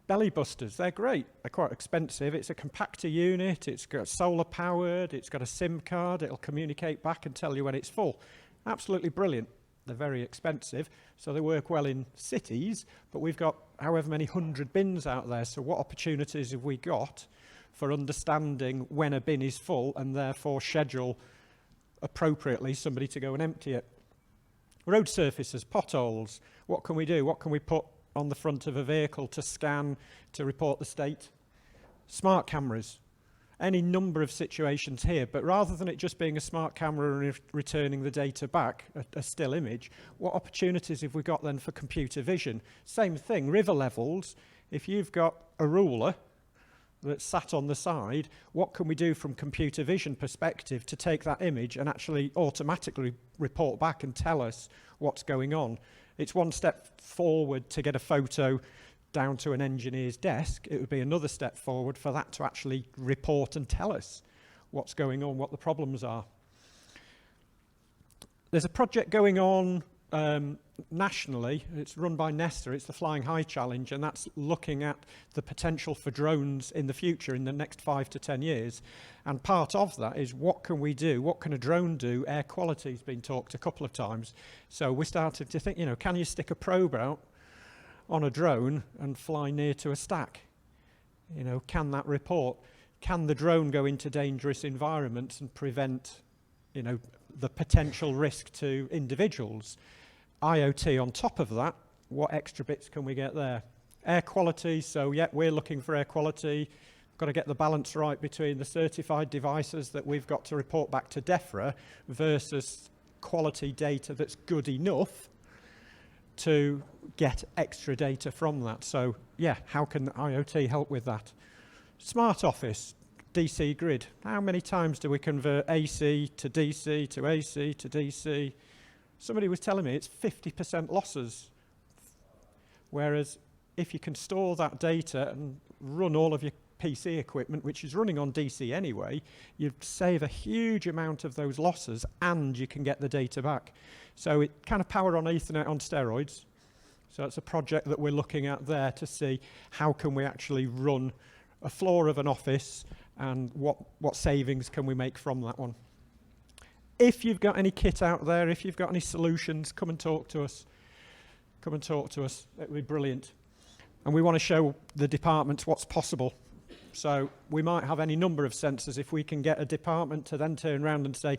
Belly busters, they're great. They're quite expensive. It's a compactor unit, it's got solar powered, it's got a SIM card, it'll communicate back and tell you when it's full. Absolutely brilliant. They're very expensive, so they work well in cities, but we've got however many 100 bins out there, so what opportunities have we got for understanding when a bin is full and therefore schedule appropriately somebody to go and empty it? Road surfaces, potholes, what can we do? What can we put on the front of a vehicle to scan, to report the state? Smart cameras, any number of situations here, but rather than it just being a smart camera and returning the data back, a still image, what opportunities have we got then for computer vision? Same thing, river levels, if you've got a ruler that's sat on the side, what can we do from computer vision perspective to take that image and actually automatically report back and tell us what's going on? It's one step forward to get a photo down to an engineer's desk. It would be another step forward for that to actually report and tell us what's going on, what the problems are. There's a project going on nationally. It's run by Nesta. It's the Flying High Challenge, and that's looking at the potential for drones in the future, in the next 5 to 10 years. And part of that is, what can we do? What can a drone do? Air quality has been talked a couple of times. So we started to think, you know, can you stick a probe out on a drone and fly near to a stack? You know, can that report? Can the drone go into dangerous environments and prevent, you know, the potential risk to individuals? IoT on top of that, what extra bits can we get there? Air quality, so yeah, we're looking for air quality. Got to get the balance right between the certified devices that we've got to report back to DEFRA versus quality data that's good enough to get extra data from that. So yeah, how can IoT help with that? Smart office, DC grid. How many times do we convert AC to DC to AC to DC? Somebody was telling me it's 50% losses Whereas if you can store that data and run all of your PC equipment, which is running on DC anyway, you save a huge amount of those losses and you can get the data back. So it kind of power on Ethernet on steroids. So it's a project that we're looking at there to see how can we actually run a floor of an office and what savings can we make from that one. If you've got any kit out there, if you've got any solutions, come and talk to us. Come and talk to us. It would be brilliant. And we want to show the departments what's possible. So we might have any number of sensors. If we can get a department to then turn around and say,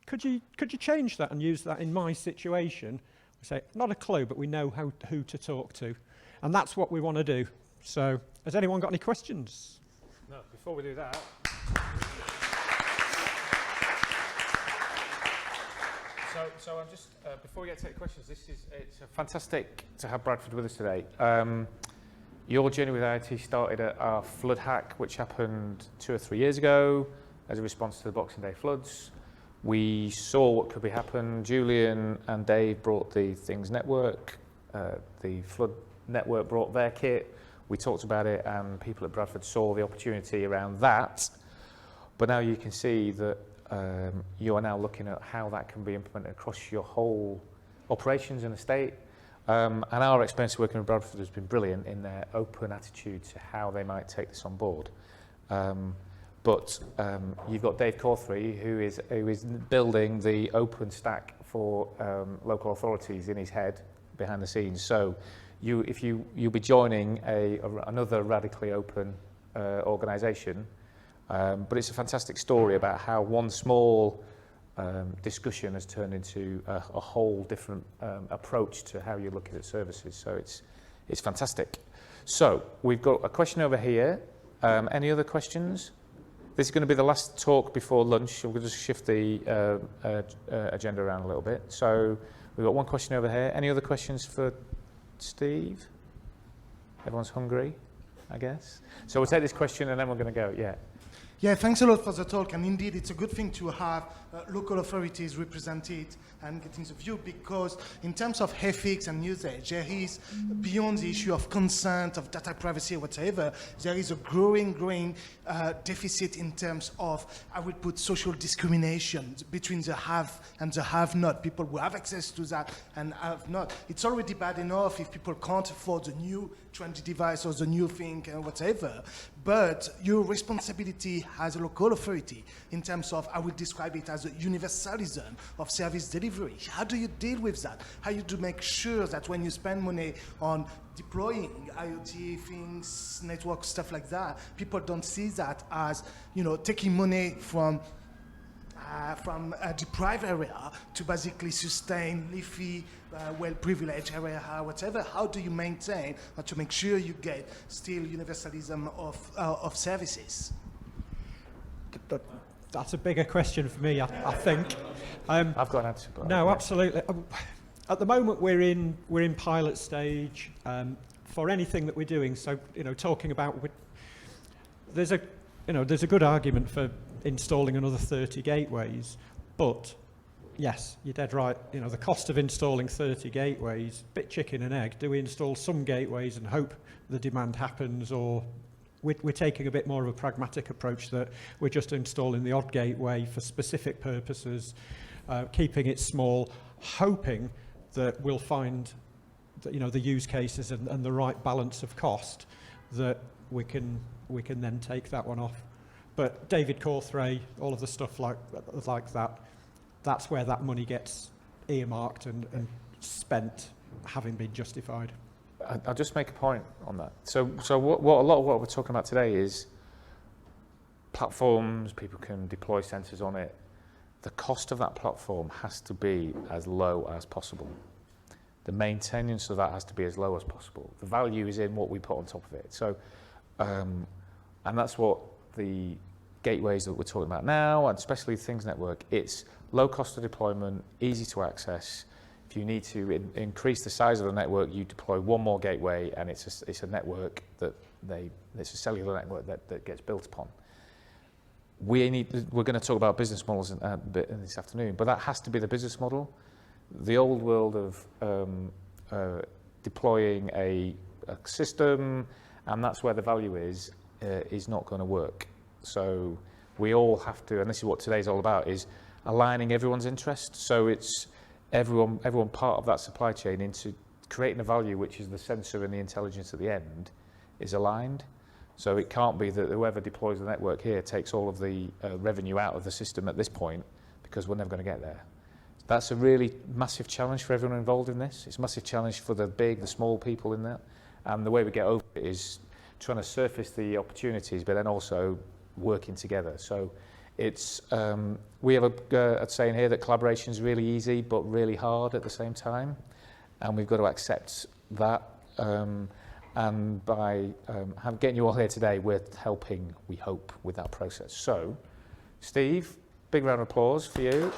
could you change that and use that in my situation? We say, not a clue, but we know who to talk to. And that's what we want to do. So has anyone got any questions? No, before we do that. So I'm just, before we get to take questions, it's fantastic to have Bradford with us today. Your journey with IoT started at our flood hack, which happened 2 or 3 years ago as a response to the Boxing Day floods. We saw what could be happen. Julian and Dave brought the Things Network. The flood network brought their kit. We talked about it and people at Bradford saw the opportunity around that. But now you can see that you are now looking at how that can be implemented across your whole operations and estate. And our experience working with Bradford has been brilliant in their open attitude to how they might take this on board. But you've got Dave Cawthry, who is building the open stack for local authorities in his head behind the scenes. So you'll be joining another radically open organisation. But it's a fantastic story about how one small discussion has turned into a whole different approach to how you're looking at services. So it's fantastic. So we've got a question over here. Any other questions? This is going to be the last talk before lunch. We'll just shift the agenda around a little bit. So we've got one question over here. Any other questions for Steve? Everyone's hungry, I guess. So we'll take this question and then we're going to go. Yeah. Yeah, thanks a lot for the talk, and indeed it's a good thing to have local authorities represented and getting the view, because in terms of ethics and usage, there is, beyond the issue of consent, of data privacy or whatever, there is a growing deficit in terms of, I would put, social discrimination between the have and the have-not, people who have access to that and have not. It's already bad enough if people can't afford the new trendy device or the new thing and whatever, but your responsibility as a local authority in terms of, I would describe it as a universalism of service delivery. How do you deal with that? How do you make sure that when you spend money on deploying IoT things, network, stuff like that, people don't see that as, taking money from a deprived area to basically sustain leafy, well-privileged area, whatever. How do you maintain or to make sure you get still universalism of services? That's a bigger question for me, I think. I've got an answer. No, absolutely. At the moment, we're in pilot stage for anything that we're doing. So, talking about there's a good argument for installing another 30 gateways, but yes, you're dead right. The cost of installing 30 gateways, bit chicken and egg. Do we install some gateways and hope the demand happens, or we're taking a bit more of a pragmatic approach that we're just installing the odd gateway for specific purposes, keeping it small, hoping that we'll find that, the use cases and the right balance of cost that we can then take that one off. But David Cawthray, all of the stuff like that, that's where that money gets earmarked and spent, having been justified. I'll just make a point on that. So what a lot of what we're talking about today is platforms, people can deploy sensors on it. The cost of that platform has to be as low as possible. The maintenance of that has to be as low as possible. The value is in what we put on top of it. So, and that's what the gateways that we're talking about now, and especially Things Network, it's low cost of deployment, easy to access. If you need to increase the size of the network, you deploy one more gateway, and it's a network it's a cellular network that gets built upon. We're going to talk about business models this afternoon, but that has to be the business model. The old world of deploying a system, and that's where the value is not going to work. So we all have to, and this is what today's all about, is aligning everyone's interests. So it's everyone part of that supply chain into creating a value, which is the sensor and the intelligence at the end, is aligned. So it can't be that whoever deploys the network here takes all of the revenue out of the system at this point, because we're never going to get there. That's a really massive challenge for everyone involved in this. It's a massive challenge for the big, the small people in that. And the way we get over it is trying to surface the opportunities, but then also working together. So it's, we have a saying here that collaboration is really easy, but really hard at the same time. And we've got to accept that. And by getting you all here today, we're helping, we hope, with that process. So, Steve, big round of applause for you.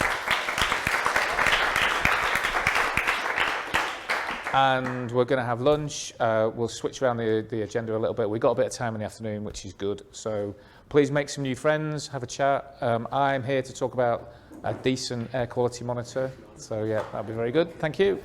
And we're going to have lunch. We'll switch around the agenda a little bit. We've got a bit of time in the afternoon, which is good. So please make some new friends, have a chat. I'm here to talk about a decent air quality monitor. So yeah, that'll be very good. Thank you.